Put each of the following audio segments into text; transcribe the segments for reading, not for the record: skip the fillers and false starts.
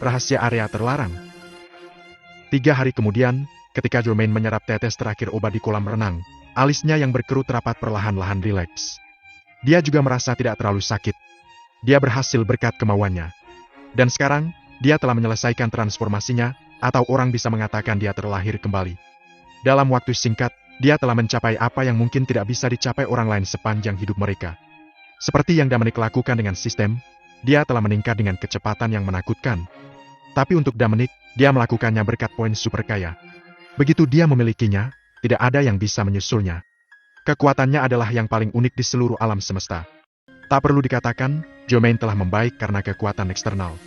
rahasia area terlarang. 3 hari kemudian, ketika Jermaine menyerap tetes terakhir obat di kolam renang, alisnya yang berkerut rapat perlahan-lahan rileks. Dia juga merasa tidak terlalu sakit. Dia berhasil berkat kemauannya. Dan sekarang, dia telah menyelesaikan transformasinya, atau orang bisa mengatakan dia terlahir kembali. Dalam waktu singkat, dia telah mencapai apa yang mungkin tidak bisa dicapai orang lain sepanjang hidup mereka. Seperti yang Dominic lakukan dengan sistem, dia telah meningkat dengan kecepatan yang menakutkan. Tapi untuk Dominic, dia melakukannya berkat poin super kaya. Begitu dia memilikinya, tidak ada yang bisa menyusulnya. Kekuatannya adalah yang paling unik di seluruh alam semesta. Tak perlu dikatakan, Jermaine telah membaik karena kekuatan eksternal.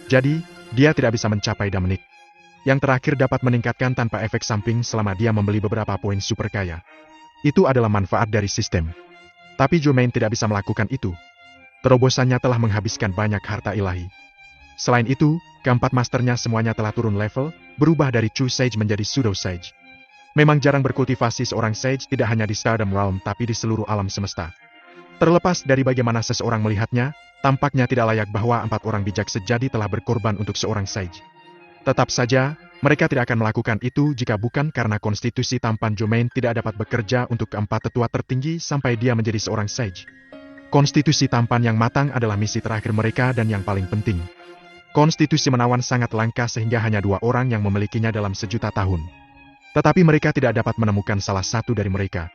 Jadi, dia tidak bisa mencapai Dominic. Yang terakhir dapat meningkatkan tanpa efek samping selama dia membeli beberapa poin super kaya. Itu adalah manfaat dari sistem. Tapi Jermaine tidak bisa melakukan itu. Terobosannya telah menghabiskan banyak harta ilahi. Selain itu, keempat masternya semuanya telah turun level, berubah dari True Sage menjadi Pseudo Sage. Memang jarang berkultivasi seorang Sage tidak hanya di Stardom Realm tapi di seluruh alam semesta. Terlepas dari bagaimana seseorang melihatnya, tampaknya tidak layak bahwa 4 orang bijak sejati telah berkorban untuk seorang Sage. Tetap saja, mereka tidak akan melakukan itu jika bukan karena konstitusi tampan Jermaine tidak dapat bekerja untuk keempat tetua tertinggi sampai dia menjadi seorang Sage. Konstitusi tampan yang matang adalah misi terakhir mereka dan yang paling penting. Konstitusi menawan sangat langka sehingga hanya 2 orang yang memilikinya dalam sejuta tahun. Tetapi mereka tidak dapat menemukan salah satu dari mereka.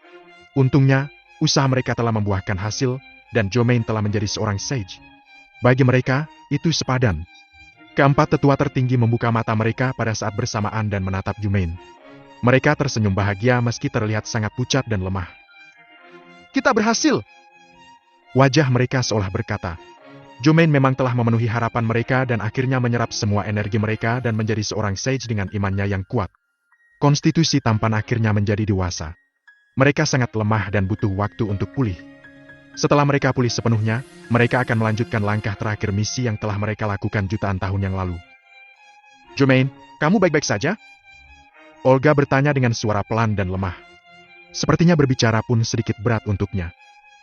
Untungnya, usaha mereka telah membuahkan hasil, dan Jermaine telah menjadi seorang Sage. Bagi mereka, itu sepadan. Keempat tetua tertinggi membuka mata mereka pada saat bersamaan dan menatap Jermaine. Mereka tersenyum bahagia meski terlihat sangat pucat dan lemah. Kita berhasil! Wajah mereka seolah berkata. Jermaine memang telah memenuhi harapan mereka dan akhirnya menyerap semua energi mereka dan menjadi seorang Sage dengan imannya yang kuat. Konstitusi tampan akhirnya menjadi dewasa. Mereka sangat lemah dan butuh waktu untuk pulih. Setelah mereka pulih sepenuhnya, mereka akan melanjutkan langkah terakhir misi yang telah mereka lakukan jutaan tahun yang lalu. Jermaine, kamu baik-baik saja? Olga bertanya dengan suara pelan dan lemah. Sepertinya berbicara pun sedikit berat untuknya.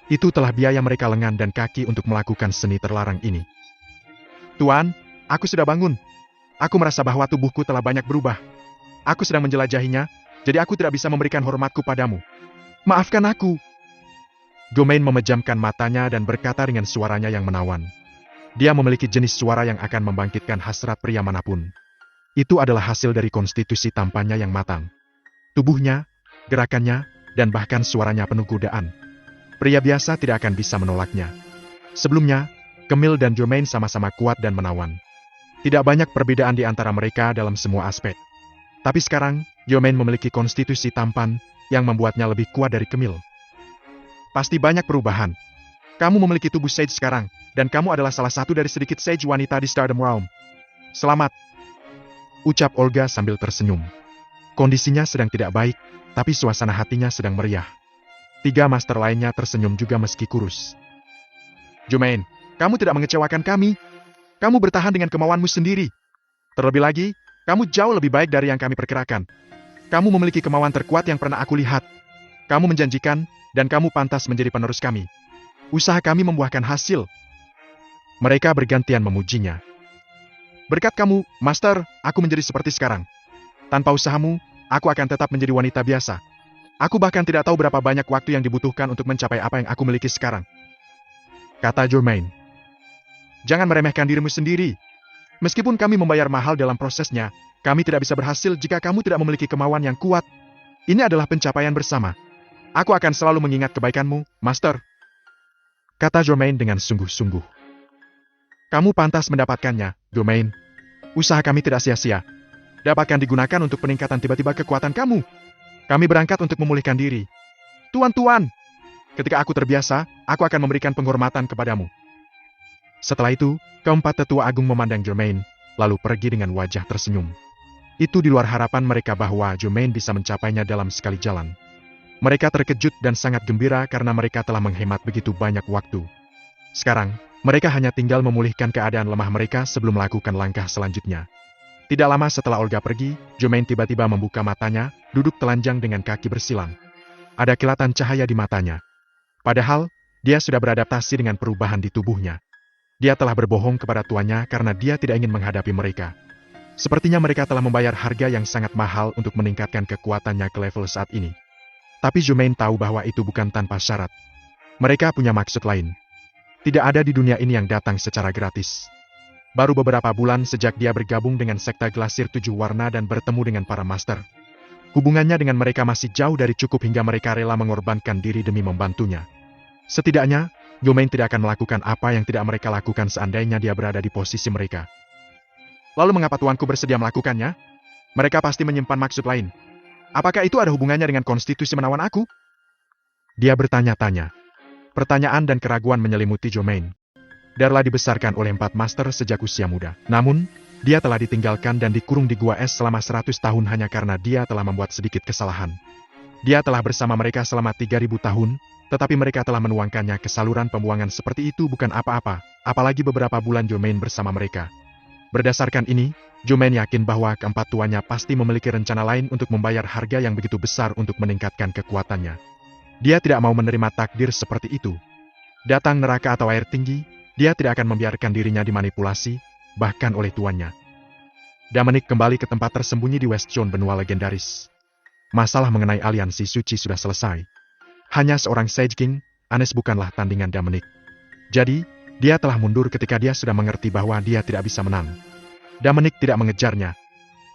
Itu telah biaya mereka lengan dan kaki untuk melakukan seni terlarang ini. Tuan, aku sudah bangun. Aku merasa bahwa tubuhku telah banyak berubah. Aku sedang menjelajahinya, jadi aku tidak bisa memberikan hormatku padamu. Maafkan aku. Jermaine memejamkan matanya dan berkata dengan suaranya yang menawan. Dia memiliki jenis suara yang akan membangkitkan hasrat pria manapun. Itu adalah hasil dari konstitusi tampannya yang matang. Tubuhnya, gerakannya, dan bahkan suaranya penuh godaan. Pria biasa tidak akan bisa menolaknya. Sebelumnya, Camille dan Jermaine sama-sama kuat dan menawan. Tidak banyak perbedaan di antara mereka dalam semua aspek. Tapi sekarang, Jermaine memiliki konstitusi tampan yang membuatnya lebih kuat dari Camille. Pasti banyak perubahan. Kamu memiliki tubuh Sage sekarang, dan kamu adalah salah satu dari sedikit Sage wanita di Stardom Realm. Selamat! Ucap Olga sambil tersenyum. Kondisinya sedang tidak baik, tapi suasana hatinya sedang meriah. 3 master lainnya tersenyum juga meski kurus. Jermaine, kamu tidak mengecewakan kami. Kamu bertahan dengan kemauanmu sendiri. Terlebih lagi, kamu jauh lebih baik dari yang kami perkirakan. Kamu memiliki kemauan terkuat yang pernah aku lihat. Kamu menjanjikan, dan kamu pantas menjadi penerus kami. Usaha kami membuahkan hasil. Mereka bergantian memujinya. Berkat kamu, Master, aku menjadi seperti sekarang. Tanpa usahamu, aku akan tetap menjadi wanita biasa. Aku bahkan tidak tahu berapa banyak waktu yang dibutuhkan untuk mencapai apa yang aku miliki sekarang. Kata Jermaine. Jangan meremehkan dirimu sendiri. Meskipun kami membayar mahal dalam prosesnya, kami tidak bisa berhasil jika kamu tidak memiliki kemauan yang kuat. Ini adalah pencapaian bersama. Aku akan selalu mengingat kebaikanmu, Master. Kata Jermaine dengan sungguh-sungguh. Kamu pantas mendapatkannya, Jermaine. Usaha kami tidak sia-sia. Dapat digunakan untuk peningkatan tiba-tiba kekuatan kamu. Kami berangkat untuk memulihkan diri. Tuan-tuan, ketika aku terbiasa, aku akan memberikan penghormatan kepadamu. Setelah itu, keempat tetua agung memandang Jermaine, lalu pergi dengan wajah tersenyum. Itu di luar harapan mereka bahwa Jermaine bisa mencapainya dalam sekali jalan. Mereka terkejut dan sangat gembira karena mereka telah menghemat begitu banyak waktu. Sekarang, mereka hanya tinggal memulihkan keadaan lemah mereka sebelum melakukan langkah selanjutnya. Tidak lama setelah Olga pergi, Jermaine tiba-tiba membuka matanya, duduk telanjang dengan kaki bersilang. Ada kilatan cahaya di matanya. Padahal, dia sudah beradaptasi dengan perubahan di tubuhnya. Dia telah berbohong kepada tuannya karena dia tidak ingin menghadapi mereka. Sepertinya mereka telah membayar harga yang sangat mahal untuk meningkatkan kekuatannya ke level saat ini. Tapi Germain tahu bahwa itu bukan tanpa syarat. Mereka punya maksud lain. Tidak ada di dunia ini yang datang secara gratis. Baru beberapa bulan sejak dia bergabung dengan sekte Glasir Tujuh Warna dan bertemu dengan para master. Hubungannya dengan mereka masih jauh dari cukup hingga mereka rela mengorbankan diri demi membantunya. Setidaknya, Germain tidak akan melakukan apa yang tidak mereka lakukan seandainya dia berada di posisi mereka. Lalu mengapa tuanku bersedia melakukannya? Mereka pasti menyimpan maksud lain. Apakah itu ada hubungannya dengan konstitusi menawan aku? Dia bertanya-tanya. Pertanyaan dan keraguan menyelimuti Germain. Darla dibesarkan oleh 4 master sejak usia muda. Namun, dia telah ditinggalkan dan dikurung di gua es selama 100 tahun hanya karena dia telah membuat sedikit kesalahan. Dia telah bersama mereka selama 3000 tahun, tetapi mereka telah menuangkannya ke saluran pembuangan seperti itu bukan apa-apa, apalagi beberapa bulan Germain bersama mereka. Berdasarkan ini, Germain yakin bahwa keempat tuannya pasti memiliki rencana lain untuk membayar harga yang begitu besar untuk meningkatkan kekuatannya. Dia tidak mau menerima takdir seperti itu. Datang neraka atau air tinggi, dia tidak akan membiarkan dirinya dimanipulasi, bahkan oleh tuannya. Dominic kembali ke tempat tersembunyi di West Zone benua legendaris. Masalah mengenai aliansi suci sudah selesai. Hanya seorang Sage King, Anes bukanlah tandingan Dominic. Jadi, dia telah mundur ketika dia sudah mengerti bahwa dia tidak bisa menang. Dominic tidak mengejarnya.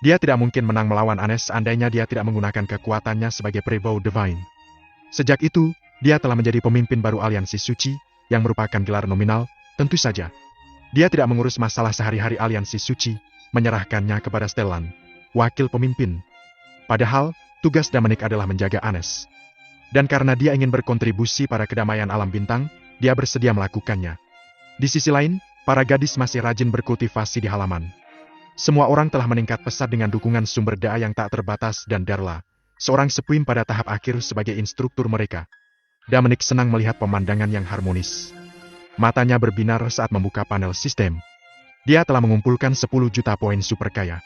Dia tidak mungkin menang melawan Anes seandainya dia tidak menggunakan kekuatannya sebagai Preview Divine. Sejak itu, dia telah menjadi pemimpin baru aliansi suci, yang merupakan gelar nominal, tentu saja. Dia tidak mengurus masalah sehari-hari aliansi suci, menyerahkannya kepada Stellan, wakil pemimpin. Padahal, tugas Dominic adalah menjaga Anes. Dan karena dia ingin berkontribusi pada kedamaian alam bintang, dia bersedia melakukannya. Di sisi lain, para gadis masih rajin berkultivasi di halaman. Semua orang telah meningkat pesat dengan dukungan sumber daya yang tak terbatas dan Darla, seorang sepuim pada tahap akhir sebagai instruktur mereka. Dominic senang melihat pemandangan yang harmonis. Matanya berbinar saat membuka panel sistem. Dia telah mengumpulkan 10 juta poin super kaya.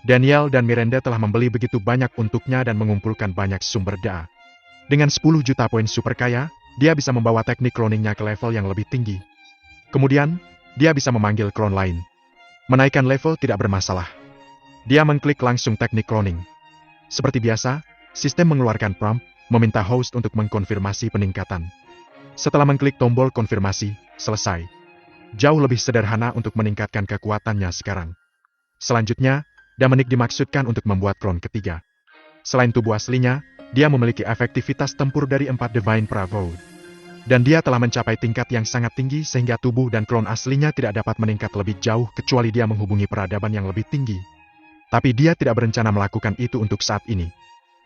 Daniel dan Miranda telah membeli begitu banyak untuknya dan mengumpulkan banyak sumber daya. Dengan 10 juta poin super kaya, dia bisa membawa teknik cloningnya ke level yang lebih tinggi. Kemudian, dia bisa memanggil klon lain. Menaikkan level tidak bermasalah. Dia mengklik langsung teknik cloning. Seperti biasa, sistem mengeluarkan prompt, meminta host untuk mengkonfirmasi peningkatan. Setelah mengklik tombol konfirmasi, selesai. Jauh lebih sederhana untuk meningkatkan kekuatannya sekarang. Selanjutnya, Dominic dimaksudkan untuk membuat klon ketiga. Selain tubuh aslinya, dia memiliki efektivitas tempur dari 4 Divine Preview. Dan dia telah mencapai tingkat yang sangat tinggi sehingga tubuh dan klon aslinya tidak dapat meningkat lebih jauh kecuali dia menghubungi peradaban yang lebih tinggi. Tapi dia tidak berencana melakukan itu untuk saat ini.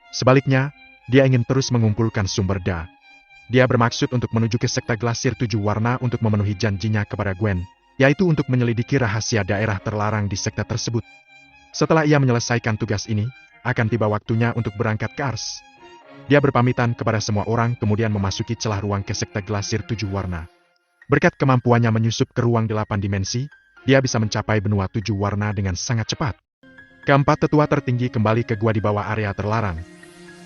Sebaliknya, dia ingin terus mengumpulkan sumber daya. Dia bermaksud untuk menuju ke sekte Glasir Tujuh Warna untuk memenuhi janjinya kepada Gwen, yaitu untuk menyelidiki rahasia daerah terlarang di sekte tersebut. Setelah ia menyelesaikan tugas ini, akan tiba waktunya untuk berangkat ke Ars. Dia berpamitan kepada semua orang kemudian memasuki celah ruang ke sekte Glasir Tujuh Warna. Berkat kemampuannya menyusup ke ruang 8 dimensi, dia bisa mencapai benua 7 warna dengan sangat cepat. Keempat tetua tertinggi kembali ke gua di bawah area terlarang.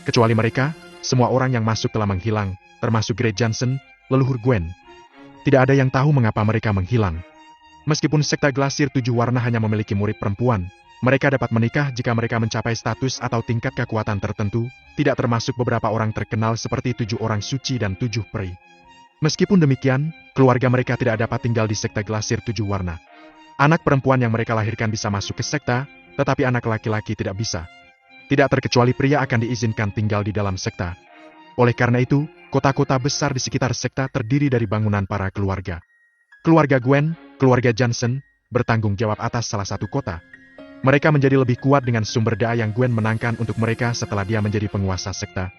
Kecuali mereka, semua orang yang masuk telah menghilang, termasuk Grey Johnson, leluhur Gwen. Tidak ada yang tahu mengapa mereka menghilang. Meskipun sekte Glasir Tujuh Warna hanya memiliki murid perempuan, mereka dapat menikah jika mereka mencapai status atau tingkat kekuatan tertentu, tidak termasuk beberapa orang terkenal seperti 7 orang suci dan 7 peri. Meskipun demikian, keluarga mereka tidak dapat tinggal di sekte Glasir Tujuh Warna. Anak perempuan yang mereka lahirkan bisa masuk ke sekte, tetapi anak laki-laki tidak bisa. Tidak terkecuali pria akan diizinkan tinggal di dalam sekte. Oleh karena itu, kota-kota besar di sekitar sekte terdiri dari bangunan para keluarga. Keluarga Gwen, keluarga Johnson, bertanggung jawab atas salah satu kota. Mereka menjadi lebih kuat dengan sumber daya yang Gwen menangkan untuk mereka setelah dia menjadi penguasa sekte.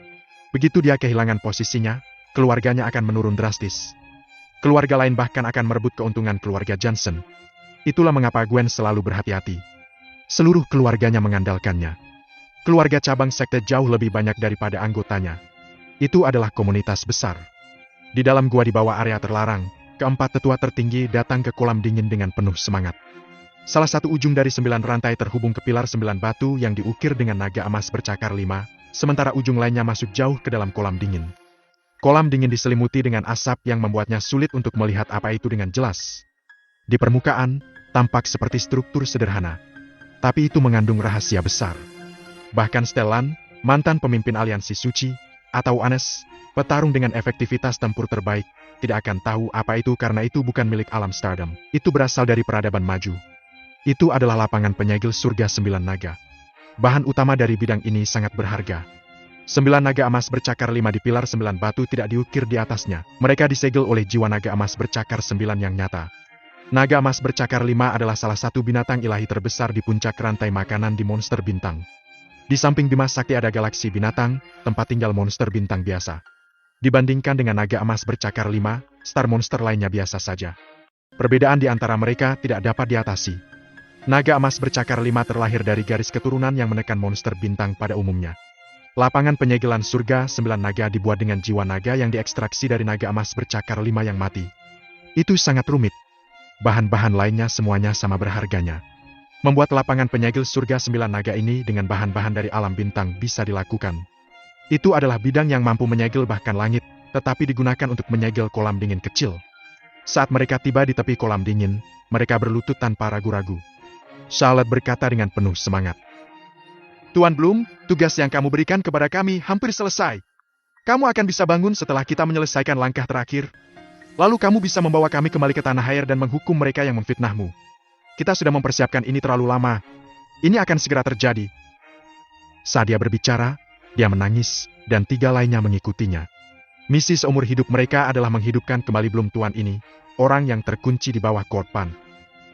Begitu dia kehilangan posisinya, keluarganya akan menurun drastis. Keluarga lain bahkan akan merebut keuntungan keluarga Johnson. Itulah mengapa Gwen selalu berhati-hati. Seluruh keluarganya mengandalkannya. Keluarga cabang sekte jauh lebih banyak daripada anggotanya. Itu adalah komunitas besar. Di dalam gua di bawah area terlarang, keempat tetua tertinggi datang ke kolam dingin dengan penuh semangat. Salah satu ujung dari 9 rantai terhubung ke pilar 9 batu yang diukir dengan naga emas bercakar 5, sementara ujung lainnya masuk jauh ke dalam kolam dingin. Kolam dingin diselimuti dengan asap yang membuatnya sulit untuk melihat apa itu dengan jelas. Di permukaan, tampak seperti struktur sederhana. Tapi itu mengandung rahasia besar. Bahkan Stellan, mantan pemimpin aliansi suci, atau Anes, petarung dengan efektivitas tempur terbaik, tidak akan tahu apa itu karena itu bukan milik alam Stardom. Itu berasal dari peradaban maju. Itu adalah lapangan penyegel surga 9 naga. Bahan utama dari bidang ini sangat berharga. 9 naga emas bercakar 5 di pilar 9 batu tidak diukir di atasnya. Mereka disegel oleh jiwa naga emas bercakar 9 yang nyata. Naga emas bercakar 5 adalah salah satu binatang ilahi terbesar di puncak rantai makanan di monster bintang. Di samping Bima Sakti ada galaksi binatang, tempat tinggal monster bintang biasa. Dibandingkan dengan naga emas bercakar 5, star monster lainnya biasa saja. Perbedaan di antara mereka tidak dapat diatasi. Naga emas bercakar 5 terlahir dari garis keturunan yang menekan monster bintang pada umumnya. Lapangan penyegelan surga 9 naga dibuat dengan jiwa naga yang diekstraksi dari naga emas bercakar 5 yang mati. Itu sangat rumit. Bahan-bahan lainnya semuanya sama berharganya. Membuat lapangan penyegel surga 9 naga ini dengan bahan-bahan dari alam bintang bisa dilakukan. Itu adalah bidang yang mampu menyegel bahkan langit, tetapi digunakan untuk menyegel kolam dingin kecil. Saat mereka tiba di tepi kolam dingin, mereka berlutut tanpa ragu-ragu. Charlotte berkata dengan penuh semangat. Tuan Bloom, tugas yang kamu berikan kepada kami hampir selesai. Kamu akan bisa bangun setelah kita menyelesaikan langkah terakhir. Lalu kamu bisa membawa kami kembali ke tanah air dan menghukum mereka yang memfitnahmu. Kita sudah mempersiapkan ini terlalu lama. Ini akan segera terjadi. Saat dia berbicara, dia menangis, dan 3 lainnya mengikutinya. Misi seumur hidup mereka adalah menghidupkan kembali Bloom Tuan ini, orang yang terkunci di bawah korban.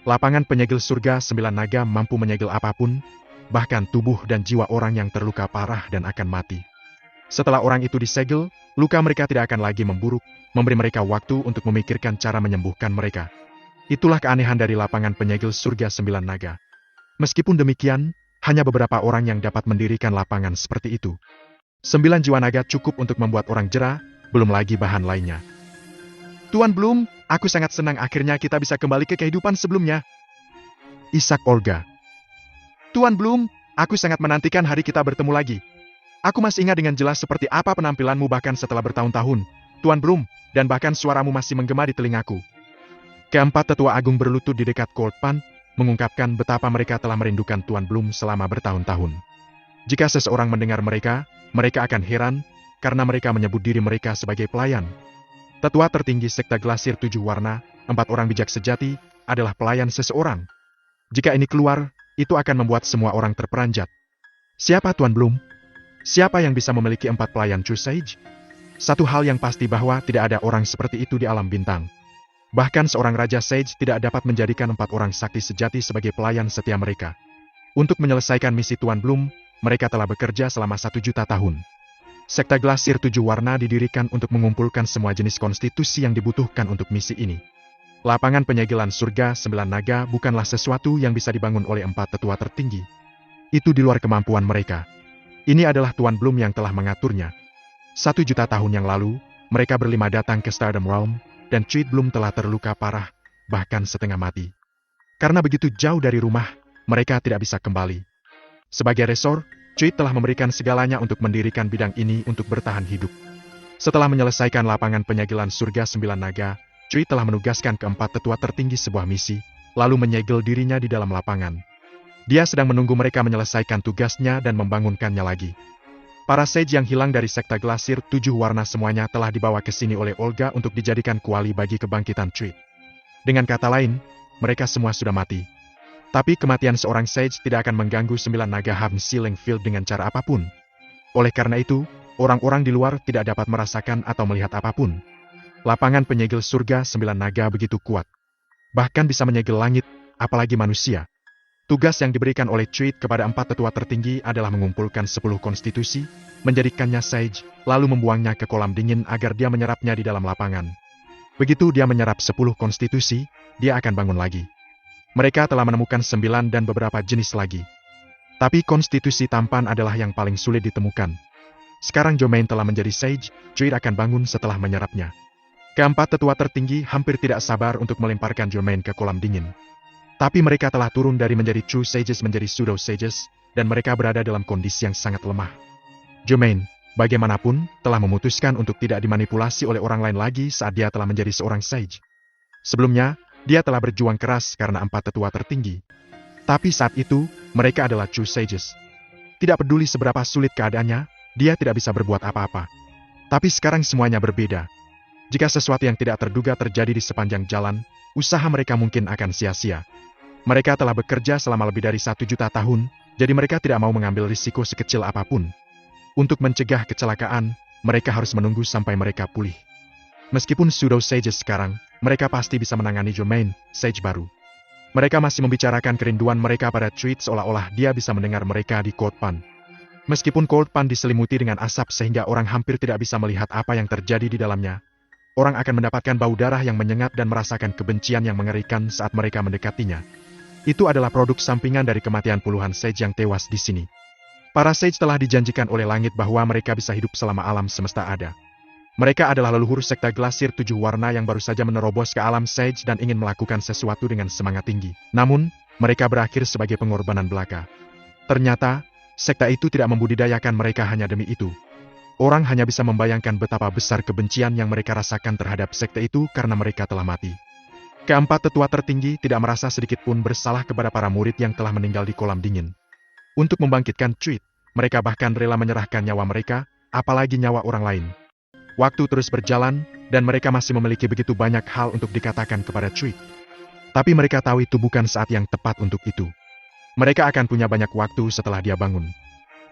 Lapangan penyegel surga 9 naga mampu menyegel apapun, bahkan tubuh dan jiwa orang yang terluka parah dan akan mati. Setelah orang itu disegel, luka mereka tidak akan lagi memburuk, memberi mereka waktu untuk memikirkan cara menyembuhkan mereka. Itulah keanehan dari lapangan penyegel surga 9 naga. Meskipun demikian, hanya beberapa orang yang dapat mendirikan lapangan seperti itu. 9 jiwa naga cukup untuk membuat orang jera, belum lagi bahan lainnya. Tuan Bloom, aku sangat senang akhirnya kita bisa kembali ke kehidupan sebelumnya. Isak Olga. Tuan Bloom, aku sangat menantikan hari kita bertemu lagi. Aku masih ingat dengan jelas seperti apa penampilanmu bahkan setelah bertahun-tahun, Tuan Bloom, dan bahkan suaramu masih menggema di telingaku. Keempat tetua agung berlutut di dekat Cold Pan, mengungkapkan betapa mereka telah merindukan Tuan Bloom selama bertahun-tahun. Jika seseorang mendengar mereka, mereka akan heran, karena mereka menyebut diri mereka sebagai pelayan. Tetua tertinggi sekte Glasir 7 warna, 4 orang bijak sejati, adalah pelayan seseorang. Jika ini keluar, itu akan membuat semua orang terperanjat. Siapa Tuan Bloom? Siapa yang bisa memiliki 4 pelayan True Sage? Satu hal yang pasti bahwa tidak ada orang seperti itu di alam bintang. Bahkan seorang Raja Sage tidak dapat menjadikan 4 orang sakti sejati sebagai pelayan setia mereka. Untuk menyelesaikan misi Tuan Bloom, mereka telah bekerja selama 1 juta tahun. Sekte Glasir 7 warna didirikan untuk mengumpulkan semua jenis konstitusi yang dibutuhkan untuk misi ini. Lapangan penyegelan surga 9 naga bukanlah sesuatu yang bisa dibangun oleh 4 tetua tertinggi. Itu di luar kemampuan mereka. Ini adalah Tuan Bloom yang telah mengaturnya. 1 juta tahun yang lalu, mereka berlima datang ke Stardom Realm, dan Tweed Bloom telah terluka parah, bahkan setengah mati. Karena begitu jauh dari rumah, mereka tidak bisa kembali. Sebagai resor, Tweed telah memberikan segalanya untuk mendirikan bidang ini untuk bertahan hidup. Setelah menyelesaikan lapangan penyegelan surga 9 naga, Tweed telah menugaskan keempat tetua tertinggi sebuah misi, lalu menyegel dirinya di dalam lapangan. Dia sedang menunggu mereka menyelesaikan tugasnya dan membangunkannya lagi. Para sage yang hilang dari sekte Glasir 7 warna semuanya telah dibawa ke sini oleh Olga untuk dijadikan kuali bagi kebangkitan Tweed. Dengan kata lain, mereka semua sudah mati. Tapi kematian seorang sage tidak akan mengganggu 9 naga Harm Sealing Field dengan cara apapun. Oleh karena itu, orang-orang di luar tidak dapat merasakan atau melihat apapun. Lapangan penyegel surga 9 naga begitu kuat. Bahkan bisa menyegel langit, apalagi manusia. Tugas yang diberikan oleh Tweed kepada 4 tetua tertinggi adalah mengumpulkan 10 konstitusi, menjadikannya sage, lalu membuangnya ke kolam dingin agar dia menyerapnya di dalam lapangan. Begitu dia menyerap 10 konstitusi, dia akan bangun lagi. Mereka telah menemukan 9 dan beberapa jenis lagi. Tapi konstitusi tampan adalah yang paling sulit ditemukan. Sekarang Jomain telah menjadi sage, Tweed akan bangun setelah menyerapnya. Keempat tetua tertinggi hampir tidak sabar untuk melemparkan Jomain ke kolam dingin. Tapi mereka telah turun dari menjadi True Sages menjadi Pseudo Sages, dan mereka berada dalam kondisi yang sangat lemah. Jomain, bagaimanapun, telah memutuskan untuk tidak dimanipulasi oleh orang lain lagi saat dia telah menjadi seorang Sage. Sebelumnya, Dia telah berjuang keras karena 4 tetua tertinggi. Tapi saat itu, mereka adalah True Sages. Tidak peduli seberapa sulit keadaannya, dia tidak bisa berbuat apa-apa. Tapi sekarang semuanya berbeda. Jika sesuatu yang tidak terduga terjadi di sepanjang jalan, usaha mereka mungkin akan sia-sia. Mereka telah bekerja selama lebih dari 1 juta tahun, jadi mereka tidak mau mengambil risiko sekecil apapun. Untuk mencegah kecelakaan, mereka harus menunggu sampai mereka pulih. Meskipun Pseudo Sages sekarang, mereka pasti bisa menangani Jermaine, Sage baru. Mereka masih membicarakan kerinduan mereka pada Tweet seolah-olah dia bisa mendengar mereka di Cold Pan. Meskipun Cold Pan diselimuti dengan asap sehingga orang hampir tidak bisa melihat apa yang terjadi di dalamnya, orang akan mendapatkan bau darah yang menyengat dan merasakan kebencian yang mengerikan saat mereka mendekatinya. Itu adalah produk sampingan dari kematian puluhan Sage yang tewas di sini. Para Sage telah dijanjikan oleh langit bahwa mereka bisa hidup selama alam semesta ada. Mereka adalah leluhur sekte Glasir 7 warna yang baru saja menerobos ke alam Sage dan ingin melakukan sesuatu dengan semangat tinggi. Namun, mereka berakhir sebagai pengorbanan belaka. Ternyata, sekte itu tidak membudidayakan mereka hanya demi itu. Orang hanya bisa membayangkan betapa besar kebencian yang mereka rasakan terhadap sekte itu karena mereka telah mati. Keempat tetua tertinggi tidak merasa sedikit pun bersalah kepada para murid yang telah meninggal di kolam dingin. Untuk membangkitkan Tweet, mereka bahkan rela menyerahkan nyawa mereka, apalagi nyawa orang lain. Waktu terus berjalan, dan mereka masih memiliki begitu banyak hal untuk dikatakan kepada Tweet. Tapi mereka tahu itu bukan saat yang tepat untuk itu. Mereka akan punya banyak waktu setelah dia bangun.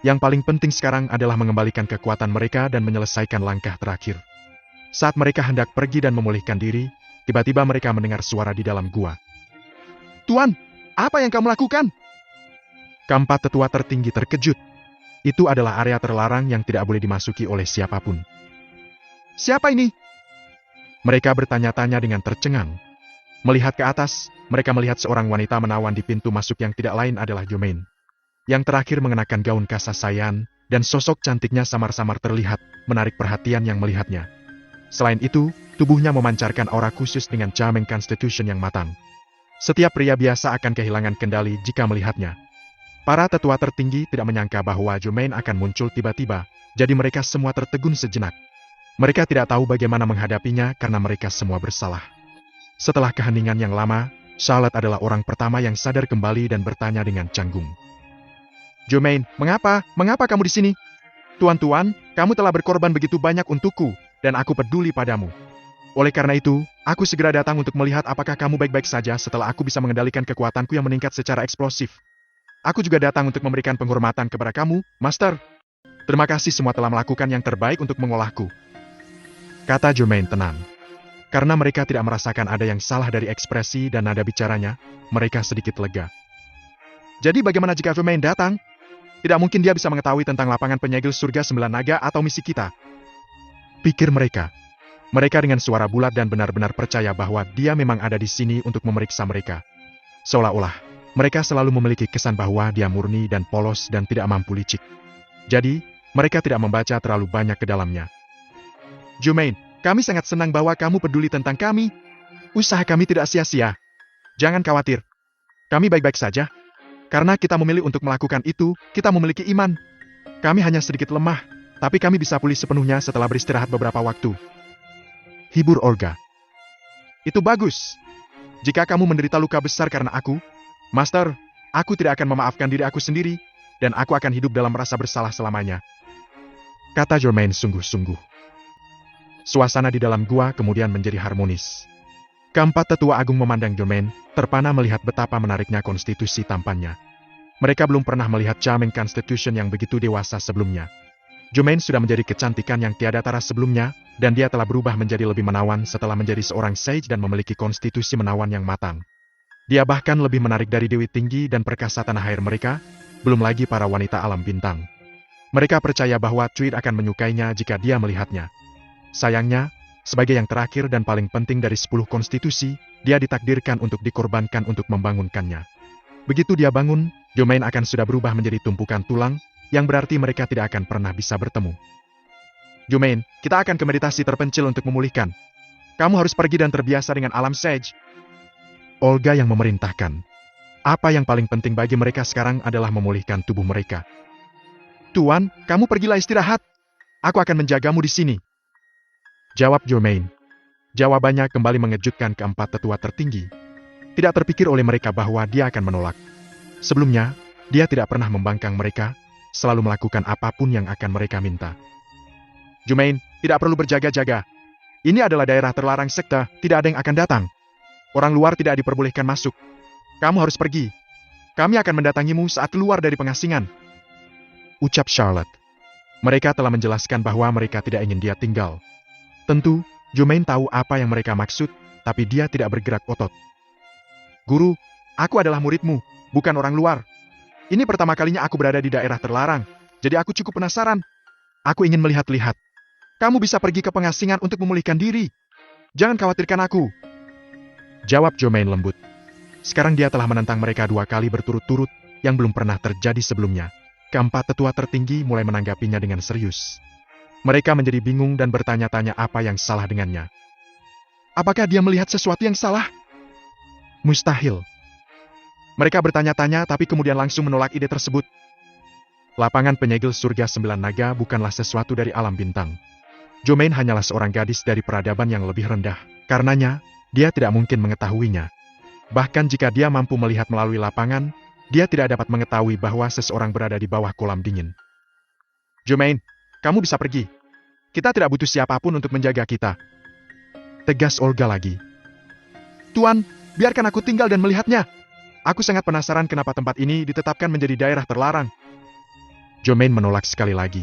Yang paling penting sekarang adalah mengembalikan kekuatan mereka dan menyelesaikan langkah terakhir. Saat mereka hendak pergi dan memulihkan diri, tiba-tiba mereka mendengar suara di dalam gua. "Tuan, apa yang kamu lakukan?" Keempat tetua tertinggi terkejut. Itu adalah area terlarang yang tidak boleh dimasuki oleh siapapun. "Siapa ini?" Mereka bertanya-tanya dengan tercengang. Melihat ke atas, mereka melihat seorang wanita menawan di pintu masuk yang tidak lain adalah Jermaine. Yang terakhir mengenakan gaun kasasayan, dan sosok cantiknya samar-samar terlihat, menarik perhatian yang melihatnya. Selain itu, tubuhnya memancarkan aura khusus dengan charming constitution yang matang. Setiap pria biasa akan kehilangan kendali jika melihatnya. Para tetua tertinggi tidak menyangka bahwa Jermaine akan muncul tiba-tiba, jadi mereka semua tertegun sejenak. Mereka tidak tahu bagaimana menghadapinya karena mereka semua bersalah. Setelah keheningan yang lama, Charlotte adalah orang pertama yang sadar kembali dan bertanya dengan canggung. "Jermaine, mengapa kamu di sini?" "Tuan-tuan, kamu telah berkorban begitu banyak untukku, dan aku peduli padamu. Oleh karena itu, aku segera datang untuk melihat apakah kamu baik-baik saja setelah aku bisa mengendalikan kekuatanku yang meningkat secara eksplosif. Aku juga datang untuk memberikan penghormatan kepada kamu, Master. Terima kasih semua telah melakukan yang terbaik untuk mengolahku," kata Jermaine tenang. Karena mereka tidak merasakan ada yang salah dari ekspresi dan nada bicaranya, mereka sedikit lega. "Jadi bagaimana jika Jermaine datang? Tidak mungkin dia bisa mengetahui tentang lapangan penyegel surga 9 naga atau misi kita," pikir mereka. Mereka dengan suara bulat dan benar-benar percaya bahwa dia memang ada di sini untuk memeriksa mereka. Seolah-olah, mereka selalu memiliki kesan bahwa dia murni dan polos dan tidak mampu licik. Jadi, mereka tidak membaca terlalu banyak ke dalamnya. "Jermaine, kami sangat senang bahwa kamu peduli tentang kami. Usaha kami tidak sia-sia. Jangan khawatir. Kami baik-baik saja. Karena kita memilih untuk melakukan itu, kita memiliki iman. Kami hanya sedikit lemah, tapi kami bisa pulih sepenuhnya setelah beristirahat beberapa waktu," hibur Olga. "Itu bagus. Jika kamu menderita luka besar karena aku, Master, aku tidak akan memaafkan diri aku sendiri, dan aku akan hidup dalam rasa bersalah selamanya," kata Jermaine sungguh-sungguh. Suasana di dalam gua kemudian menjadi harmonis. Keempat tetua agung memandang Jermaine, terpana melihat betapa menariknya konstitusi tampannya. Mereka belum pernah melihat charming constitution yang begitu dewasa sebelumnya. Jermaine sudah menjadi kecantikan yang tiada tara sebelumnya, dan dia telah berubah menjadi lebih menawan setelah menjadi seorang sage dan memiliki konstitusi menawan yang matang. Dia bahkan lebih menarik dari Dewi Tinggi dan perkasa tanah air mereka, belum lagi para wanita alam bintang. Mereka percaya bahwa Tweet akan menyukainya jika dia melihatnya. Sayangnya, sebagai yang terakhir dan paling penting dari 10 konstitusi, dia ditakdirkan untuk dikorbankan untuk membangunkannya. Begitu dia bangun, Jermaine akan sudah berubah menjadi tumpukan tulang, yang berarti mereka tidak akan pernah bisa bertemu. "Jermaine, kita akan ke meditasi terpencil untuk memulihkan. Kamu harus pergi dan terbiasa dengan alam Sage," Olga yang memerintahkan. Apa yang paling penting bagi mereka sekarang adalah memulihkan tubuh mereka. "Tuan, kamu pergilah istirahat. Aku akan menjagamu di sini," jawab Jermaine. Jawabannya kembali mengejutkan keempat tetua tertinggi. Tidak terpikir oleh mereka bahwa dia akan menolak. Sebelumnya, dia tidak pernah membangkang mereka, selalu melakukan apapun yang akan mereka minta. Jumain, tidak perlu berjaga-jaga. Ini adalah daerah terlarang sekte, tidak ada yang akan datang. Orang luar tidak diperbolehkan masuk. Kamu harus pergi. Kami akan mendatangimu saat keluar dari pengasingan. Ucap Charlotte. Mereka telah menjelaskan bahwa mereka tidak ingin dia tinggal. Tentu, Jumain tahu apa yang mereka maksud, tapi dia tidak bergerak otot. Guru, aku adalah muridmu, bukan orang luar. Ini pertama kalinya aku berada di daerah terlarang, jadi aku cukup penasaran. Aku ingin melihat-lihat. Kamu bisa pergi ke pengasingan untuk memulihkan diri. Jangan khawatirkan aku. Jawab Jumain lembut. Sekarang dia telah menentang mereka 2 kali berturut-turut, yang belum pernah terjadi sebelumnya. Keempat tetua tertinggi mulai menanggapinya dengan serius. Mereka menjadi bingung dan bertanya-tanya apa yang salah dengannya. Apakah dia melihat sesuatu yang salah? Mustahil. Mereka bertanya-tanya tapi kemudian langsung menolak ide tersebut. Lapangan penyegel surga 9 naga bukanlah sesuatu dari alam bintang. Jumain hanyalah seorang gadis dari peradaban yang lebih rendah. Karenanya, dia tidak mungkin mengetahuinya. Bahkan jika dia mampu melihat melalui lapangan, dia tidak dapat mengetahui bahwa seseorang berada di bawah kolam dingin. Jumain, kamu bisa pergi. Kita tidak butuh siapapun untuk menjaga kita. Tegas Olga lagi. Tuan, biarkan aku tinggal dan melihatnya. Aku sangat penasaran kenapa tempat ini ditetapkan menjadi daerah terlarang. Jumain menolak sekali lagi.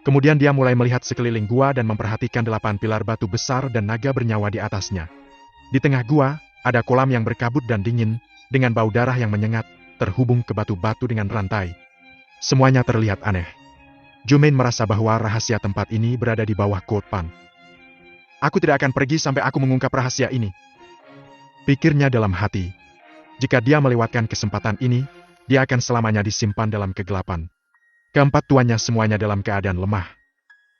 Kemudian dia mulai melihat sekeliling gua dan memperhatikan 8 pilar batu besar dan naga bernyawa di atasnya. Di tengah gua, ada kolam yang berkabut dan dingin, dengan bau darah yang menyengat, terhubung ke batu-batu dengan rantai. Semuanya terlihat aneh. Jumain merasa bahwa rahasia tempat ini berada di bawah Cold-Pan. Aku tidak akan pergi sampai aku mengungkap rahasia ini. Pikirnya dalam hati. Jika dia melewatkan kesempatan ini, dia akan selamanya disimpan dalam kegelapan. Keempat tuannya semuanya dalam keadaan lemah.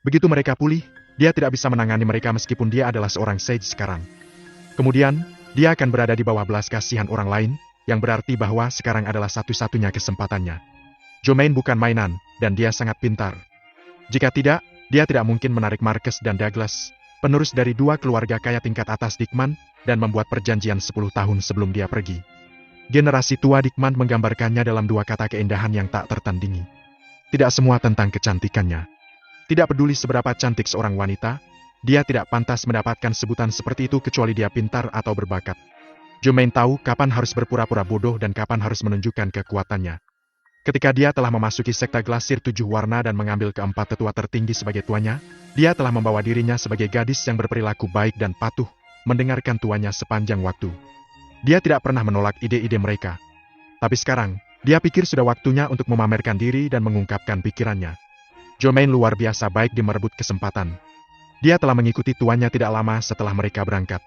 Begitu mereka pulih, dia tidak bisa menangani mereka meskipun dia adalah seorang sage sekarang. Kemudian, dia akan berada di bawah belas kasihan orang lain, yang berarti bahwa sekarang adalah satu-satunya kesempatannya. Jumain bukan mainan, dan dia sangat pintar. Jika tidak, dia tidak mungkin menarik Marcus dan Douglas, penerus dari 2 keluarga kaya tingkat atas Dickman, dan membuat perjanjian 10 tahun sebelum dia pergi. Generasi tua Dickman menggambarkannya dalam 2 kata keindahan yang tak tertandingi. Tidak semua tentang kecantikannya. Tidak peduli seberapa cantik seorang wanita, dia tidak pantas mendapatkan sebutan seperti itu kecuali dia pintar atau berbakat. Jumain tahu kapan harus berpura-pura bodoh dan kapan harus menunjukkan kekuatannya. Ketika dia telah memasuki sekte Glasir 7 warna dan mengambil keempat tetua tertinggi sebagai tuannya, dia telah membawa dirinya sebagai gadis yang berperilaku baik dan patuh, mendengarkan tuannya sepanjang waktu. Dia tidak pernah menolak ide-ide mereka. Tapi sekarang, dia pikir sudah waktunya untuk memamerkan diri dan mengungkapkan pikirannya. Jumain luar biasa baik di merebut kesempatan. Dia telah mengikuti tuannya tidak lama setelah mereka berangkat.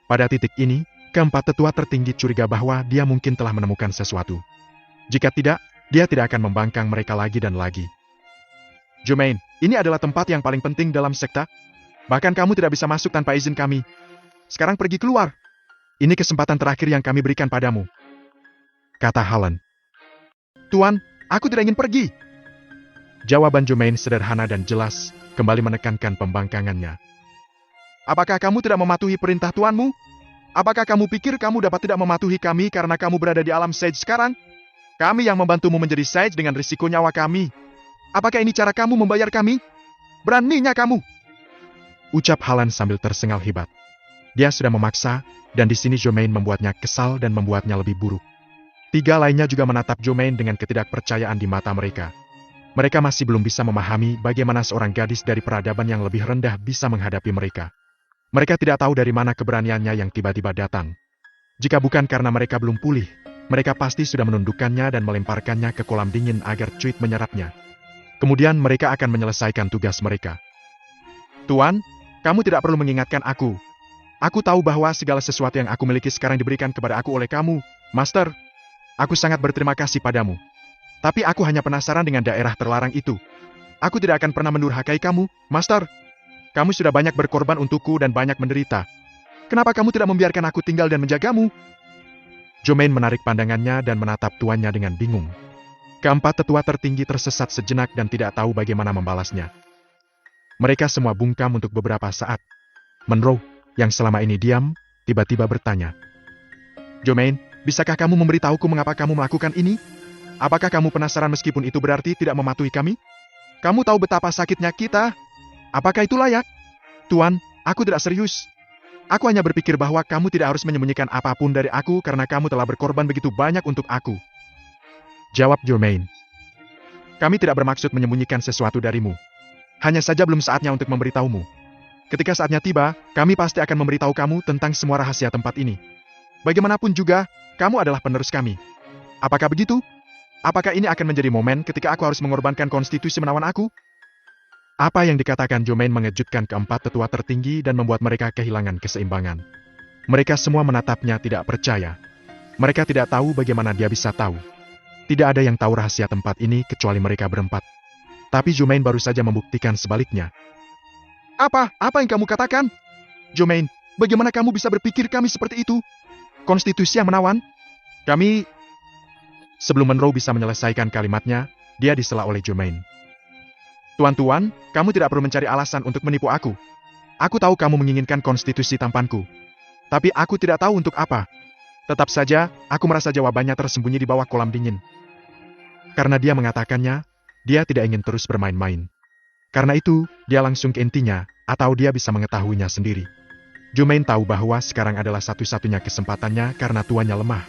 Pada titik ini, keempat tetua tertinggi curiga bahwa dia mungkin telah menemukan sesuatu. Jika tidak, dia tidak akan membangkang mereka lagi dan lagi. Jumain, ini adalah tempat yang paling penting dalam sekte. Bahkan kamu tidak bisa masuk tanpa izin kami. Sekarang pergi keluar. Ini kesempatan terakhir yang kami berikan padamu. Kata Helen. Tuan, aku tidak ingin pergi. Jawaban Jumain sederhana dan jelas, kembali menekankan pembangkangannya. Apakah kamu tidak mematuhi perintah tuanmu? Apakah kamu pikir kamu dapat tidak mematuhi kami karena kamu berada di alam sage sekarang? Kami yang membantumu menjadi sage dengan risiko nyawa kami. Apakah ini cara kamu membayar kami? Beraninya kamu! Ucap Helen sambil tersengal hebat. Dia sudah memaksa, dan di sini Jumain membuatnya kesal dan membuatnya lebih buruk. 3 lainnya juga menatap Jumain dengan ketidakpercayaan di mata mereka. Mereka masih belum bisa memahami bagaimana seorang gadis dari peradaban yang lebih rendah bisa menghadapi mereka. Mereka tidak tahu dari mana keberaniannya yang tiba-tiba datang. Jika bukan karena mereka belum pulih, mereka pasti sudah menundukkannya dan melemparkannya ke kolam dingin agar cuit menyerapnya. Kemudian mereka akan menyelesaikan tugas mereka. Tuan, kamu tidak perlu mengingatkan aku. Aku tahu bahwa segala sesuatu yang aku miliki sekarang diberikan kepada aku oleh kamu, Master. Aku sangat berterima kasih padamu. Tapi aku hanya penasaran dengan daerah terlarang itu. Aku tidak akan pernah mendurhakai kamu, Master. Kamu sudah banyak berkorban untukku dan banyak menderita. Kenapa kamu tidak membiarkan aku tinggal dan menjagamu? Jumain menarik pandangannya dan menatap tuannya dengan bingung. Keempat tetua tertinggi tersesat sejenak dan tidak tahu bagaimana membalasnya. Mereka semua bungkam untuk beberapa saat. Monroe, yang selama ini diam, tiba-tiba bertanya. Jomain, bisakah kamu memberitahuku mengapa kamu melakukan ini? Apakah kamu penasaran meskipun itu berarti tidak mematuhi kami? Kamu tahu betapa sakitnya kita? Apakah itu layak? Tuan, aku tidak serius. Aku hanya berpikir bahwa kamu tidak harus menyembunyikan apapun dari aku karena kamu telah berkorban begitu banyak untuk aku. Jawab Jomain. Kami tidak bermaksud menyembunyikan sesuatu darimu. Hanya saja belum saatnya untuk memberitahumu. Ketika saatnya tiba, kami pasti akan memberitahu kamu tentang semua rahasia tempat ini. Bagaimanapun juga, kamu adalah penerus kami. Apakah begitu? Apakah ini akan menjadi momen ketika aku harus mengorbankan konstitusi menawan aku? Apa yang dikatakan Jomain mengejutkan keempat tetua tertinggi dan membuat mereka kehilangan keseimbangan. Mereka semua menatapnya tidak percaya. Mereka tidak tahu bagaimana dia bisa tahu. Tidak ada yang tahu rahasia tempat ini kecuali mereka berempat. Tapi Jomain baru saja membuktikan sebaliknya. Apa yang kamu katakan? Jomain, bagaimana kamu bisa berpikir kami seperti itu? Konstitusi yang menawan? Kami... Sebelum Monroe bisa menyelesaikan kalimatnya, dia disela oleh Jomain. Tuan-tuan, kamu tidak perlu mencari alasan untuk menipu aku. Aku tahu kamu menginginkan konstitusi tampanku. Tapi aku tidak tahu untuk apa. Tetap saja, aku merasa jawabannya tersembunyi di bawah kolam dingin. Karena dia mengatakannya, dia tidak ingin terus bermain-main. Karena itu, dia langsung ke intinya, atau dia bisa mengetahuinya sendiri. Jomain tahu bahwa sekarang adalah satu-satunya kesempatannya karena tuannya lemah.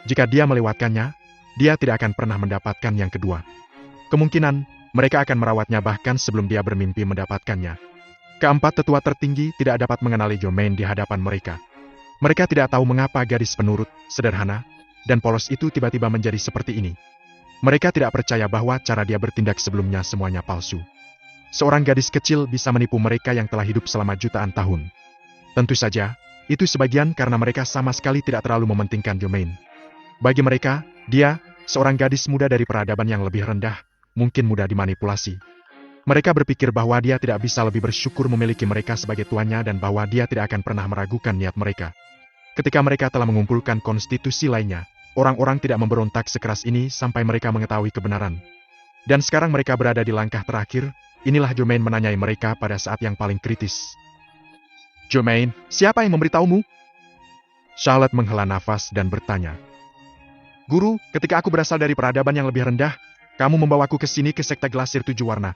Jika dia melewatkannya, dia tidak akan pernah mendapatkan yang kedua. Kemungkinan, mereka akan merawatnya bahkan sebelum dia bermimpi mendapatkannya. Keempat tetua tertinggi tidak dapat mengenali Jomain di hadapan mereka. Mereka tidak tahu mengapa gadis penurut, sederhana, dan polos itu tiba-tiba menjadi seperti ini. Mereka tidak percaya bahwa cara dia bertindak sebelumnya semuanya palsu. Seorang gadis kecil bisa menipu mereka yang telah hidup selama jutaan tahun. Tentu saja, itu sebagian karena mereka sama sekali tidak terlalu mementingkan Jomain. Bagi mereka, dia, seorang gadis muda dari peradaban yang lebih rendah, mungkin mudah dimanipulasi. Mereka berpikir bahwa dia tidak bisa lebih bersyukur memiliki mereka sebagai tuannya dan bahwa dia tidak akan pernah meragukan niat mereka. Ketika mereka telah mengumpulkan konstitusi lainnya, orang-orang tidak memberontak sekeras ini sampai mereka mengetahui kebenaran. Dan sekarang mereka berada di langkah terakhir, inilah Jomain menanyai mereka pada saat yang paling kritis. Jomain, siapa yang memberitahumu? Charlotte menghela nafas dan bertanya. Guru, ketika aku berasal dari peradaban yang lebih rendah, kamu membawaku ke sini ke sekte Glasir 7 warna.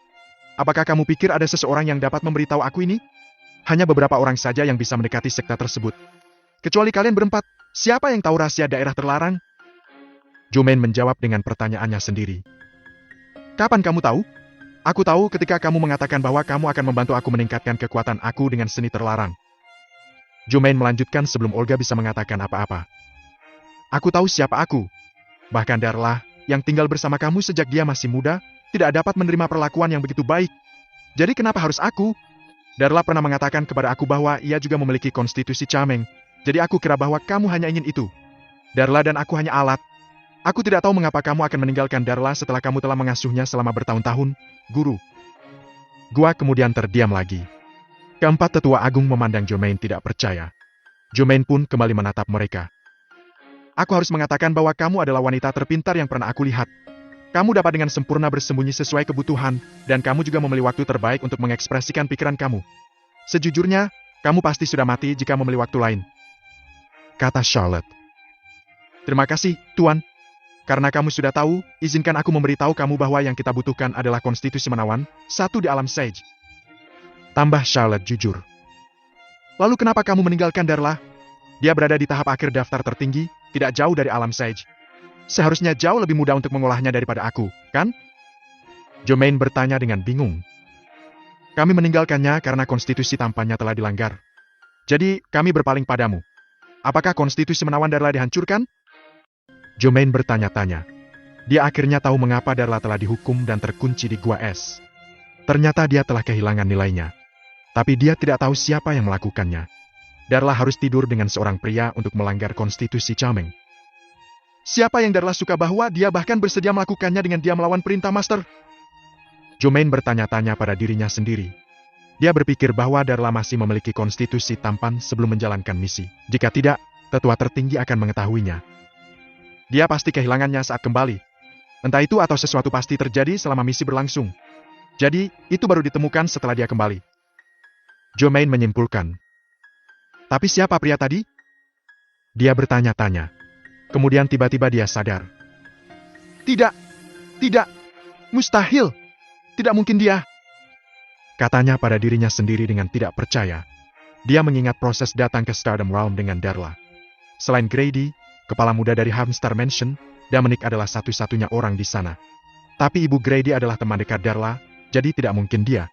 Apakah kamu pikir ada seseorang yang dapat memberitahu aku ini? Hanya beberapa orang saja yang bisa mendekati sekte tersebut. Kecuali kalian berempat, siapa yang tahu rahasia daerah terlarang? Jomain menjawab dengan pertanyaannya sendiri. Kapan kamu tahu? Aku tahu ketika kamu mengatakan bahwa kamu akan membantu aku meningkatkan kekuatan aku dengan seni terlarang. Jomain melanjutkan sebelum Olga bisa mengatakan apa-apa. Aku tahu siapa aku. Bahkan Darla, yang tinggal bersama kamu sejak dia masih muda, tidak dapat menerima perlakuan yang begitu baik. Jadi kenapa harus aku? Darla pernah mengatakan kepada aku bahwa ia juga memiliki konstitusi cameng. Jadi aku kira bahwa kamu hanya ingin itu. Darla dan aku hanya alat. Aku tidak tahu mengapa kamu akan meninggalkan Darla setelah kamu telah mengasuhnya selama bertahun-tahun, guru. Gua kemudian terdiam lagi. Keempat tetua agung memandang Jomain tidak percaya. Jomain pun kembali menatap mereka. Aku harus mengatakan bahwa kamu adalah wanita terpintar yang pernah aku lihat. Kamu dapat dengan sempurna bersembunyi sesuai kebutuhan, dan kamu juga memilih waktu terbaik untuk mengekspresikan pikiran kamu. Sejujurnya, kamu pasti sudah mati jika memilih waktu lain. Kata Charlotte. Terima kasih, Tuan. Karena kamu sudah tahu, izinkan aku memberitahu kamu bahwa yang kita butuhkan adalah konstitusi menawan, satu di alam Sage. Tambah Charlotte jujur. Lalu kenapa kamu meninggalkan Darla? Dia berada di tahap akhir daftar tertinggi, tidak jauh dari alam Sage. Seharusnya jauh lebih mudah untuk mengolahnya daripada aku, kan? Jomain bertanya dengan bingung. Kami meninggalkannya karena konstitusi tampannya telah dilanggar. Jadi, kami berpaling padamu. Apakah konstitusi menawan Darla dihancurkan? Jomain bertanya-tanya. Dia akhirnya tahu mengapa Darla telah dihukum dan terkunci di gua es. Ternyata dia telah kehilangan nilainya. Tapi dia tidak tahu siapa yang melakukannya. Darla harus tidur dengan seorang pria untuk melanggar konstitusi cameng. Siapa yang Darla suka bahwa dia bahkan bersedia melakukannya dengan dia melawan perintah Master? Jomain bertanya-tanya pada dirinya sendiri. Dia berpikir bahwa Darla masih memiliki konstitusi tampan sebelum menjalankan misi. Jika tidak, tetua tertinggi akan mengetahuinya. Dia pasti kehilangannya saat kembali. Entah itu atau sesuatu pasti terjadi selama misi berlangsung. Jadi, itu baru ditemukan setelah dia kembali. Jomain menyimpulkan. Tapi siapa pria tadi? Dia bertanya-tanya. Kemudian tiba-tiba dia sadar. Tidak, tidak, mustahil, tidak mungkin dia. Katanya pada dirinya sendiri dengan tidak percaya. Dia mengingat proses datang ke Stardom Realm dengan Darla. Selain Grady, kepala muda dari Harmstar Mansion, Dominic adalah satu-satunya orang di sana. Tapi ibu Grady adalah teman dekat Darla, jadi tidak mungkin dia.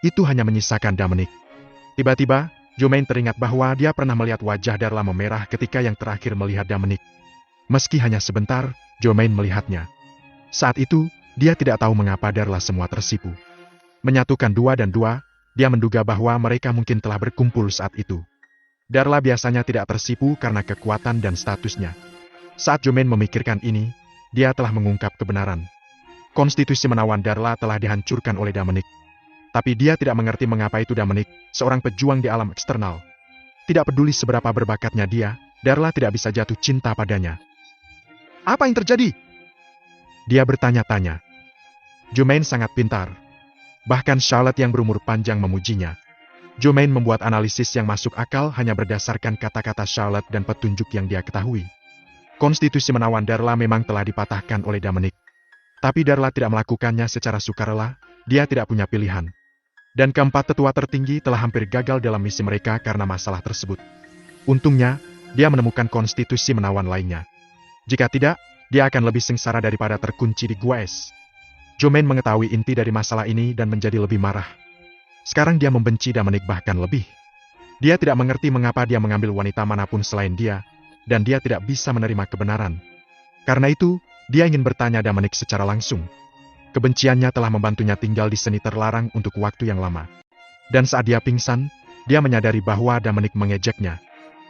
Itu hanya menyisakan Dominic. Tiba-tiba, Jomain teringat bahwa dia pernah melihat wajah Darla memerah ketika yang terakhir melihat Dominic. Meski hanya sebentar, Jomain melihatnya. Saat itu, dia tidak tahu mengapa Darla semua tersipu. Menyatukan 2 dan 2, dia menduga bahwa mereka mungkin telah berkumpul saat itu. Darla biasanya tidak tersipu karena kekuatan dan statusnya. Saat Jomain memikirkan ini, dia telah mengungkap kebenaran. Konstitusi menawan Darla telah dihancurkan oleh Dominic. Tapi dia tidak mengerti mengapa itu Dominic, seorang pejuang di alam eksternal. Tidak peduli seberapa berbakatnya dia, Darla tidak bisa jatuh cinta padanya. Apa yang terjadi? Dia bertanya-tanya. Jomain sangat pintar. Bahkan Charlotte yang berumur panjang memujinya. Jomain membuat analisis yang masuk akal hanya berdasarkan kata-kata Charlotte dan petunjuk yang dia ketahui. Konstitusi menawan Darla memang telah dipatahkan oleh Dominic. Tapi Darla tidak melakukannya secara sukarela, dia tidak punya pilihan. Dan keempat tetua tertinggi telah hampir gagal dalam misi mereka karena masalah tersebut. Untungnya, dia menemukan konstitusi menawan lainnya. Jika tidak, dia akan lebih sengsara daripada terkunci di Gua Es. Jomain mengetahui inti dari masalah ini dan menjadi lebih marah. Sekarang dia membenci Dominic bahkan lebih. Dia tidak mengerti mengapa dia mengambil wanita manapun selain dia, dan dia tidak bisa menerima kebenaran. Karena itu, dia ingin bertanya Dominic secara langsung. Kebenciannya telah membantunya tinggal di seni terlarang untuk waktu yang lama. Dan saat dia pingsan, dia menyadari bahwa Dominic mengejeknya.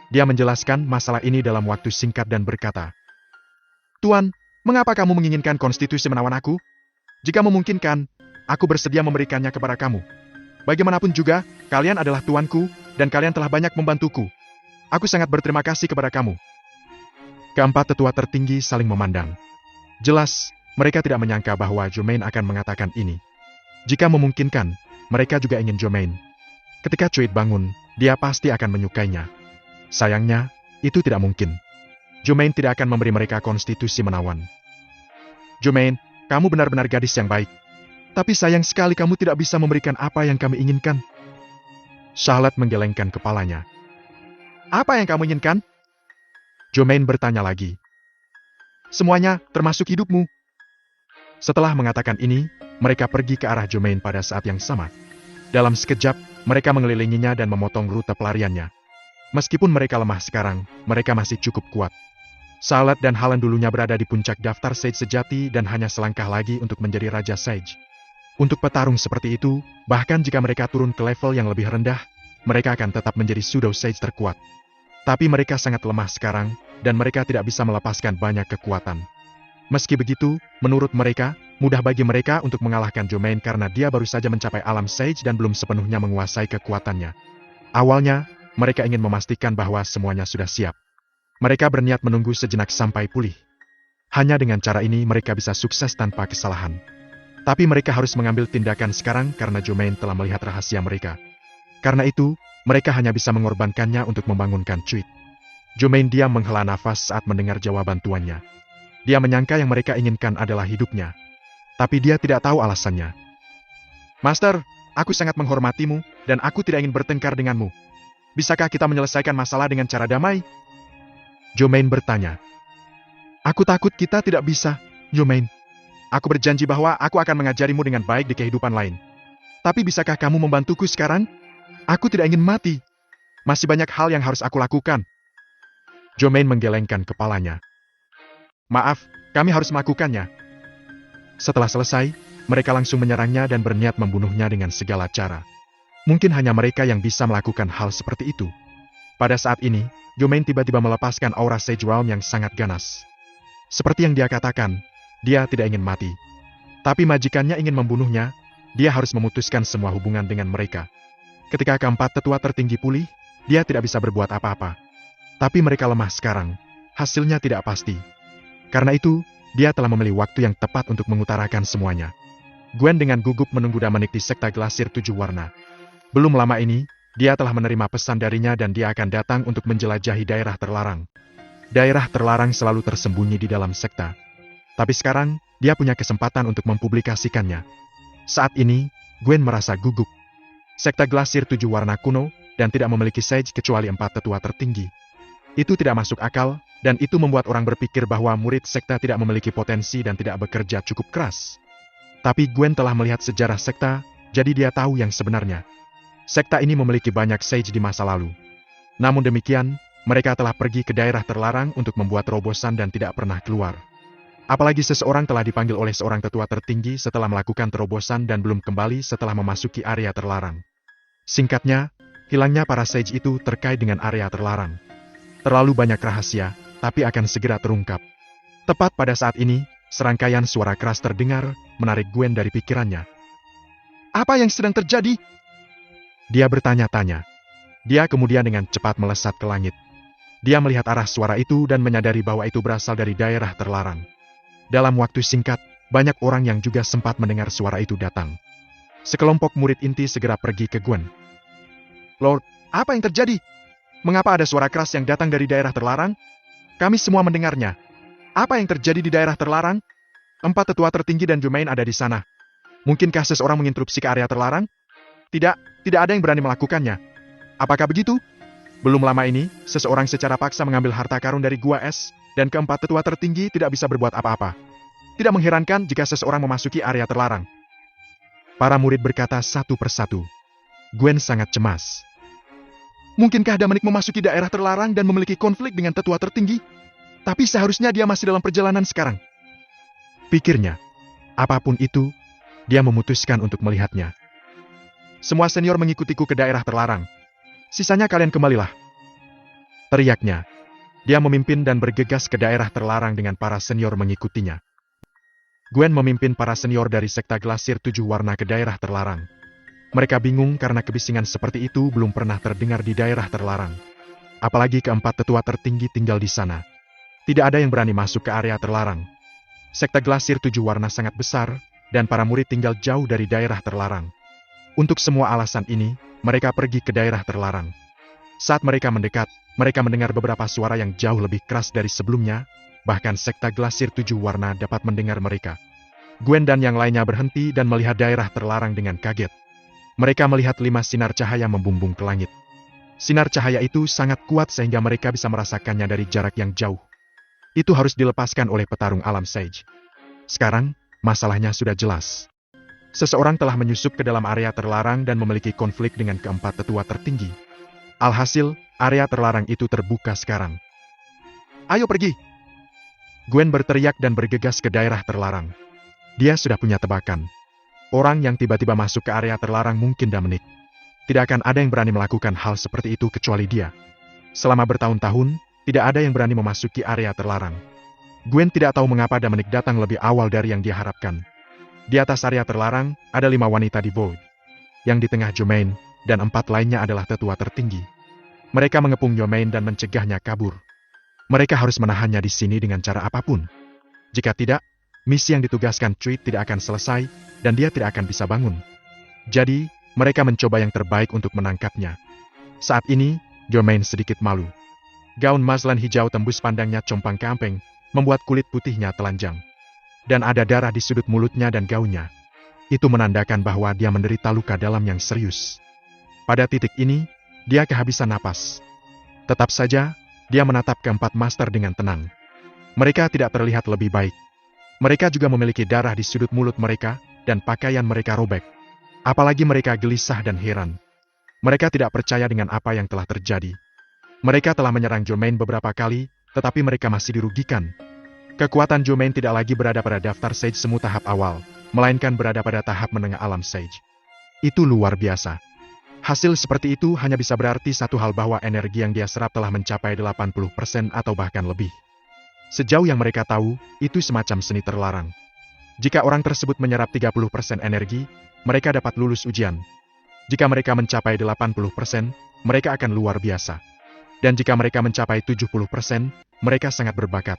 Dia menjelaskan masalah ini dalam waktu singkat dan berkata, "Tuan, mengapa kamu menginginkan konstitusi menawan aku? Jika memungkinkan, aku bersedia memberikannya kepada kamu. Bagaimanapun juga, kalian adalah tuanku, dan kalian telah banyak membantuku. Aku sangat berterima kasih kepada kamu." Keempat tetua tertinggi saling memandang. Jelas, mereka tidak menyangka bahwa Jomain akan mengatakan ini. Jika memungkinkan, mereka juga ingin Jomain. Ketika Cuit bangun, dia pasti akan menyukainya. Sayangnya, itu tidak mungkin. Jomain tidak akan memberi mereka konstitusi menawan. Jomain, kamu benar-benar gadis yang baik. Tapi sayang sekali kamu tidak bisa memberikan apa yang kami inginkan. Charlotte menggelengkan kepalanya. Apa yang kamu inginkan? Jomain bertanya lagi. Semuanya, termasuk hidupmu. Setelah mengatakan ini, mereka pergi ke arah Jomain pada saat yang sama. Dalam sekejap, mereka mengelilinginya dan memotong rute pelariannya. Meskipun mereka lemah sekarang, mereka masih cukup kuat. Charlotte dan Helen dulunya berada di puncak daftar Sage sejati dan hanya selangkah lagi untuk menjadi Raja Sage. Untuk petarung seperti itu, bahkan jika mereka turun ke level yang lebih rendah, mereka akan tetap menjadi Pseudo Sage terkuat. Tapi mereka sangat lemah sekarang, dan mereka tidak bisa melepaskan banyak kekuatan. Meski begitu, menurut mereka, mudah bagi mereka untuk mengalahkan Jomain karena dia baru saja mencapai alam Sage dan belum sepenuhnya menguasai kekuatannya. Awalnya, mereka ingin memastikan bahwa semuanya sudah siap. Mereka berniat menunggu sejenak sampai pulih. Hanya dengan cara ini mereka bisa sukses tanpa kesalahan. Tapi mereka harus mengambil tindakan sekarang karena Jomain telah melihat rahasia mereka. Karena itu, mereka hanya bisa mengorbankannya untuk membangunkan Cuit. Jomain diam menghela nafas saat mendengar jawaban tuannya. Dia menyangka yang mereka inginkan adalah hidupnya. Tapi dia tidak tahu alasannya. Master, aku sangat menghormatimu, dan aku tidak ingin bertengkar denganmu. Bisakah kita menyelesaikan masalah dengan cara damai? Jomain bertanya. Aku takut kita tidak bisa, Jomain. Aku berjanji bahwa aku akan mengajarimu dengan baik di kehidupan lain. Tapi bisakah kamu membantuku sekarang? Aku tidak ingin mati. Masih banyak hal yang harus aku lakukan. Jomain menggelengkan kepalanya. Maaf, kami harus melakukannya. Setelah selesai, mereka langsung menyerangnya dan berniat membunuhnya dengan segala cara. Mungkin hanya mereka yang bisa melakukan hal seperti itu. Pada saat ini, Jomain tiba-tiba melepaskan aura Sage Realm yang sangat ganas. Seperti yang dia katakan, dia tidak ingin mati. Tapi majikannya ingin membunuhnya, dia harus memutuskan semua hubungan dengan mereka. Ketika keempat tetua tertinggi pulih, dia tidak bisa berbuat apa-apa. Tapi mereka lemah sekarang, hasilnya tidak pasti. Karena itu, dia telah memilih waktu yang tepat untuk mengutarakan semuanya. Gwen dengan gugup menunggu Dominic di sekta Glasir 7 warna. Belum lama ini, dia telah menerima pesan darinya dan dia akan datang untuk menjelajahi daerah terlarang. Daerah terlarang selalu tersembunyi di dalam sekta. Tapi sekarang, dia punya kesempatan untuk mempublikasikannya. Saat ini, Gwen merasa gugup. Sekta Glasir 7 warna kuno, dan tidak memiliki sage kecuali 4 tetua tertinggi. Itu tidak masuk akal, dan itu membuat orang berpikir bahwa murid sekta tidak memiliki potensi dan tidak bekerja cukup keras. Tapi Gwen telah melihat sejarah sekta, jadi dia tahu yang sebenarnya. Sekta ini memiliki banyak sage di masa lalu. Namun demikian, mereka telah pergi ke daerah terlarang untuk membuat terobosan dan tidak pernah keluar. Apalagi seseorang telah dipanggil oleh seorang tetua tertinggi setelah melakukan terobosan dan belum kembali setelah memasuki area terlarang. Singkatnya, hilangnya para sage itu terkait dengan area terlarang. Terlalu banyak rahasia, tapi akan segera terungkap. Tepat pada saat ini, serangkaian suara keras terdengar, menarik Gwen dari pikirannya. Apa yang sedang terjadi? Dia bertanya-tanya. Dia kemudian dengan cepat melesat ke langit. Dia melihat arah suara itu dan menyadari bahwa itu berasal dari daerah terlarang. Dalam waktu singkat, banyak orang yang juga sempat mendengar suara itu datang. Sekelompok murid inti segera pergi ke Gwen. Lord, apa yang terjadi? Mengapa ada suara keras yang datang dari daerah terlarang? Kami semua mendengarnya. Apa yang terjadi di daerah terlarang? 4 tetua tertinggi dan Jumain ada di sana. Mungkinkah seseorang menginterupsi ke area terlarang? Tidak ada yang berani melakukannya. Apakah begitu? Belum lama ini, seseorang secara paksa mengambil harta karun dari Gua Es, dan keempat tetua tertinggi tidak bisa berbuat apa-apa. Tidak mengherankan jika seseorang memasuki area terlarang. Para murid berkata satu persatu. Gwen sangat cemas. Mungkinkah Dominic memasuki daerah terlarang dan memiliki konflik dengan tetua tertinggi? Tapi seharusnya dia masih dalam perjalanan sekarang. Pikirnya. Apapun itu, dia memutuskan untuk melihatnya. Semua senior mengikutiku ke daerah terlarang. Sisanya kalian kembalilah. Teriaknya. Dia memimpin dan bergegas ke daerah terlarang dengan para senior mengikutinya. Gwen memimpin para senior dari sekta Glasir 7 warna ke daerah terlarang. Mereka bingung karena kebisingan seperti itu belum pernah terdengar di daerah terlarang. Apalagi keempat tetua tertinggi tinggal di sana. Tidak ada yang berani masuk ke area terlarang. Sekta Glasir 7 warna sangat besar, dan para murid tinggal jauh dari daerah terlarang. Untuk semua alasan ini, mereka pergi ke daerah terlarang. Saat mereka mendekat, mereka mendengar beberapa suara yang jauh lebih keras dari sebelumnya, bahkan sekta Glasir 7 warna dapat mendengar mereka. Gwen dan yang lainnya berhenti dan melihat daerah terlarang dengan kaget. Mereka melihat 5 sinar cahaya membumbung ke langit. Sinar cahaya itu sangat kuat sehingga mereka bisa merasakannya dari jarak yang jauh. Itu harus dilepaskan oleh petarung alam Sage. Sekarang, masalahnya sudah jelas. Seseorang telah menyusup ke dalam area terlarang dan memiliki konflik dengan keempat tetua tertinggi. Alhasil, area terlarang itu terbuka sekarang. Ayo pergi! Gwen berteriak dan bergegas ke daerah terlarang. Dia sudah punya tebakan. Orang yang tiba-tiba masuk ke area terlarang mungkin Dominic. Tidak akan ada yang berani melakukan hal seperti itu kecuali dia. Selama bertahun-tahun, tidak ada yang berani memasuki area terlarang. Gwen tidak tahu mengapa Dominic datang lebih awal dari yang dia harapkan. Di atas area terlarang, ada 5 wanita di Void. Yang di tengah Jumain, dan 4 lainnya adalah tetua tertinggi. Mereka mengepung Jumain dan mencegahnya kabur. Mereka harus menahannya di sini dengan cara apapun. Jika tidak, misi yang ditugaskan Tweet tidak akan selesai, dan dia tidak akan bisa bangun. Jadi, mereka mencoba yang terbaik untuk menangkapnya. Saat ini, Jumain sedikit malu. Gaun mazlan hijau tembus pandangnya compang-camping, membuat kulit putihnya telanjang. Dan ada darah di sudut mulutnya dan gaunnya. Itu menandakan bahwa dia menderita luka dalam yang serius. Pada titik ini, dia kehabisan napas. Tetap saja, dia menatap keempat master dengan tenang. Mereka tidak terlihat lebih baik. Mereka juga memiliki darah di sudut mulut mereka, dan pakaian mereka robek. Apalagi mereka gelisah dan heran. Mereka tidak percaya dengan apa yang telah terjadi. Mereka telah menyerang Jumain beberapa kali, tetapi mereka masih dirugikan. Kekuatan Jumain tidak lagi berada pada daftar Sage Semu tahap awal, melainkan berada pada tahap menengah alam Sage. Itu luar biasa. Hasil seperti itu hanya bisa berarti satu hal bahwa energi yang dia serap telah mencapai 80% atau bahkan lebih. Sejauh yang mereka tahu, itu semacam seni terlarang. Jika orang tersebut menyerap 30% energi, mereka dapat lulus ujian. Jika mereka mencapai 80%, mereka akan luar biasa. Dan jika mereka mencapai 70%, mereka sangat berbakat.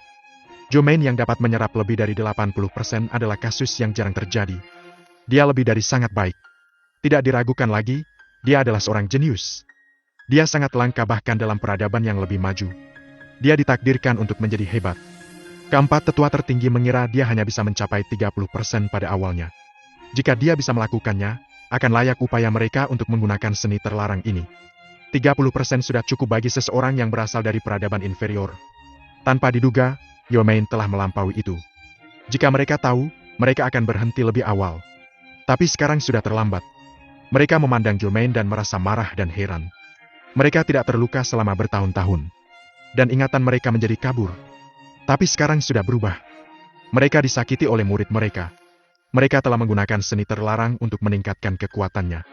Jumain yang dapat menyerap lebih dari 80% adalah kasus yang jarang terjadi. Dia lebih dari sangat baik. Tidak diragukan lagi, dia adalah seorang jenius. Dia sangat langka bahkan dalam peradaban yang lebih maju. Dia ditakdirkan untuk menjadi hebat. Keempat tetua tertinggi mengira dia hanya bisa mencapai 30% pada awalnya. Jika dia bisa melakukannya, akan layak upaya mereka untuk menggunakan seni terlarang ini. 30% sudah cukup bagi seseorang yang berasal dari peradaban inferior. Tanpa diduga, Yomain telah melampaui itu. Jika mereka tahu, mereka akan berhenti lebih awal. Tapi sekarang sudah terlambat. Mereka memandang Yomain dan merasa marah dan heran. Mereka tidak terluka selama bertahun-tahun. Dan ingatan mereka menjadi kabur. Tapi sekarang sudah berubah. Mereka disakiti oleh murid mereka. Mereka telah menggunakan seni terlarang untuk meningkatkan kekuatannya.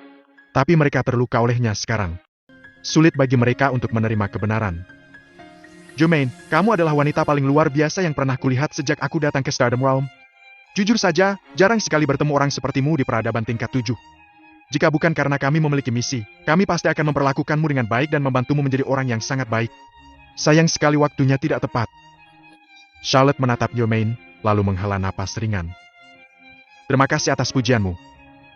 Tapi mereka terluka olehnya sekarang. Sulit bagi mereka untuk menerima kebenaran. Yomain, kamu adalah wanita paling luar biasa yang pernah kulihat sejak aku datang ke Stardom Realm. Jujur saja, jarang sekali bertemu orang sepertimu di peradaban tingkat 7. Jika bukan karena kami memiliki misi, kami pasti akan memperlakukanmu dengan baik dan membantumu menjadi orang yang sangat baik. Sayang sekali waktunya tidak tepat. Charlotte menatap Yomain, lalu menghela napas ringan. Terima kasih atas pujianmu.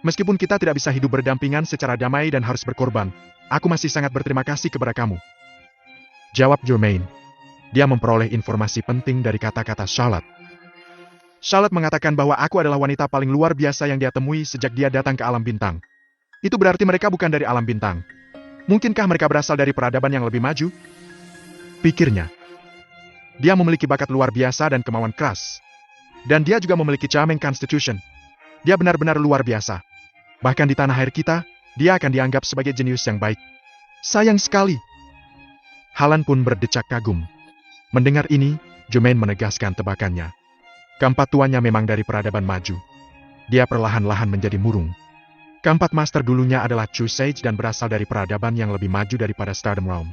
Meskipun kita tidak bisa hidup berdampingan secara damai dan harus berkorban, aku masih sangat berterima kasih kepada kamu. Jawab Yomain. Dia memperoleh informasi penting dari kata-kata Charlotte. Charlotte mengatakan bahwa aku adalah wanita paling luar biasa yang dia temui sejak dia datang ke alam bintang. Itu berarti mereka bukan dari alam bintang. Mungkinkah mereka berasal dari peradaban yang lebih maju? Pikirnya. Dia memiliki bakat luar biasa dan kemauan keras. Dan dia juga memiliki charming constitution. Dia benar-benar luar biasa. Bahkan di tanah air kita, dia akan dianggap sebagai jenius yang baik. Sayang sekali. Halan pun berdecak kagum. Mendengar ini, Yomain menegaskan tebakannya. Keempat tuannya memang dari peradaban maju. Dia perlahan-lahan menjadi murung. Keempat master dulunya adalah True Sage dan berasal dari peradaban yang lebih maju daripada Stardom Realm.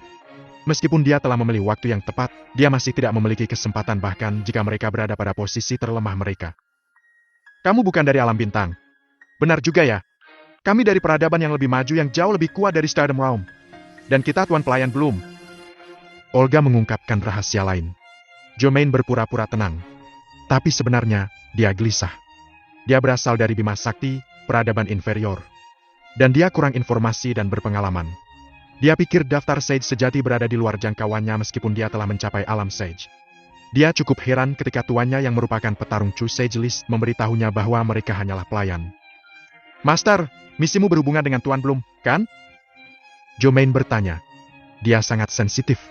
Meskipun dia telah memilih waktu yang tepat, dia masih tidak memiliki kesempatan bahkan jika mereka berada pada posisi terlemah mereka. Kamu bukan dari alam bintang. Benar juga ya. Kami dari peradaban yang lebih maju yang jauh lebih kuat dari Stardom Realm. Dan kita tuan pelayan belum. Olga mengungkapkan rahasia lain. Yomain berpura-pura tenang. Tapi sebenarnya, dia gelisah. Dia berasal dari Bima Sakti, peradaban inferior. Dan dia kurang informasi dan berpengalaman. Dia pikir daftar Sage sejati berada di luar jangkauannya meskipun dia telah mencapai alam Sage. Dia cukup heran ketika tuannya yang merupakan petarung True Sage List memberitahunya bahwa mereka hanyalah pelayan. Master, misimu berhubungan dengan Tuan Bloom, kan? Yomain bertanya. Dia sangat sensitif.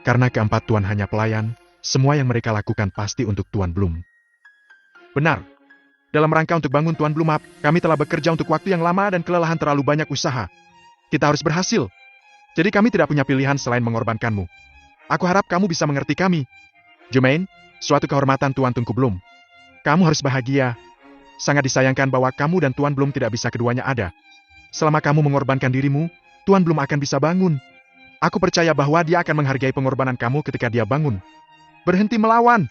Karena keempat tuan hanya pelayan, semua yang mereka lakukan pasti untuk Tuan Bloom. Benar. Dalam rangka untuk bangun Tuan Bloom up, kami telah bekerja untuk waktu yang lama dan kelelahan terlalu banyak usaha. Kita harus berhasil. Jadi kami tidak punya pilihan selain mengorbankanmu. Aku harap kamu bisa mengerti kami. Yomain, suatu kehormatan Tuan Tunku Bloom. Kamu harus bahagia. Sangat disayangkan bahwa kamu dan Tuan Bloom tidak bisa keduanya ada. Selama kamu mengorbankan dirimu, Tuan Bloom akan bisa bangun. Aku percaya bahwa dia akan menghargai pengorbanan kamu ketika dia bangun. Berhenti melawan.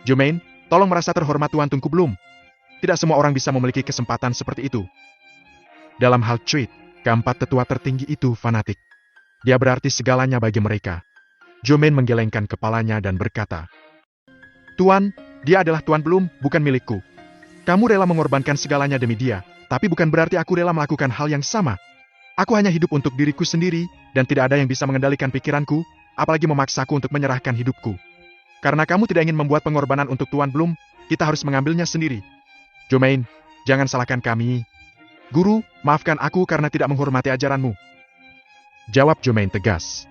Yomain, tolong merasa terhormat Tuan Tunku Bloom. Tidak semua orang bisa memiliki kesempatan seperti itu. Dalam hal treat, keempat tetua tertinggi itu fanatik. Dia berarti segalanya bagi mereka. Yomain menggelengkan kepalanya dan berkata, Tuan, dia adalah Tuan Bloom, bukan milikku. Kamu rela mengorbankan segalanya demi dia, tapi bukan berarti aku rela melakukan hal yang sama. Aku hanya hidup untuk diriku sendiri, dan tidak ada yang bisa mengendalikan pikiranku, apalagi memaksaku untuk menyerahkan hidupku. Karena kamu tidak ingin membuat pengorbanan untuk Tuan Bloom, kita harus mengambilnya sendiri. Yomain, jangan salahkan kami. Guru, maafkan aku karena tidak menghormati ajaranmu. Jawab Yomain tegas.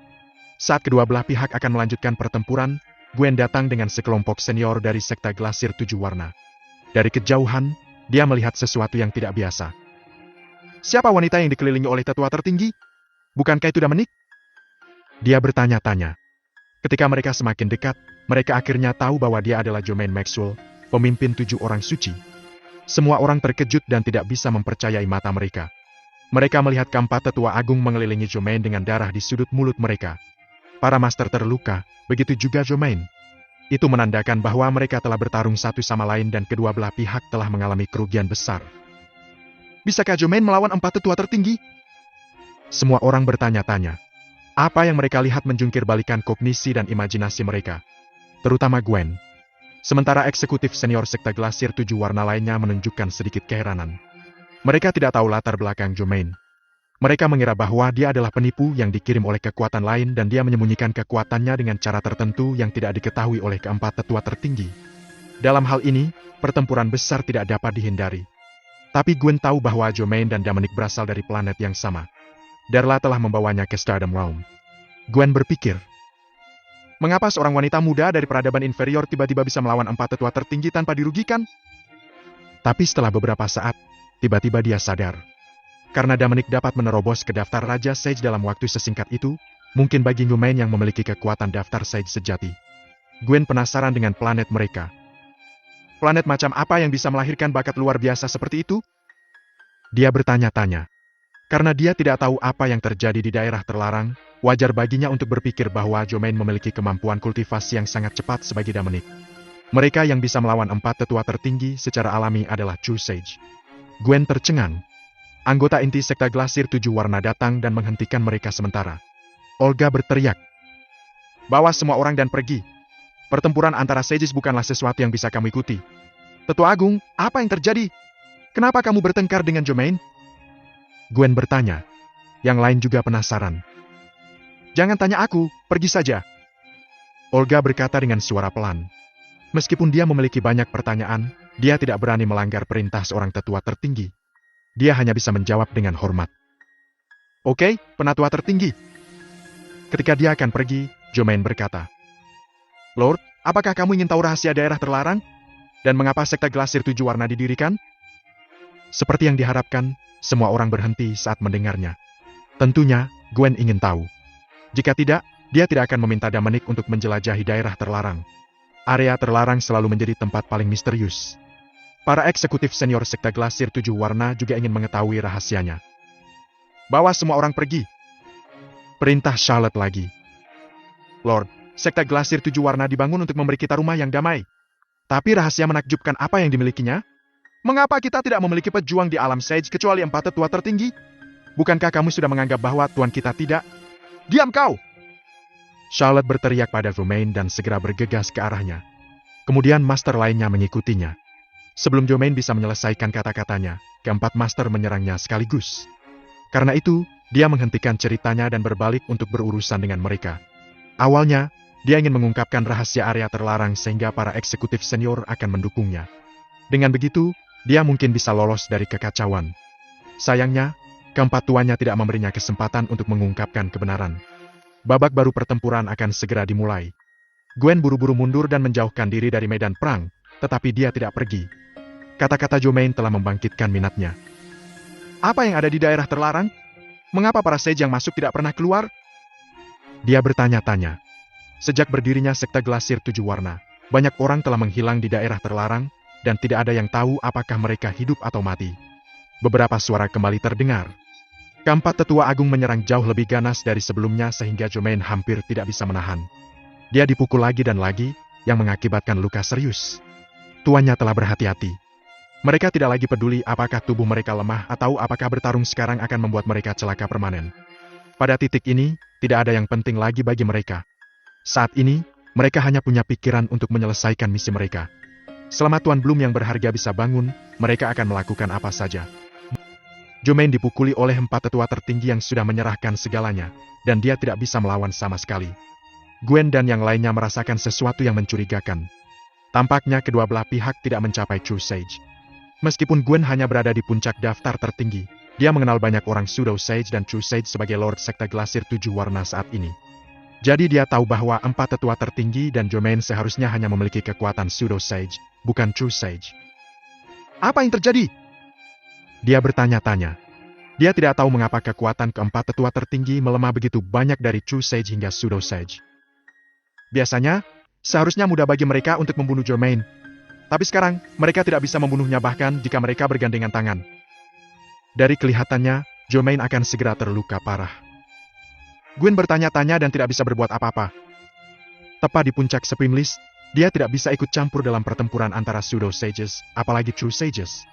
Saat kedua belah pihak akan melanjutkan pertempuran, Gwen datang dengan sekelompok senior dari sekte Glasir 7 Warna. Dari kejauhan, dia melihat sesuatu yang tidak biasa. Siapa wanita yang dikelilingi oleh tetua tertinggi? Bukankah itu Dominic? Dia bertanya-tanya. Ketika mereka semakin dekat, mereka akhirnya tahu bahwa dia adalah Yomain Maxwell, pemimpin 7 orang suci. Semua orang terkejut dan tidak bisa mempercayai mata mereka. Mereka melihat keempat tetua agung mengelilingi Yomain dengan darah di sudut mulut mereka. Para master terluka, begitu juga Yomain. Itu menandakan bahwa mereka telah bertarung satu sama lain dan kedua belah pihak telah mengalami kerugian besar. Bisakah Yomain melawan empat tetua tertinggi? Semua orang bertanya-tanya. Apa yang mereka lihat menjungkir balikan kognisi dan imajinasi mereka. Terutama Gwen. Sementara eksekutif senior sekte Glasir 7 Warna lainnya menunjukkan sedikit keheranan. Mereka tidak tahu latar belakang Yomain. Mereka mengira bahwa dia adalah penipu yang dikirim oleh kekuatan lain dan dia menyembunyikan kekuatannya dengan cara tertentu yang tidak diketahui oleh keempat tetua tertinggi. Dalam hal ini, pertempuran besar tidak dapat dihindari. Tapi Gwen tahu bahwa Jermaine dan Dominic berasal dari planet yang sama. Darla telah membawanya ke Stardom Realm. Gwen berpikir, mengapa seorang wanita muda dari peradaban inferior tiba-tiba bisa melawan empat tetua tertinggi tanpa dirugikan? Tapi setelah beberapa saat, tiba-tiba dia sadar. Karena Dominic dapat menerobos ke daftar Raja Sage dalam waktu sesingkat itu, mungkin bagi Jermaine yang memiliki kekuatan daftar Sage sejati. Gwen penasaran dengan planet mereka. Planet macam apa yang bisa melahirkan bakat luar biasa seperti itu? Dia bertanya-tanya. Karena dia tidak tahu apa yang terjadi di daerah terlarang, wajar baginya untuk berpikir bahwa Jermaine memiliki kemampuan kultivasi yang sangat cepat sebagai Dominic. Mereka yang bisa melawan empat tetua tertinggi secara alami adalah True Sage. Gwen tercengang. Anggota inti sekte Glasir 7 Warna datang dan menghentikan mereka sementara. Olga berteriak, "Bawa semua orang dan pergi. Pertempuran antara Sages bukanlah sesuatu yang bisa kamu ikuti." "Tetua Agung, apa yang terjadi? Kenapa kamu bertengkar dengan Jermaine?" Gwen bertanya. Yang lain juga penasaran. "Jangan tanya aku, pergi saja." Olga berkata dengan suara pelan. Meskipun dia memiliki banyak pertanyaan, dia tidak berani melanggar perintah seorang tetua tertinggi. Dia hanya bisa menjawab dengan hormat. "Oke, penatua tertinggi." Ketika dia akan pergi, Jermaine berkata, "Lord, apakah kamu ingin tahu rahasia daerah terlarang? Dan mengapa sekte Glasir 7 Warna didirikan?" Seperti yang diharapkan, semua orang berhenti saat mendengarnya. Tentunya, Gwen ingin tahu. Jika tidak, dia tidak akan meminta Dominic untuk menjelajahi daerah terlarang. Area terlarang selalu menjadi tempat paling misterius. Para eksekutif senior sekte Glasir 7 Warna juga ingin mengetahui rahasianya. "Bawa semua orang pergi." Perintah Charlotte lagi. "Lord, sekte Glasir 7 Warna dibangun untuk memberi kita rumah yang damai. Tapi rahasia menakjubkan apa yang dimilikinya? Mengapa kita tidak memiliki pejuang di alam Sage kecuali empat tetua tertinggi? Bukankah kamu sudah menganggap bahwa Tuan kita tidak?" "Diam kau!" Charlotte berteriak pada Jermaine dan segera bergegas ke arahnya. Kemudian master lainnya mengikutinya. Sebelum Jermaine bisa menyelesaikan kata-katanya, keempat master menyerangnya sekaligus. Karena itu, dia menghentikan ceritanya dan berbalik untuk berurusan dengan mereka. Awalnya, dia ingin mengungkapkan rahasia area terlarang sehingga para eksekutif senior akan mendukungnya. Dengan begitu, dia mungkin bisa lolos dari kekacauan. Sayangnya, keempat tuannya tidak memberinya kesempatan untuk mengungkapkan kebenaran. Babak baru pertempuran akan segera dimulai. Gwen buru-buru mundur dan menjauhkan diri dari medan perang, tetapi dia tidak pergi. Kata-kata Jermaine telah membangkitkan minatnya. "Apa yang ada di daerah terlarang? Mengapa para sage yang masuk tidak pernah keluar?" Dia bertanya-tanya. Sejak berdirinya sekte Glasir 7 Warna, banyak orang telah menghilang di daerah terlarang, dan tidak ada yang tahu apakah mereka hidup atau mati. Beberapa suara kembali terdengar. Keempat tetua agung menyerang jauh lebih ganas dari sebelumnya sehingga Jermaine hampir tidak bisa menahan. Dia dipukul lagi dan lagi, yang mengakibatkan luka serius. Tuannya telah berhati-hati. Mereka tidak lagi peduli apakah tubuh mereka lemah atau apakah bertarung sekarang akan membuat mereka celaka permanen. Pada titik ini, tidak ada yang penting lagi bagi mereka. Saat ini, mereka hanya punya pikiran untuk menyelesaikan misi mereka. Selama Tuan Bloom yang berharga bisa bangun, mereka akan melakukan apa saja. Jermaine dipukuli oleh empat tetua tertinggi yang sudah menyerahkan segalanya, dan dia tidak bisa melawan sama sekali. Gwen dan yang lainnya merasakan sesuatu yang mencurigakan. Tampaknya kedua belah pihak tidak mencapai True Sage. Meskipun Gwen hanya berada di puncak daftar tertinggi, dia mengenal banyak orang Pseudo Sage dan True Sage sebagai Lord Sekte Glasir 7 Warna saat ini. Jadi dia tahu bahwa empat tetua tertinggi dan Jermaine seharusnya hanya memiliki kekuatan Pseudo Sage, bukan True Sage. "Apa yang terjadi?" Dia bertanya-tanya. Dia tidak tahu mengapa kekuatan keempat tetua tertinggi melemah begitu banyak dari True Sage hingga Pseudo Sage. Biasanya, seharusnya mudah bagi mereka untuk membunuh Jermaine. Tapi sekarang, mereka tidak bisa membunuhnya bahkan jika mereka bergandengan tangan. Dari kelihatannya, Jermaine akan segera terluka parah. Gwen bertanya-tanya dan tidak bisa berbuat apa-apa. Tepat di puncak Supreme List, dia tidak bisa ikut campur dalam pertempuran antara Pseudo Sages, apalagi True Sages.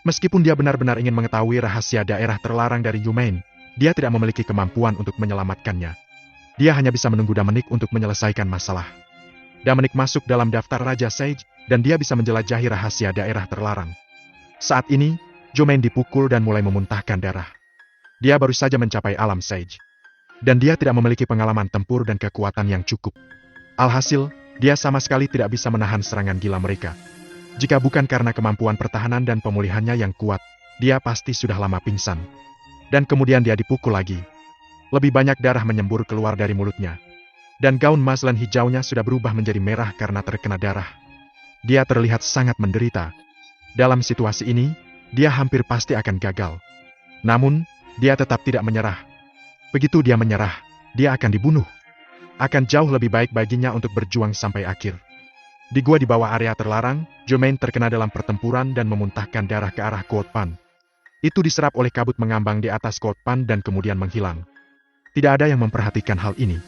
Meskipun dia benar-benar ingin mengetahui rahasia daerah terlarang dari Jermaine, dia tidak memiliki kemampuan untuk menyelamatkannya. Dia hanya bisa menunggu Dominic untuk menyelesaikan masalah. Dominic masuk dalam daftar Raja Sage, dan dia bisa menjelajahi rahasia daerah terlarang. Saat ini, Jermaine dipukul dan mulai memuntahkan darah. Dia baru saja mencapai alam Sage. Dan dia tidak memiliki pengalaman tempur dan kekuatan yang cukup. Alhasil, dia sama sekali tidak bisa menahan serangan gila mereka. Jika bukan karena kemampuan pertahanan dan pemulihannya yang kuat, dia pasti sudah lama pingsan. Dan kemudian dia dipukul lagi. Lebih banyak darah menyembur keluar dari mulutnya. Dan gaun muslin hijaunya sudah berubah menjadi merah karena terkena darah. Dia terlihat sangat menderita. Dalam situasi ini, dia hampir pasti akan gagal. Namun, dia tetap tidak menyerah. Begitu dia menyerah, dia akan dibunuh. Akan jauh lebih baik baginya untuk berjuang sampai akhir. Di gua di bawah area terlarang, Germain terkena dalam pertempuran dan memuntahkan darah ke arah Cold Pan. Itu diserap oleh kabut mengambang di atas Cold Pan dan kemudian menghilang. Tidak ada yang memperhatikan hal ini.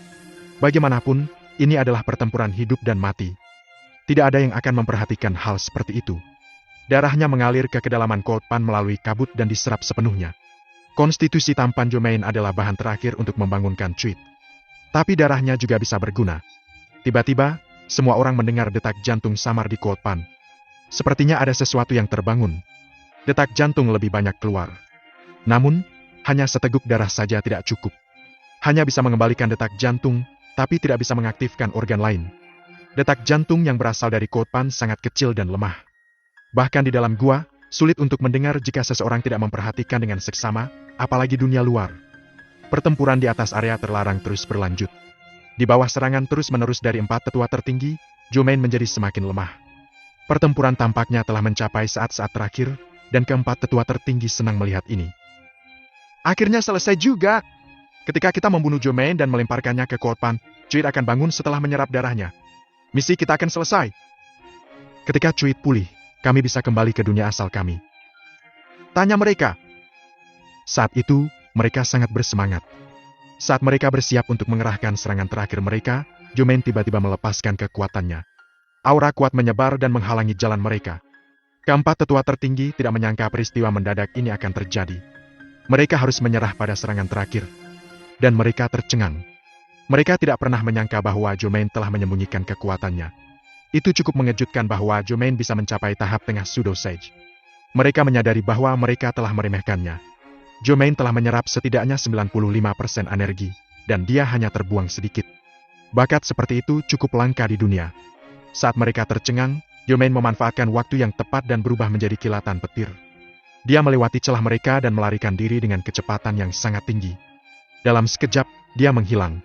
Bagaimanapun, ini adalah pertempuran hidup dan mati. Tidak ada yang akan memperhatikan hal seperti itu. Darahnya mengalir ke kedalaman Cold Pan melalui kabut dan diserap sepenuhnya. Konstitusi tampan Germain adalah bahan terakhir untuk membangunkan Cuit. Tapi darahnya juga bisa berguna. Tiba-tiba, semua orang mendengar detak jantung samar di Cold Pan. Sepertinya ada sesuatu yang terbangun. Detak jantung lebih banyak keluar. Namun, hanya seteguk darah saja tidak cukup. Hanya bisa mengembalikan detak jantung, tapi tidak bisa mengaktifkan organ lain. Detak jantung yang berasal dari Cold Pan sangat kecil dan lemah. Bahkan di dalam gua, sulit untuk mendengar jika seseorang tidak memperhatikan dengan seksama, apalagi dunia luar. Pertempuran di atas area terlarang terus berlanjut. Di bawah serangan terus-menerus dari 4 tetua tertinggi, Germain menjadi semakin lemah. Pertempuran tampaknya telah mencapai saat-saat terakhir, dan keempat tetua tertinggi senang melihat ini. Akhirnya selesai juga. Ketika kita membunuh Germain dan melemparkannya ke Cold Pan, Cuit akan bangun setelah menyerap darahnya. Misi kita akan selesai. Ketika Cuit pulih, kami bisa kembali ke dunia asal kami. Tanya mereka. Saat itu, mereka sangat bersemangat. Saat mereka bersiap untuk mengerahkan serangan terakhir mereka, Germain tiba-tiba melepaskan kekuatannya. Aura kuat menyebar dan menghalangi jalan mereka. Keempat tetua tertinggi tidak menyangka peristiwa mendadak ini akan terjadi. Mereka harus menyerah pada serangan terakhir. Dan mereka tercengang. Mereka tidak pernah menyangka bahwa Germain telah menyembunyikan kekuatannya. Itu cukup mengejutkan bahwa Germain bisa mencapai tahap tengah Pseudo Sage. Mereka menyadari bahwa mereka telah meremehkannya. Germain telah menyerap setidaknya 95% energi, dan dia hanya terbuang sedikit. Bakat seperti itu cukup langka di dunia. Saat mereka tercengang, Germain memanfaatkan waktu yang tepat dan berubah menjadi kilatan petir. Dia melewati celah mereka dan melarikan diri dengan kecepatan yang sangat tinggi. Dalam sekejap, dia menghilang.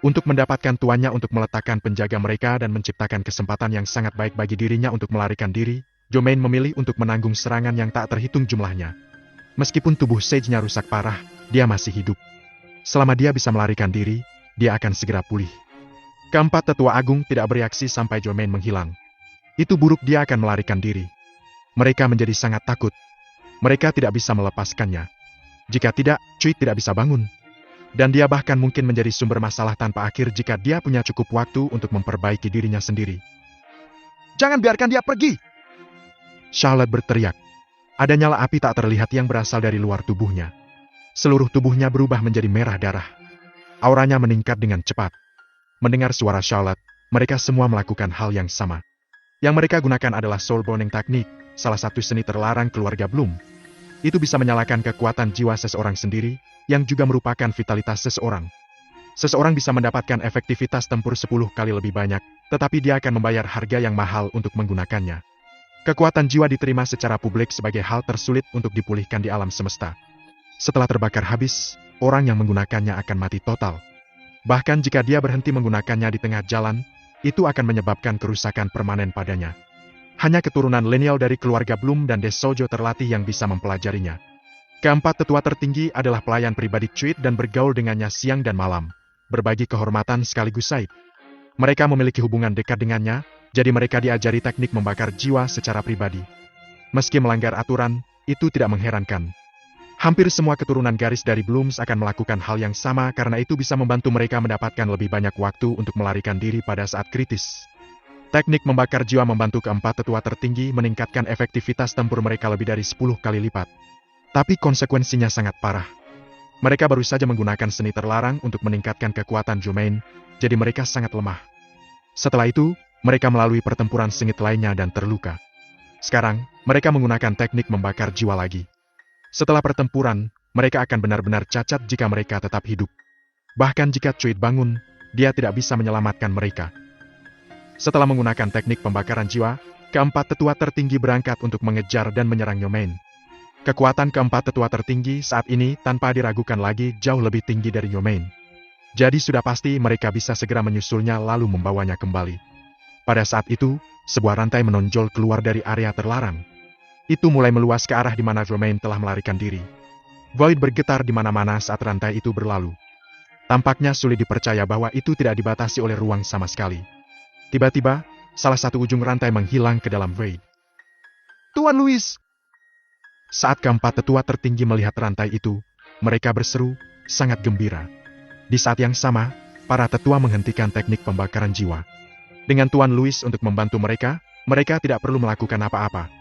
Untuk mendapatkan tuannya untuk meletakkan penjaga mereka dan menciptakan kesempatan yang sangat baik bagi dirinya untuk melarikan diri, Germain memilih untuk menanggung serangan yang tak terhitung jumlahnya. Meskipun tubuh Sage-nya rusak parah, dia masih hidup. Selama dia bisa melarikan diri, dia akan segera pulih. Keempat tetua agung tidak bereaksi sampai Germain menghilang. Itu buruk, dia akan melarikan diri. Mereka menjadi sangat takut. Mereka tidak bisa melepaskannya. Jika tidak, Cuit tidak bisa bangun. Dan dia bahkan mungkin menjadi sumber masalah tanpa akhir jika dia punya cukup waktu untuk memperbaiki dirinya sendiri. Jangan biarkan dia pergi! Charlotte berteriak. Ada nyala api tak terlihat yang berasal dari luar tubuhnya. Seluruh tubuhnya berubah menjadi merah darah. Auranya meningkat dengan cepat. Mendengar suara Charlotte, mereka semua melakukan hal yang sama. Yang mereka gunakan adalah Soul Burning Technique, salah satu seni terlarang keluarga Bloom. Itu bisa menyalakan kekuatan jiwa seseorang sendiri, yang juga merupakan vitalitas seseorang. Seseorang bisa mendapatkan efektivitas tempur 10 kali lebih banyak, tetapi dia akan membayar harga yang mahal untuk menggunakannya. Kekuatan jiwa diterima secara publik sebagai hal tersulit untuk dipulihkan di alam semesta. Setelah terbakar habis, orang yang menggunakannya akan mati total. Bahkan jika dia berhenti menggunakannya di tengah jalan, itu akan menyebabkan kerusakan permanen padanya. Hanya keturunan lineal dari keluarga Bloom dan Desojo terlatih yang bisa mempelajarinya. Keempat tetua tertinggi adalah pelayan pribadi Cuit dan bergaul dengannya siang dan malam. Berbagi kehormatan sekaligus said. Mereka memiliki hubungan dekat dengannya, jadi mereka diajari teknik membakar jiwa secara pribadi. Meski melanggar aturan, itu tidak mengherankan. Hampir semua keturunan garis dari Blooms akan melakukan hal yang sama karena itu bisa membantu mereka mendapatkan lebih banyak waktu untuk melarikan diri pada saat kritis. Teknik membakar jiwa membantu keempat tetua tertinggi meningkatkan efektivitas tempur mereka lebih dari 10 kali lipat. Tapi konsekuensinya sangat parah. Mereka baru saja menggunakan seni terlarang untuk meningkatkan kekuatan Germain, jadi mereka sangat lemah. Setelah itu, mereka melalui pertempuran sengit lainnya dan terluka. Sekarang, mereka menggunakan teknik membakar jiwa lagi. Setelah pertempuran, mereka akan benar-benar cacat jika mereka tetap hidup. Bahkan jika Cuit bangun, dia tidak bisa menyelamatkan mereka. Setelah menggunakan teknik pembakaran jiwa, keempat tetua tertinggi berangkat untuk mengejar dan menyerang Yomain. Kekuatan keempat tetua tertinggi saat ini tanpa diragukan lagi jauh lebih tinggi dari Yomain. Jadi sudah pasti mereka bisa segera menyusulnya lalu membawanya kembali. Pada saat itu, sebuah rantai menonjol keluar dari area terlarang. Itu mulai meluas ke arah di mana Yomain telah melarikan diri. Void bergetar di mana-mana saat rantai itu berlalu. Tampaknya sulit dipercaya bahwa itu tidak dibatasi oleh ruang sama sekali. Tiba-tiba, salah satu ujung rantai menghilang ke dalam Void. Tuan Louis! Saat keempat tetua tertinggi melihat rantai itu, mereka berseru, sangat gembira. Di saat yang sama, para tetua menghentikan teknik pembakaran jiwa. Dengan Tuan Louis untuk membantu mereka, mereka tidak perlu melakukan apa-apa.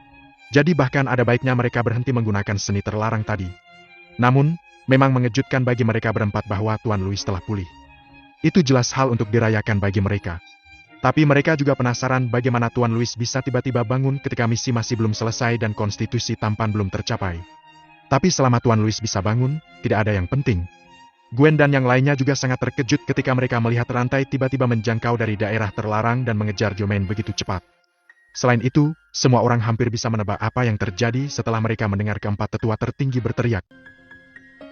Jadi bahkan ada baiknya mereka berhenti menggunakan seni terlarang tadi. Namun, memang mengejutkan bagi mereka berempat bahwa Tuan Louis telah pulih. Itu jelas hal untuk dirayakan bagi mereka. Tapi mereka juga penasaran bagaimana Tuan Louis bisa tiba-tiba bangun ketika misi masih belum selesai dan konstitusi tampan belum tercapai. Tapi selama Tuan Louis bisa bangun, tidak ada yang penting. Gwen dan yang lainnya juga sangat terkejut ketika mereka melihat rantai tiba-tiba menjangkau dari daerah terlarang dan mengejar Yomain begitu cepat. Selain itu, semua orang hampir bisa menebak apa yang terjadi setelah mereka mendengar keempat tetua tertinggi berteriak.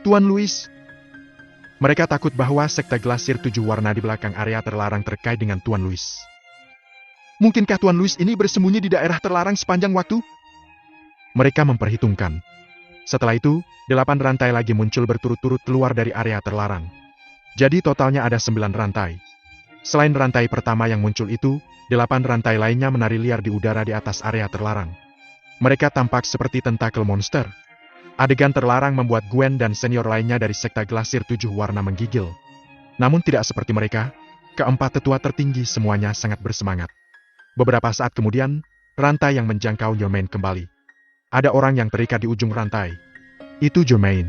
Tuan Louis! Mereka takut bahwa sekte Glasir 7 warna di belakang area terlarang terkait dengan Tuan Louis. Mungkinkah Tuan Louis ini bersembunyi di daerah terlarang sepanjang waktu? Mereka memperhitungkan. Setelah itu, 8 rantai lagi muncul berturut-turut keluar dari area terlarang. Jadi totalnya ada 9 rantai. Selain rantai pertama yang muncul itu, 8 rantai lainnya menari liar di udara di atas area terlarang. Mereka tampak seperti tentakel monster. Adegan terlarang membuat Gwen dan senior lainnya dari sekte Glasir 7 warna menggigil. Namun tidak seperti mereka, keempat tetua tertinggi semuanya sangat bersemangat. Beberapa saat kemudian, rantai yang menjangkau Yomain kembali. Ada orang yang terikat di ujung rantai. Itu Yomain.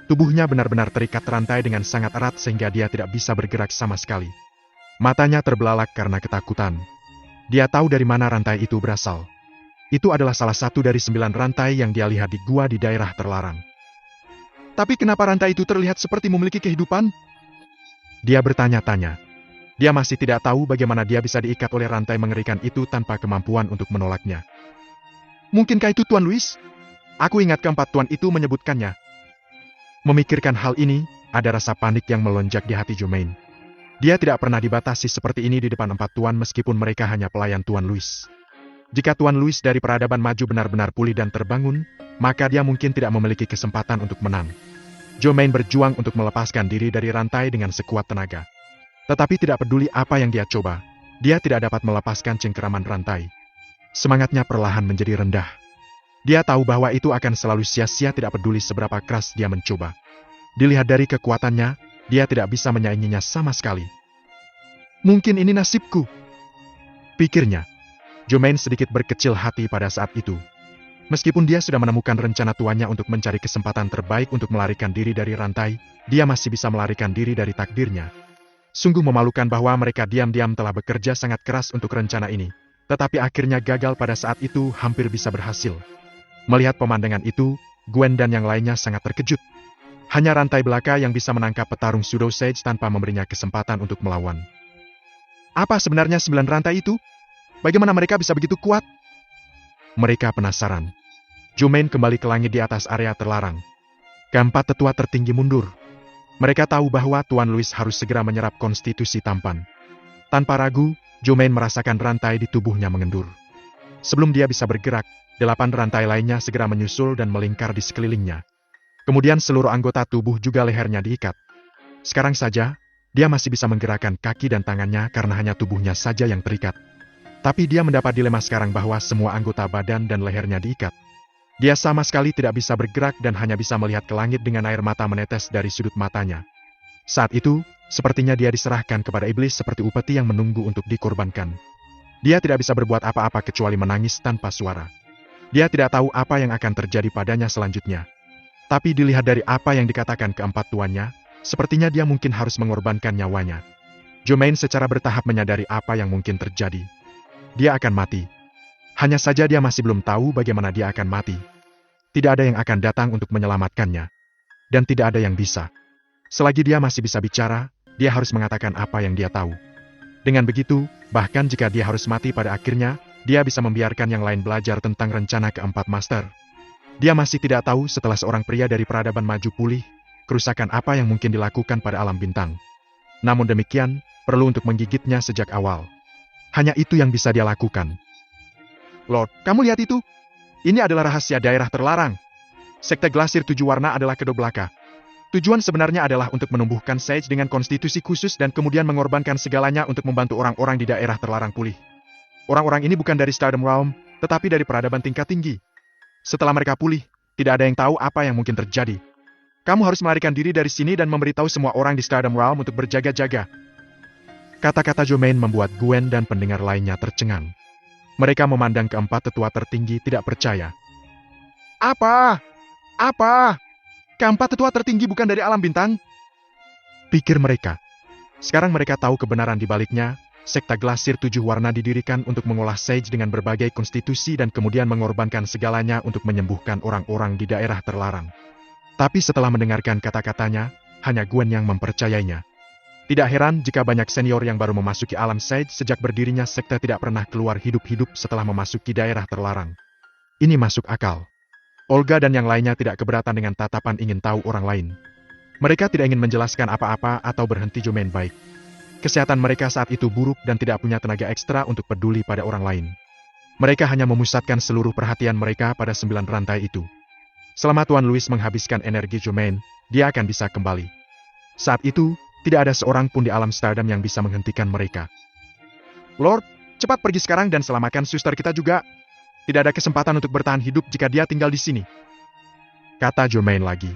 Tubuhnya benar-benar terikat rantai dengan sangat erat sehingga dia tidak bisa bergerak sama sekali. Matanya terbelalak karena ketakutan. Dia tahu dari mana rantai itu berasal. Itu adalah salah satu dari 9 rantai yang dia lihat di gua di daerah terlarang. Tapi kenapa rantai itu terlihat seperti memiliki kehidupan? Dia bertanya-tanya. Dia masih tidak tahu bagaimana dia bisa diikat oleh rantai mengerikan itu tanpa kemampuan untuk menolaknya. Mungkinkah itu Tuan Louis? Aku ingat keempat tuan itu menyebutkannya. Memikirkan hal ini, ada rasa panik yang melonjak di hati Yomain. Dia tidak pernah dibatasi seperti ini di depan 4 tuan meskipun mereka hanya pelayan Tuan Louis. Jika Tuan Louis dari peradaban maju benar-benar pulih dan terbangun, maka dia mungkin tidak memiliki kesempatan untuk menang. Yomain berjuang untuk melepaskan diri dari rantai dengan sekuat tenaga. Tetapi tidak peduli apa yang dia coba, dia tidak dapat melepaskan cengkeraman rantai. Semangatnya perlahan menjadi rendah. Dia tahu bahwa itu akan selalu sia-sia tidak peduli seberapa keras dia mencoba. Dilihat dari kekuatannya, dia tidak bisa menyainginya sama sekali. Mungkin ini nasibku, pikirnya. Yomain sedikit berkecil hati pada saat itu. Meskipun dia sudah menemukan rencana tuannya untuk mencari kesempatan terbaik untuk melarikan diri dari rantai, dia masih bisa melarikan diri dari takdirnya. Sungguh memalukan bahwa mereka diam-diam telah bekerja sangat keras untuk rencana ini. Tetapi akhirnya gagal pada saat itu hampir bisa berhasil. Melihat pemandangan itu, Gwen dan yang lainnya sangat terkejut. Hanya rantai belaka yang bisa menangkap petarung Pseudo Sage tanpa memberinya kesempatan untuk melawan. Apa sebenarnya 9 rantai itu? Bagaimana mereka bisa begitu kuat? Mereka penasaran. Yomain kembali ke langit di atas area terlarang. Keempat tetua tertinggi mundur. Mereka tahu bahwa Tuan Louis harus segera menyerap konstitusi tampan. Tanpa ragu, Yomain merasakan rantai di tubuhnya mengendur. Sebelum dia bisa bergerak, 8 rantai lainnya segera menyusul dan melingkar di sekelilingnya. Kemudian seluruh anggota tubuh juga lehernya diikat. Sekarang saja, dia masih bisa menggerakkan kaki dan tangannya karena hanya tubuhnya saja yang terikat. Tapi dia mendapat dilema sekarang bahwa semua anggota badan dan lehernya diikat. Dia sama sekali tidak bisa bergerak dan hanya bisa melihat ke langit dengan air mata menetes dari sudut matanya. Saat itu, sepertinya dia diserahkan kepada iblis seperti upeti yang menunggu untuk dikorbankan. Dia tidak bisa berbuat apa-apa kecuali menangis tanpa suara. Dia tidak tahu apa yang akan terjadi padanya selanjutnya. Tapi dilihat dari apa yang dikatakan keempat tuannya, sepertinya dia mungkin harus mengorbankan nyawanya. Yomain secara bertahap menyadari apa yang mungkin terjadi. Dia akan mati. Hanya saja dia masih belum tahu bagaimana dia akan mati. Tidak ada yang akan datang untuk menyelamatkannya. dan tidak ada yang bisa. Selagi dia masih bisa bicara, dia harus mengatakan apa yang dia tahu. Dengan begitu, bahkan jika dia harus mati pada akhirnya, dia bisa membiarkan yang lain belajar tentang rencana keempat master. Dia masih tidak tahu setelah seorang pria dari peradaban maju pulih, kerusakan apa yang mungkin dilakukan pada alam bintang. Namun demikian, perlu untuk menggigitnya sejak awal. Hanya itu yang bisa dia lakukan. Lord, kamu lihat itu? Ini adalah rahasia daerah terlarang. Sekte Glasir 7 warna adalah kedua belaka. Tujuan sebenarnya adalah untuk menumbuhkan Sage dengan konstitusi khusus dan kemudian mengorbankan segalanya untuk membantu orang-orang di daerah terlarang pulih. Orang-orang ini bukan dari Stardom Realm, tetapi dari peradaban tingkat tinggi. Setelah mereka pulih, tidak ada yang tahu apa yang mungkin terjadi. Kamu harus melarikan diri dari sini dan memberitahu semua orang di Stardom Realm untuk berjaga-jaga. Kata-kata Jomain membuat Gwen dan pendengar lainnya tercengang. Mereka memandang keempat tetua tertinggi tidak percaya. Apa? Keempat tetua tertinggi bukan dari alam bintang? Pikir mereka. Sekarang mereka tahu kebenaran di baliknya. Sekte Glasir 7 warna didirikan untuk mengolah Sage dengan berbagai konstitusi dan kemudian mengorbankan segalanya untuk menyembuhkan orang-orang di daerah terlarang. Tapi setelah mendengarkan kata-katanya, hanya Gwen yang mempercayainya. Tidak heran jika banyak senior yang baru memasuki alam Sage sejak berdirinya sekte tidak pernah keluar hidup-hidup setelah memasuki daerah terlarang. Ini masuk akal. Olga dan yang lainnya tidak keberatan dengan tatapan ingin tahu orang lain. Mereka tidak ingin menjelaskan apa-apa atau berhenti Jomain baik. Kesehatan mereka saat itu buruk dan tidak punya tenaga ekstra untuk peduli pada orang lain. Mereka hanya memusatkan seluruh perhatian mereka pada 9 rantai itu. Selama Tuan Louis menghabiskan energi Jomain, dia akan bisa kembali. Saat itu, tidak ada seorang pun di alam Stardom yang bisa menghentikan mereka. Lord, cepat pergi sekarang dan selamatkan suster kita juga. Tidak ada kesempatan untuk bertahan hidup jika dia tinggal di sini. Kata Jomain lagi.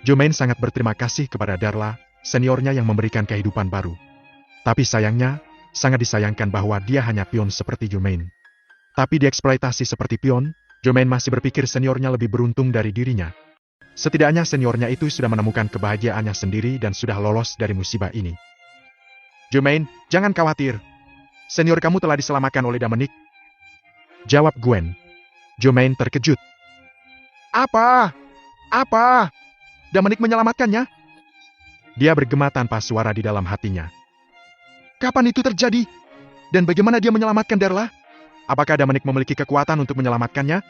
Jomain sangat berterima kasih kepada Darla, seniornya yang memberikan kehidupan baru. Tapi sayangnya, sangat disayangkan bahwa dia hanya pion seperti Jomain. Tapi dieksploitasi seperti pion, Jomain masih berpikir seniornya lebih beruntung dari dirinya. Setidaknya seniornya itu sudah menemukan kebahagiaannya sendiri dan sudah lolos dari musibah ini. Jomain, jangan khawatir. Senior kamu telah diselamatkan oleh Dominic. Jawab Gwen. Jomain terkejut. Apa? Dominic menyelamatkannya? Dia bergema tanpa suara di dalam hatinya. Kapan itu terjadi? Dan bagaimana dia menyelamatkan Darla? Apakah Dominic memiliki kekuatan untuk menyelamatkannya?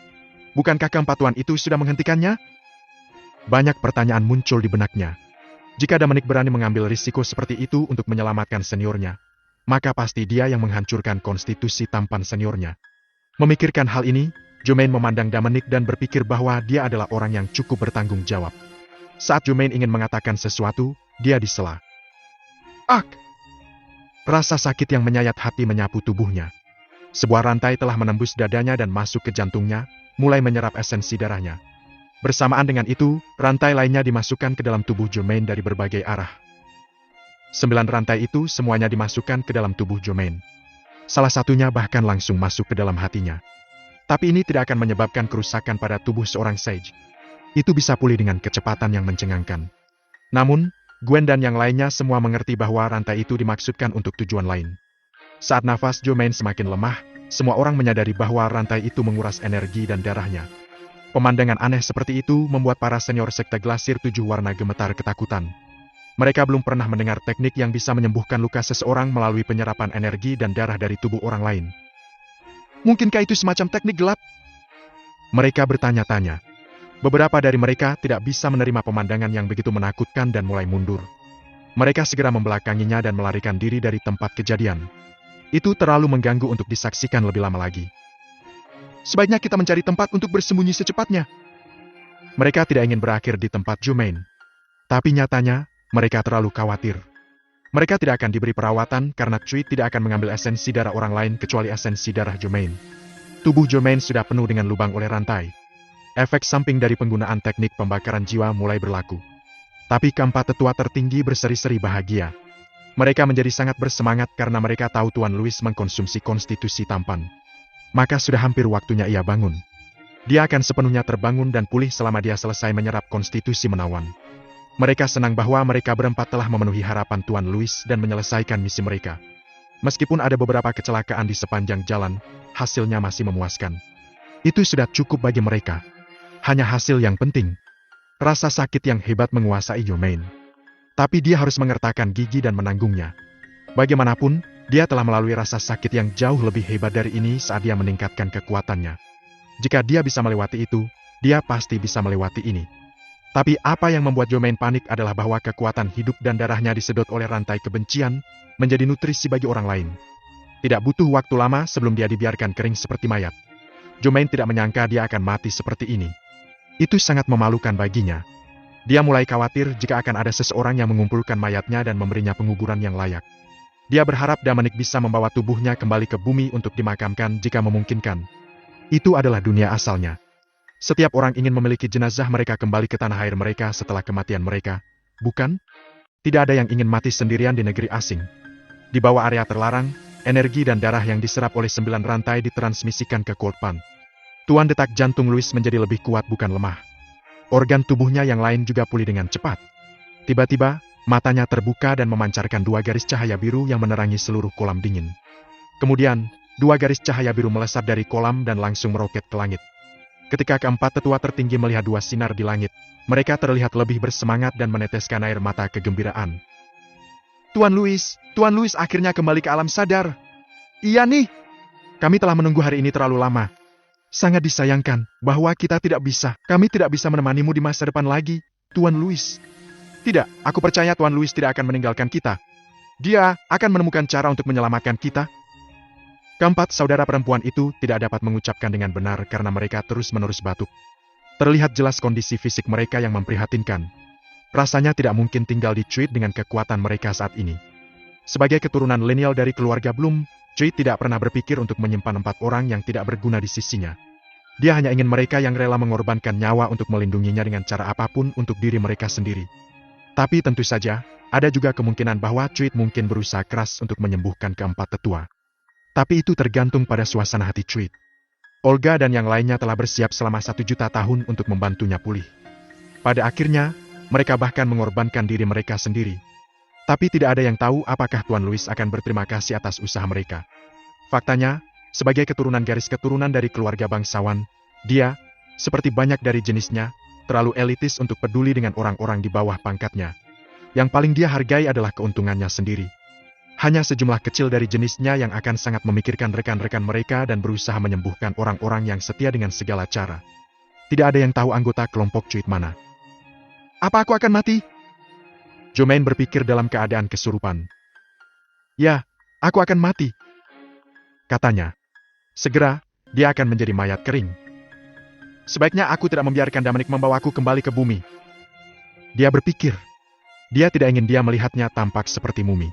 Bukankah keempat tuan itu sudah menghentikannya? Banyak pertanyaan muncul di benaknya. Jika Dominic berani mengambil risiko seperti itu untuk menyelamatkan seniornya, maka pasti dia yang menghancurkan konstitusi tampan seniornya. Memikirkan hal ini, Jomain memandang Dominic dan berpikir bahwa dia adalah orang yang cukup bertanggung jawab. Saat Jomain ingin mengatakan sesuatu, dia disela. Ak! Rasa sakit yang menyayat hati menyapu tubuhnya. Sebuah rantai telah menembus dadanya dan masuk ke jantungnya, mulai menyerap esensi darahnya. Bersamaan dengan itu, rantai lainnya dimasukkan ke dalam tubuh Jomain dari berbagai arah. 9 rantai itu semuanya dimasukkan ke dalam tubuh Jomain. Salah satunya bahkan langsung masuk ke dalam hatinya. Tapi ini tidak akan menyebabkan kerusakan pada tubuh seorang Sage. Itu bisa pulih dengan kecepatan yang mencengangkan. Namun, Gwen dan yang lainnya semua mengerti bahwa rantai itu dimaksudkan untuk tujuan lain. Saat nafas Jomain semakin lemah, semua orang menyadari bahwa rantai itu menguras energi dan darahnya. Pemandangan aneh seperti itu membuat para senior sekte Glasir 7 warna gemetar ketakutan. Mereka belum pernah mendengar teknik yang bisa menyembuhkan luka seseorang melalui penyerapan energi dan darah dari tubuh orang lain. Mungkinkah itu semacam teknik gelap? Mereka bertanya-tanya. Beberapa dari mereka tidak bisa menerima pemandangan yang begitu menakutkan dan mulai mundur. Mereka segera membelakanginya dan melarikan diri dari tempat kejadian. Itu terlalu mengganggu untuk disaksikan lebih lama lagi. Sebaiknya kita mencari tempat untuk bersembunyi secepatnya. Mereka tidak ingin berakhir di tempat Jomain. Tapi nyatanya, mereka terlalu khawatir. Mereka tidak akan diberi perawatan karena Cui tidak akan mengambil esensi darah orang lain kecuali esensi darah Jomain. Tubuh Jomain sudah penuh dengan lubang oleh rantai. Efek samping dari penggunaan teknik pembakaran jiwa mulai berlaku. Tapi keempat tetua tertinggi berseri-seri bahagia. Mereka menjadi sangat bersemangat karena mereka tahu Tuan Louis mengkonsumsi konstitusi tampan. Maka sudah hampir waktunya ia bangun. Dia akan sepenuhnya terbangun dan pulih selama dia selesai menyerap konstitusi menawan. Mereka senang bahwa mereka berempat telah memenuhi harapan Tuan Louis dan menyelesaikan misi mereka. Meskipun ada beberapa kecelakaan di sepanjang jalan, hasilnya masih memuaskan. Itu sudah cukup bagi mereka. Hanya hasil yang penting. Rasa sakit yang hebat menguasai Yomain. Tapi dia harus mengertakkan gigi dan menanggungnya. Bagaimanapun, dia telah melalui rasa sakit yang jauh lebih hebat dari ini saat dia meningkatkan kekuatannya. Jika dia bisa melewati itu, dia pasti bisa melewati ini. Tapi apa yang membuat Yomain panik adalah bahwa kekuatan hidup dan darahnya disedot oleh rantai kebencian, menjadi nutrisi bagi orang lain. Tidak butuh waktu lama sebelum dia dibiarkan kering seperti mayat. Yomain tidak menyangka dia akan mati seperti ini. Itu sangat memalukan baginya. Dia mulai khawatir jika akan ada seseorang yang mengumpulkan mayatnya dan memberinya penguburan yang layak. Dia berharap Dominic bisa membawa tubuhnya kembali ke bumi untuk dimakamkan jika memungkinkan. Itu adalah dunia asalnya. Setiap orang ingin memiliki jenazah mereka kembali ke tanah air mereka setelah kematian mereka, bukan? Tidak ada yang ingin mati sendirian di negeri asing. Di bawah area terlarang, energi dan darah yang diserap oleh 9 rantai ditransmisikan ke Cold Pan. Tuan detak jantung Louis menjadi lebih kuat bukan lemah. Organ tubuhnya yang lain juga pulih dengan cepat. Tiba-tiba, matanya terbuka dan memancarkan 2 garis cahaya biru yang menerangi seluruh kolam dingin. Kemudian, 2 garis cahaya biru melesat dari kolam dan langsung meroket ke langit. Ketika keempat tetua tertinggi melihat 2 sinar di langit, mereka terlihat lebih bersemangat dan meneteskan air mata kegembiraan. Tuan Louis akhirnya kembali ke alam sadar. Iya nih, kami telah menunggu hari ini terlalu lama. Sangat disayangkan bahwa kami tidak bisa menemanimu di masa depan lagi, Tuan Louis. Tidak, aku percaya Tuan Louis tidak akan meninggalkan kita. Dia akan menemukan cara untuk menyelamatkan kita. Keempat saudara perempuan itu tidak dapat mengucapkan dengan benar karena mereka terus-menerus batuk. Terlihat jelas kondisi fisik mereka yang memprihatinkan. Rasanya tidak mungkin tinggal di Cuit dengan kekuatan mereka saat ini. Sebagai keturunan lineal dari keluarga Bloom, Cuit tidak pernah berpikir untuk menyimpan 4 orang yang tidak berguna di sisinya. Dia hanya ingin mereka yang rela mengorbankan nyawa untuk melindunginya dengan cara apapun untuk diri mereka sendiri. Tapi tentu saja, ada juga kemungkinan bahwa Cuit mungkin berusaha keras untuk menyembuhkan keempat tetua. Tapi itu tergantung pada suasana hati Cuit. Olga dan yang lainnya telah bersiap selama 1 juta tahun untuk membantunya pulih. Pada akhirnya, mereka bahkan mengorbankan diri mereka sendiri. Tapi tidak ada yang tahu apakah Tuan Louis akan berterima kasih atas usaha mereka. Faktanya, sebagai keturunan garis keturunan dari keluarga bangsawan, dia, seperti banyak dari jenisnya, terlalu elitis untuk peduli dengan orang-orang di bawah pangkatnya. Yang paling dia hargai adalah keuntungannya sendiri. Hanya sejumlah kecil dari jenisnya yang akan sangat memikirkan rekan-rekan mereka dan berusaha menyembuhkan orang-orang yang setia dengan segala cara. Tidak ada yang tahu anggota kelompok Cuit mana. Apa aku akan mati? Yomain berpikir dalam keadaan kesurupan. Ya, aku akan mati, katanya. Segera, dia akan menjadi mayat kering. Sebaiknya aku tidak membiarkan Dominic membawaku kembali ke bumi. Dia berpikir. Dia tidak ingin dia melihatnya tampak seperti mumi.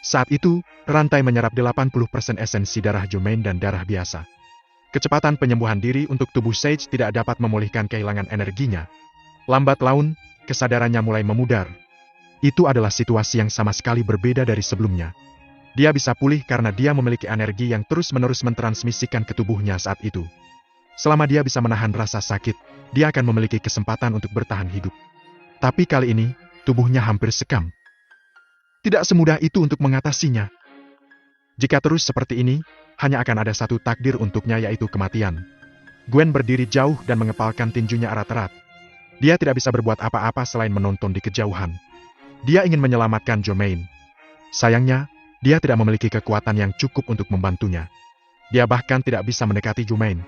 Saat itu, rantai menyerap 80% esensi darah Yomain dan darah biasa. Kecepatan penyembuhan diri untuk tubuh Sage tidak dapat memulihkan kehilangan energinya. Lambat laun, kesadarannya mulai memudar. Itu adalah situasi yang sama sekali berbeda dari sebelumnya. Dia bisa pulih karena dia memiliki energi yang terus-menerus mentransmisikan ke tubuhnya saat itu. Selama dia bisa menahan rasa sakit, dia akan memiliki kesempatan untuk bertahan hidup. Tapi kali ini, tubuhnya hampir sekam. Tidak semudah itu untuk mengatasinya. Jika terus seperti ini, hanya akan ada satu takdir untuknya yaitu kematian. Gwen berdiri jauh dan mengepalkan tinjunya erat-erat. Dia tidak bisa berbuat apa-apa selain menonton di kejauhan. Dia ingin menyelamatkan Yomain. Sayangnya, dia tidak memiliki kekuatan yang cukup untuk membantunya. Dia bahkan tidak bisa mendekati Yomain.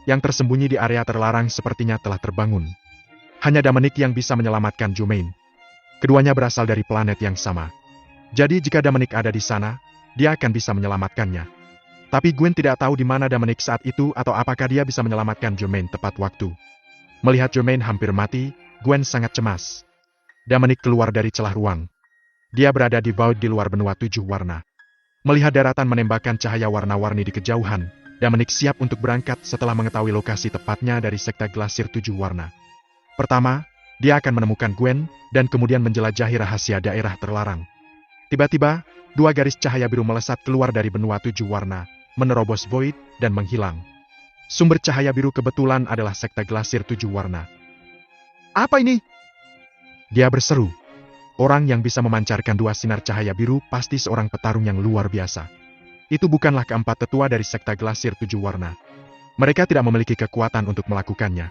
Yang tersembunyi di area terlarang sepertinya telah terbangun. Hanya Dominic yang bisa menyelamatkan Yomain. Keduanya berasal dari planet yang sama. Jadi jika Dominic ada di sana, dia akan bisa menyelamatkannya. Tapi Gwen tidak tahu di mana Dominic saat itu atau apakah dia bisa menyelamatkan Yomain tepat waktu. Melihat Yomain hampir mati, Gwen sangat cemas. Dominic keluar dari celah ruang. Dia berada di vault di luar benua 7 warna. Melihat daratan menembakkan cahaya warna-warni di kejauhan, Dominic siap untuk berangkat setelah mengetahui lokasi tepatnya dari sekte Glasir 7 warna. Pertama, dia akan menemukan Gwen, dan kemudian menjelajahi rahasia daerah terlarang. Tiba-tiba, 2 garis cahaya biru melesat keluar dari benua 7 warna, menerobos void, dan menghilang. Sumber cahaya biru kebetulan adalah sekte Glasir 7 warna. Apa ini? Dia berseru. Orang yang bisa memancarkan 2 sinar cahaya biru pasti seorang petarung yang luar biasa. Itu bukanlah keempat tetua dari sekte Glasir 7 warna. Mereka tidak memiliki kekuatan untuk melakukannya.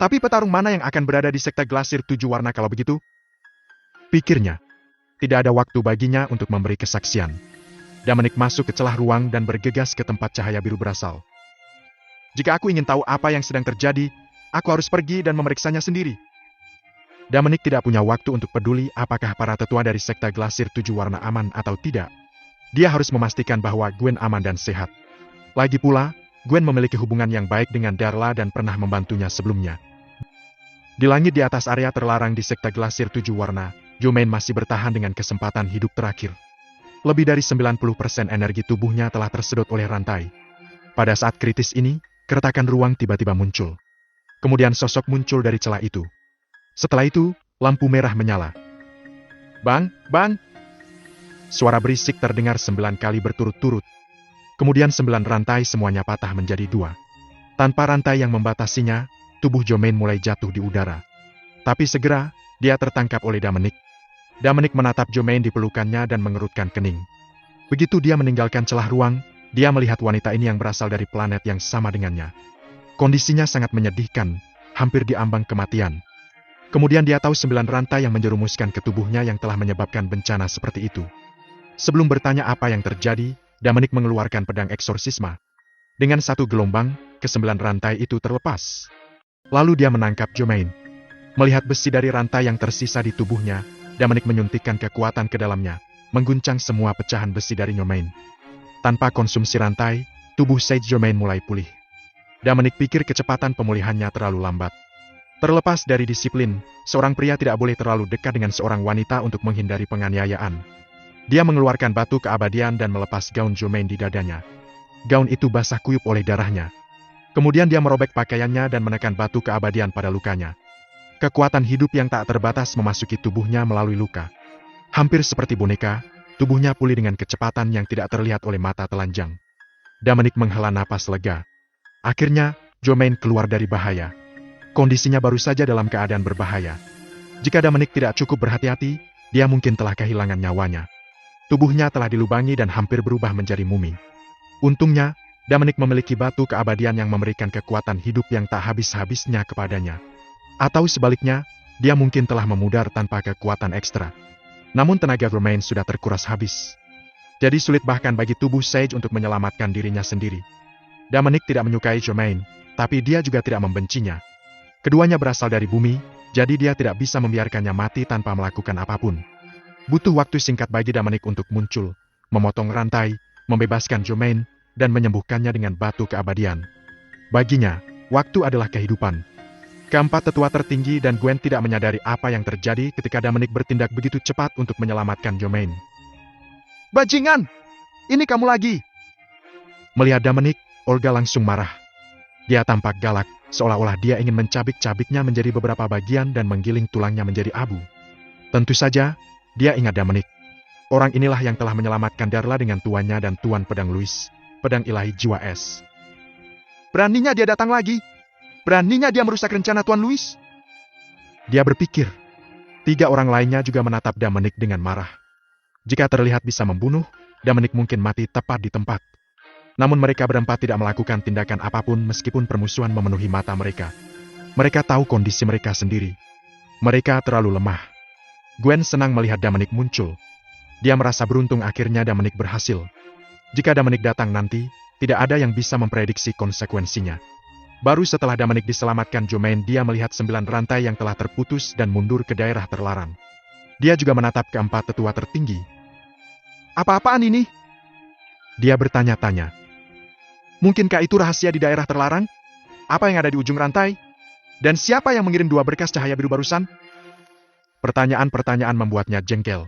Tapi petarung mana yang akan berada di sekte Glasir 7 warna kalau begitu? Pikirnya. Tidak ada waktu baginya untuk memberi kesaksian. Dominic masuk ke celah ruang dan bergegas ke tempat cahaya biru berasal. Jika aku ingin tahu apa yang sedang terjadi, aku harus pergi dan memeriksanya sendiri. Dominic tidak punya waktu untuk peduli apakah para tetua dari sekte Glasir 7 warna aman atau tidak. Dia harus memastikan bahwa Gwen aman dan sehat. Lagi pula, Gwen memiliki hubungan yang baik dengan Darla dan pernah membantunya sebelumnya. Di langit di atas area terlarang di sekte Glasir 7 warna, Jomain masih bertahan dengan kesempatan hidup terakhir. Lebih dari 90% energi tubuhnya telah tersedot oleh rantai. Pada saat kritis ini, keretakan ruang tiba-tiba muncul. Kemudian sosok muncul dari celah itu. Setelah itu, lampu merah menyala. Bang, bang! Suara berisik terdengar 9 kali berturut-turut. Kemudian 9 rantai semuanya patah menjadi 2. Tanpa rantai yang membatasinya, tubuh Jomain mulai jatuh di udara. Tapi segera, dia tertangkap oleh Dominic. Dominic menatap Jomain di pelukannya dan mengerutkan kening. Begitu dia meninggalkan celah ruang, dia melihat wanita ini yang berasal dari planet yang sama dengannya. Kondisinya sangat menyedihkan, hampir diambang kematian. Kemudian dia tahu 9 rantai yang menjerumuskan ke tubuhnya yang telah menyebabkan bencana seperti itu. Sebelum bertanya apa yang terjadi, Dominic mengeluarkan pedang eksorsisma. Dengan satu gelombang, ke-9 rantai itu terlepas. Lalu dia menangkap Jomain. Melihat besi dari rantai yang tersisa di tubuhnya, Dominic menyuntikkan kekuatan ke dalamnya, mengguncang semua pecahan besi dari Jomain. Tanpa konsumsi rantai, tubuh Sage Jomain mulai pulih. Dominic pikir kecepatan pemulihannya terlalu lambat. Terlepas dari disiplin, seorang pria tidak boleh terlalu dekat dengan seorang wanita untuk menghindari penganiayaan. Dia mengeluarkan batu keabadian dan melepas gaun Jomain di dadanya. Gaun itu basah kuyup oleh darahnya. Kemudian dia merobek pakaiannya dan menekan batu keabadian pada lukanya. Kekuatan hidup yang tak terbatas memasuki tubuhnya melalui luka. Hampir seperti boneka, tubuhnya pulih dengan kecepatan yang tidak terlihat oleh mata telanjang. Dominic menghela napas lega. Akhirnya, Jomain keluar dari bahaya. Kondisinya baru saja dalam keadaan berbahaya. Jika Dominic tidak cukup berhati-hati, dia mungkin telah kehilangan nyawanya. Tubuhnya telah dilubangi dan hampir berubah menjadi mumi. Untungnya, Dominic memiliki batu keabadian yang memberikan kekuatan hidup yang tak habis-habisnya kepadanya. Atau sebaliknya, dia mungkin telah memudar tanpa kekuatan ekstra. Namun tenaga Jomain sudah terkuras habis. Jadi sulit bahkan bagi tubuh Sage untuk menyelamatkan dirinya sendiri. Dominic tidak menyukai Jomain, tapi dia juga tidak membencinya. Keduanya berasal dari bumi, jadi dia tidak bisa membiarkannya mati tanpa melakukan apapun. Butuh waktu singkat bagi Dominic untuk muncul, memotong rantai, membebaskan Jomain, dan menyembuhkannya dengan batu keabadian. Baginya, waktu adalah kehidupan. Keempat tetua tertinggi dan Gwen tidak menyadari apa yang terjadi ketika Dominic bertindak begitu cepat untuk menyelamatkan Jomain. Bajingan! Ini kamu lagi! Melihat Dominic, Olga langsung marah. Dia tampak galak, seolah-olah dia ingin mencabik-cabiknya menjadi beberapa bagian dan menggiling tulangnya menjadi abu. Tentu saja, dia ingat Dominic. Orang inilah yang telah menyelamatkan Darla dengan tuannya dan Tuan Pedang Louis, pedang ilahi jiwa es. Beraninya dia datang lagi. Beraninya dia merusak rencana Tuan Louis. Dia berpikir. 3 orang lainnya juga menatap Dominic dengan marah. Jika terlihat bisa membunuh, Dominic mungkin mati tepat di tempat. Namun mereka berempat tidak melakukan tindakan apapun meskipun permusuhan memenuhi mata mereka. Mereka tahu kondisi mereka sendiri. Mereka terlalu lemah. Gwen senang melihat Dominic muncul. Dia merasa beruntung akhirnya Dominic berhasil. Jika Dominic datang nanti, tidak ada yang bisa memprediksi konsekuensinya. Baru setelah Dominic diselamatkan Jomain, dia melihat 9 rantai yang telah terputus dan mundur ke daerah terlarang. Dia juga menatap keempat tetua tertinggi. Apa-apaan ini? Dia bertanya-tanya. Mungkinkah itu rahasia di daerah terlarang? Apa yang ada di ujung rantai? Dan siapa yang mengirim 2 berkas cahaya biru barusan? Pertanyaan-pertanyaan membuatnya jengkel.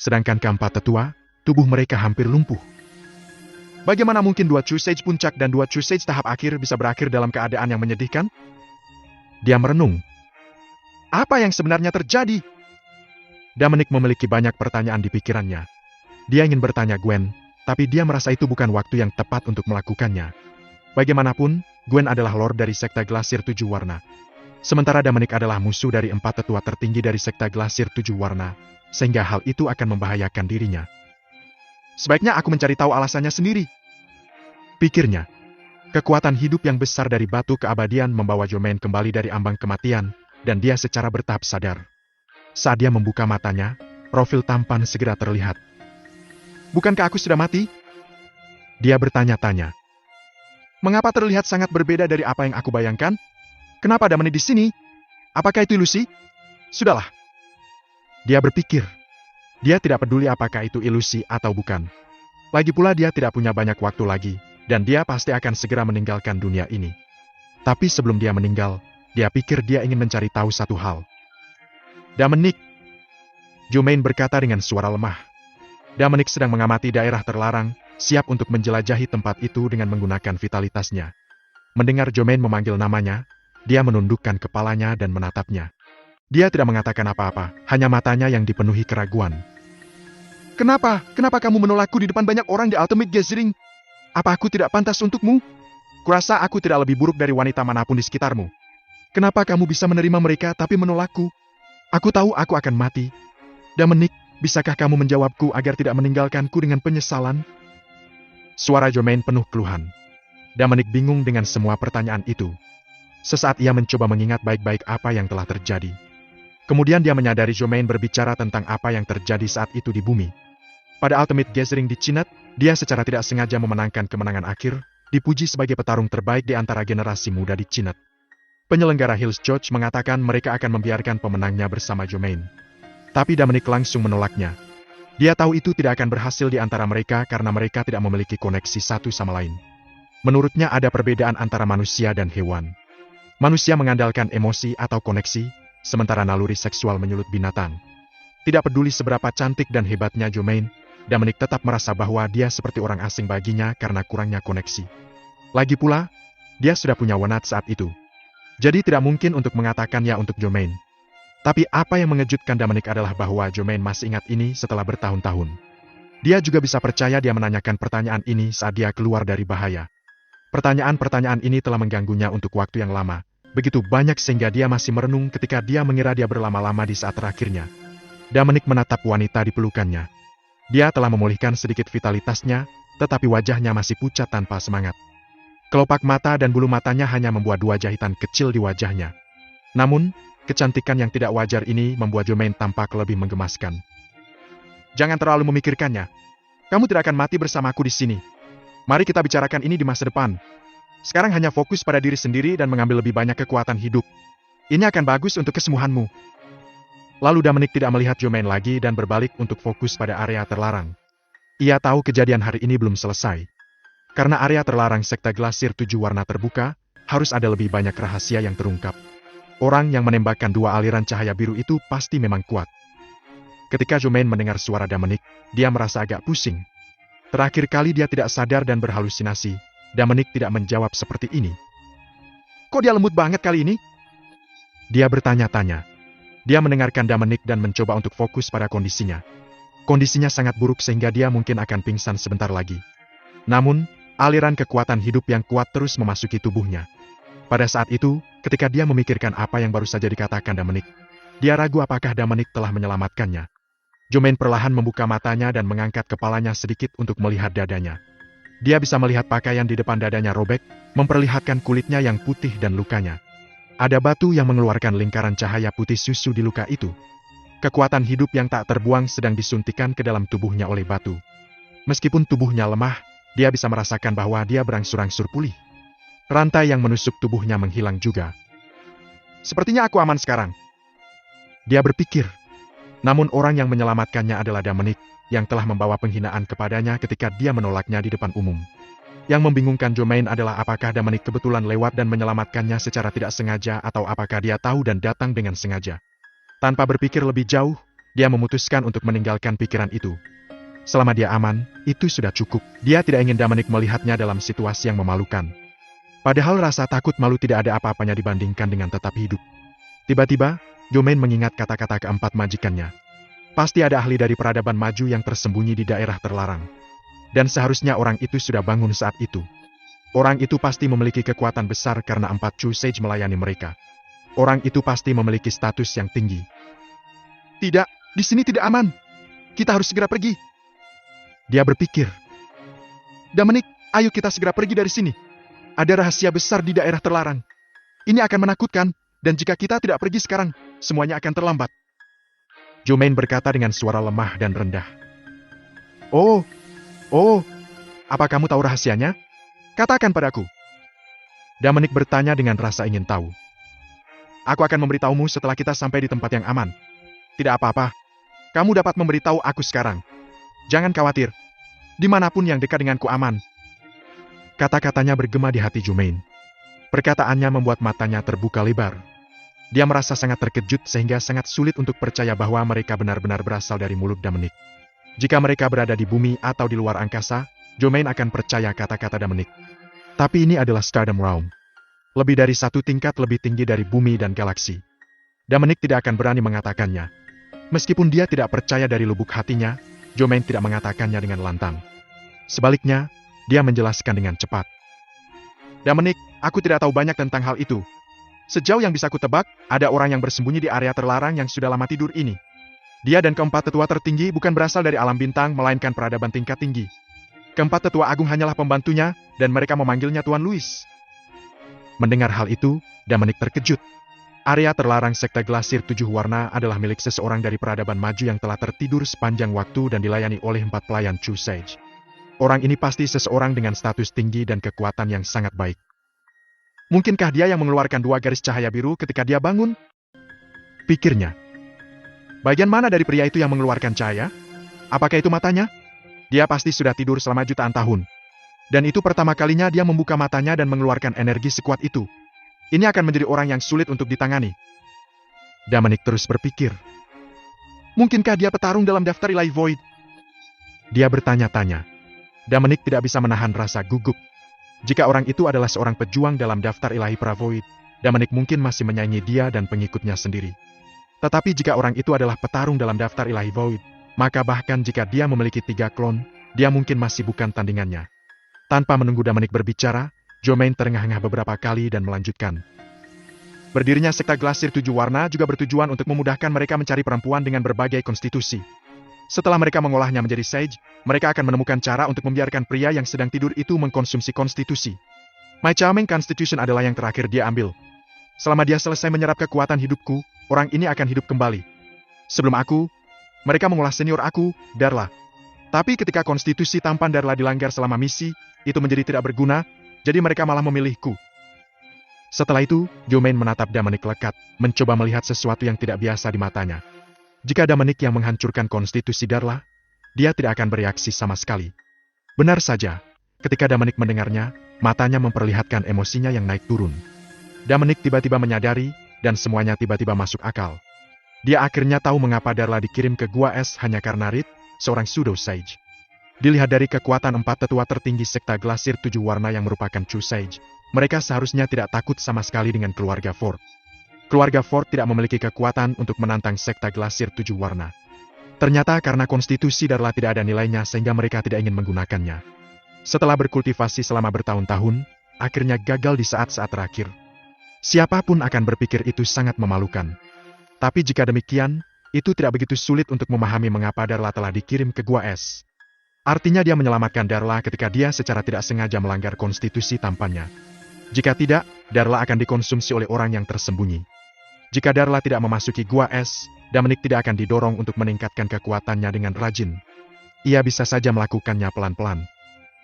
Sedangkan keempat tetua, tubuh mereka hampir lumpuh. Bagaimana mungkin 2 True Sage puncak dan 2 True Sage tahap akhir bisa berakhir dalam keadaan yang menyedihkan? Dia merenung. Apa yang sebenarnya terjadi? Dominic memiliki banyak pertanyaan di pikirannya. Dia ingin bertanya Gwen, tapi dia merasa itu bukan waktu yang tepat untuk melakukannya. Bagaimanapun, Gwen adalah Lord dari Sekte Glasir 7 Warna. Sementara Dominic adalah musuh dari 4 tetua tertinggi dari Sekte Glasir 7 Warna, sehingga hal itu akan membahayakan dirinya. Sebaiknya aku mencari tahu alasannya sendiri. Pikirnya. Kekuatan hidup yang besar dari batu keabadian membawa Jomain kembali dari ambang kematian, dan dia secara bertahap sadar. Saat dia membuka matanya, profil tampan segera terlihat. "Bukankah aku sudah mati?" Dia bertanya-tanya. "Mengapa terlihat sangat berbeda dari apa yang aku bayangkan? Kenapa ada menit di sini? Apakah itu ilusi?" Sudahlah. Dia berpikir. Dia tidak peduli apakah itu ilusi atau bukan. Lagi pula dia tidak punya banyak waktu lagi, dan dia pasti akan segera meninggalkan dunia ini. Tapi sebelum dia meninggal, dia pikir dia ingin mencari tahu satu hal. "Dominic," Jomain berkata dengan suara lemah. Dominic sedang mengamati daerah terlarang, siap untuk menjelajahi tempat itu dengan menggunakan vitalitasnya. Mendengar Jomain memanggil namanya, dia menundukkan kepalanya dan menatapnya. Dia tidak mengatakan apa-apa, hanya matanya yang dipenuhi keraguan. "Kenapa? Kenapa kamu menolakku di depan banyak orang di Ultimate Gathering? Apa aku tidak pantas untukmu? Kurasa aku tidak lebih buruk dari wanita manapun di sekitarmu. Kenapa kamu bisa menerima mereka tapi menolakku? Aku tahu aku akan mati. Dominic, bisakah kamu menjawabku agar tidak meninggalkanku dengan penyesalan?" Suara Jomain penuh keluhan. Dominic bingung dengan semua pertanyaan itu. Sesaat ia mencoba mengingat baik-baik apa yang telah terjadi. Kemudian dia menyadari Jomain berbicara tentang apa yang terjadi saat itu di bumi. Pada Ultimate Gathering di Chinet, dia secara tidak sengaja memenangkan kemenangan akhir, dipuji sebagai petarung terbaik di antara generasi muda di Chinet. Penyelenggara Hills George mengatakan mereka akan membiarkan pemenangnya bersama Jomain. Tapi Dominic langsung menolaknya. Dia tahu itu tidak akan berhasil di antara mereka karena mereka tidak memiliki koneksi satu sama lain. Menurutnya ada perbedaan antara manusia dan hewan. Manusia mengandalkan emosi atau koneksi, sementara naluri seksual menyulut binatang. Tidak peduli seberapa cantik dan hebatnya Jomain, Dominic tetap merasa bahwa dia seperti orang asing baginya karena kurangnya koneksi. Lagi pula, dia sudah punya Wenat saat itu. Jadi tidak mungkin untuk mengatakannya untuk Jomain. Tapi apa yang mengejutkan Dominic adalah bahwa Jomain masih ingat ini setelah bertahun-tahun. Dia juga bisa percaya dia menanyakan pertanyaan ini saat dia keluar dari bahaya. Pertanyaan-pertanyaan ini telah mengganggunya untuk waktu yang lama. Begitu banyak sehingga dia masih merenung ketika dia mengira dia berlama-lama di saat terakhirnya. Dominic menatap wanita di pelukannya. Dia telah memulihkan sedikit vitalitasnya, tetapi wajahnya masih pucat tanpa semangat. Kelopak mata dan bulu matanya hanya membuat dua jahitan kecil di wajahnya. Namun, kecantikan yang tidak wajar ini membuat Jomain tampak lebih menggemaskan. "Jangan terlalu memikirkannya. Kamu tidak akan mati bersamaku di sini. Mari kita bicarakan ini di masa depan. Sekarang hanya fokus pada diri sendiri dan mengambil lebih banyak kekuatan hidup. Ini akan bagus untuk kesembuhanmu." Lalu Dominic tidak melihat Jomain lagi dan berbalik untuk fokus pada area terlarang. Ia tahu kejadian hari ini belum selesai. Karena area terlarang sekte Glasir 7 warna terbuka, harus ada lebih banyak rahasia yang terungkap. Orang yang menembakkan dua aliran cahaya biru itu pasti memang kuat. Ketika Jomain mendengar suara Dominic, dia merasa agak pusing. Terakhir kali dia tidak sadar dan berhalusinasi. Dominic tidak menjawab seperti ini. "Kok dia lembut banget kali ini?" Dia bertanya-tanya. Dia mendengarkan Dominic dan mencoba untuk fokus pada kondisinya. Kondisinya sangat buruk sehingga dia mungkin akan pingsan sebentar lagi. Namun, aliran kekuatan hidup yang kuat terus memasuki tubuhnya. Pada saat itu, ketika dia memikirkan apa yang baru saja dikatakan Dominic, dia ragu apakah Dominic telah menyelamatkannya. Jomain perlahan membuka matanya dan mengangkat kepalanya sedikit untuk melihat dadanya. Dia bisa melihat pakaian di depan dadanya robek, memperlihatkan kulitnya yang putih dan lukanya. Ada batu yang mengeluarkan lingkaran cahaya putih susu di luka itu. Kekuatan hidup yang tak terbuang sedang disuntikan ke dalam tubuhnya oleh batu. Meskipun tubuhnya lemah, dia bisa merasakan bahwa dia berangsur-angsur pulih. Rantai yang menusuk tubuhnya menghilang juga. "Sepertinya aku aman sekarang," dia berpikir. Namun orang yang menyelamatkannya adalah Dominic, yang telah membawa penghinaan kepadanya ketika dia menolaknya di depan umum. Yang membingungkan Jomain adalah apakah Dominic kebetulan lewat dan menyelamatkannya secara tidak sengaja atau apakah dia tahu dan datang dengan sengaja. Tanpa berpikir lebih jauh, dia memutuskan untuk meninggalkan pikiran itu. Selama dia aman, itu sudah cukup. Dia tidak ingin Dominic melihatnya dalam situasi yang memalukan. Padahal rasa takut malu tidak ada apa-apanya dibandingkan dengan tetap hidup. Tiba-tiba, Jomain mengingat kata-kata keempat majikannya. Pasti ada ahli dari peradaban maju yang tersembunyi di daerah terlarang. Dan seharusnya orang itu sudah bangun saat itu. Orang itu pasti memiliki kekuatan besar karena 4 True Sage melayani mereka. Orang itu pasti memiliki status yang tinggi. "Tidak, di sini tidak aman. Kita harus segera pergi," dia berpikir. "Dominic, ayo kita segera pergi dari sini." Ada rahasia besar di daerah terlarang. Ini akan menakutkan, dan jika kita tidak pergi sekarang, semuanya akan terlambat. Jomain berkata dengan suara lemah dan rendah. Oh, apa kamu tahu rahasianya? Katakan padaku. Dominic bertanya dengan rasa ingin tahu. Aku akan memberitahumu setelah kita sampai di tempat yang aman. Tidak apa-apa. Kamu dapat memberitahu aku sekarang. Jangan khawatir. Dimanapun yang dekat denganku aman. Kata-katanya bergema di hati Jomain. Perkataannya membuat matanya terbuka lebar. Dia merasa sangat terkejut sehingga sangat sulit untuk percaya bahwa mereka benar-benar berasal dari mulut Dominic. Jika mereka berada di bumi atau di luar angkasa, Jomain akan percaya kata-kata Dominic. Tapi ini adalah Stardom Realm. Lebih dari satu tingkat lebih tinggi dari bumi dan galaksi. Dominic tidak akan berani mengatakannya. Meskipun dia tidak percaya dari lubuk hatinya, Jomain tidak mengatakannya dengan lantang. Sebaliknya, dia menjelaskan dengan cepat. Dominic, aku tidak tahu banyak tentang hal itu. Sejauh yang bisa kutebak, ada orang yang bersembunyi di area terlarang yang sudah lama tidur ini. Dia dan keempat tetua tertinggi bukan berasal dari alam bintang, melainkan peradaban tingkat tinggi. Keempat tetua agung hanyalah pembantunya, dan mereka memanggilnya Tuan Louis. Mendengar hal itu, Dominic terkejut. Area terlarang sekte Glasir 7 Warna adalah milik seseorang dari peradaban maju yang telah tertidur sepanjang waktu dan dilayani oleh 4 pelayan True Sage. Orang ini pasti seseorang dengan status tinggi dan kekuatan yang sangat baik. Mungkinkah dia yang mengeluarkan 2 garis cahaya biru ketika dia bangun? Pikirnya. Bagian mana dari pria itu yang mengeluarkan cahaya? Apakah itu matanya? Dia pasti sudah tidur selama jutaan tahun. Dan itu pertama kalinya dia membuka matanya dan mengeluarkan energi sekuat itu. Ini akan menjadi orang yang sulit untuk ditangani. Dominic terus berpikir. Mungkinkah dia petarung dalam daftar ilahi Void? Dia bertanya-tanya. Dominic tidak bisa menahan rasa gugup. Jika orang itu adalah seorang pejuang dalam daftar ilahi Pravoid, Dominic mungkin masih menyaingi dia dan pengikutnya sendiri. Tetapi jika orang itu adalah petarung dalam daftar ilahi Void, maka bahkan jika dia memiliki 3 klon, dia mungkin masih bukan tandingannya. Tanpa menunggu Dominic berbicara, Jomain terengah-engah beberapa kali dan melanjutkan. Berdirinya sekte Glasir 7 Warna juga bertujuan untuk memudahkan mereka mencari perempuan dengan berbagai konstitusi. Setelah mereka mengolahnya menjadi sage, mereka akan menemukan cara untuk membiarkan pria yang sedang tidur itu mengkonsumsi konstitusi. My Charming Constitution adalah yang terakhir dia ambil. Selama dia selesai menyerap kekuatan hidupku, orang ini akan hidup kembali. Sebelum aku, mereka mengolah senior aku, Darla. Tapi ketika konstitusi tampan Darla dilanggar selama misi, itu menjadi tidak berguna, jadi mereka malah memilihku. Setelah itu, Jomain menatap Dominic lekat, mencoba melihat sesuatu yang tidak biasa di matanya. Jika Dominic yang menghancurkan konstitusi Darla, dia tidak akan bereaksi sama sekali. Benar saja, ketika Dominic mendengarnya, matanya memperlihatkan emosinya yang naik turun. Dominic tiba-tiba menyadari, dan semuanya tiba-tiba masuk akal. Dia akhirnya tahu mengapa Darla dikirim ke Gua Es hanya karena Reed, seorang pseudo sage. Dilihat dari kekuatan 4 tetua tertinggi sekte Glasir 7 Warna yang merupakan True Sage, mereka seharusnya tidak takut sama sekali dengan keluarga Ford. Keluarga Ford tidak memiliki kekuatan untuk menantang sekte Glasir 7 Warna. Ternyata karena konstitusi Darla tidak ada nilainya sehingga mereka tidak ingin menggunakannya. Setelah berkultivasi selama bertahun-tahun, akhirnya gagal di saat-saat terakhir. Siapapun akan berpikir itu sangat memalukan. Tapi jika demikian, itu tidak begitu sulit untuk memahami mengapa Darla telah dikirim ke Gua Es. Artinya dia menyelamatkan Darla ketika dia secara tidak sengaja melanggar konstitusi tampannya. Jika tidak, Darla akan dikonsumsi oleh orang yang tersembunyi. Jika Darla tidak memasuki Gua Es, Dominic tidak akan didorong untuk meningkatkan kekuatannya dengan rajin. Ia bisa saja melakukannya pelan-pelan.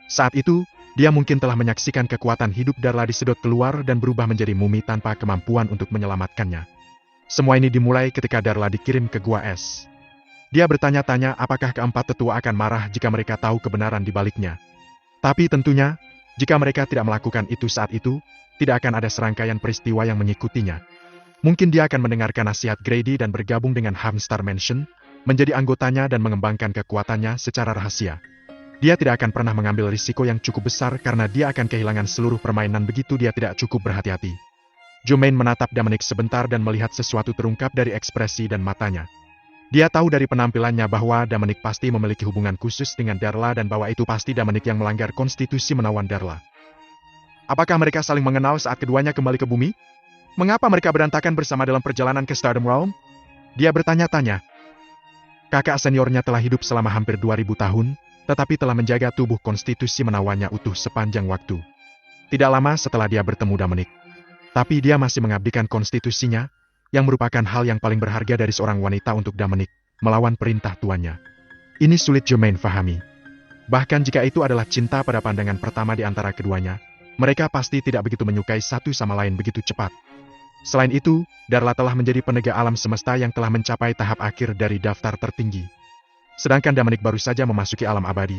Saat itu, dia mungkin telah menyaksikan kekuatan hidup Darla disedot keluar dan berubah menjadi mumi tanpa kemampuan untuk menyelamatkannya. Semua ini dimulai ketika Darla dikirim ke Gua Es. Dia bertanya-tanya apakah keempat tetua akan marah jika mereka tahu kebenaran di baliknya. Tapi tentunya, jika mereka tidak melakukan itu saat itu, tidak akan ada serangkaian peristiwa yang mengikutinya. Mungkin dia akan mendengarkan nasihat Grady dan bergabung dengan Harmstar Mansion, menjadi anggotanya dan mengembangkan kekuatannya secara rahasia. Dia tidak akan pernah mengambil risiko yang cukup besar karena dia akan kehilangan seluruh permainan begitu dia tidak cukup berhati-hati. Jomain menatap Dominic sebentar dan melihat sesuatu terungkap dari ekspresi dan matanya. Dia tahu dari penampilannya bahwa Dominic pasti memiliki hubungan khusus dengan Darla dan bahwa itu pasti Dominic yang melanggar konstitusi menawan Darla. Apakah mereka saling mengenal saat keduanya kembali ke bumi? Mengapa mereka berantakan bersama dalam perjalanan ke Stardom Realm? Dia bertanya-tanya. Kakak seniornya telah hidup selama hampir 2000 tahun, tetapi telah menjaga tubuh konstitusi menawannya utuh sepanjang waktu. Tidak lama setelah dia bertemu Dominic. Tapi dia masih mengabdikan konstitusinya, yang merupakan hal yang paling berharga dari seorang wanita untuk Dominic, melawan perintah tuannya. Ini sulit Germain fahami. Bahkan jika itu adalah cinta pada pandangan pertama di antara keduanya, mereka pasti tidak begitu menyukai satu sama lain begitu cepat. Selain itu, Darla telah menjadi penegak alam semesta yang telah mencapai tahap akhir dari daftar tertinggi. Sedangkan Dominic baru saja memasuki alam abadi.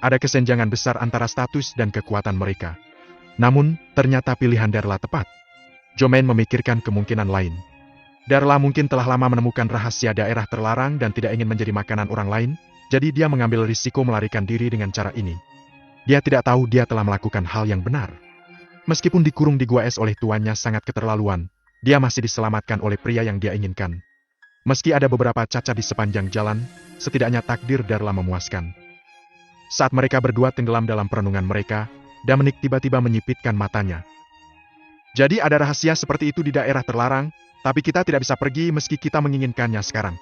Ada kesenjangan besar antara status dan kekuatan mereka. Namun, ternyata pilihan Darla tepat. Germain memikirkan kemungkinan lain. Darla mungkin telah lama menemukan rahasia daerah terlarang dan tidak ingin menjadi makanan orang lain, jadi dia mengambil risiko melarikan diri dengan cara ini. Dia tidak tahu dia telah melakukan hal yang benar. Meskipun dikurung di gua es oleh tuannya sangat keterlaluan, dia masih diselamatkan oleh pria yang dia inginkan. Meski ada beberapa cacat di sepanjang jalan, setidaknya takdir Darla memuaskan. Saat mereka berdua tenggelam dalam perenungan mereka, Dominic tiba-tiba menyipitkan matanya. Jadi ada rahasia seperti itu di daerah terlarang, tapi kita tidak bisa pergi meski kita menginginkannya sekarang.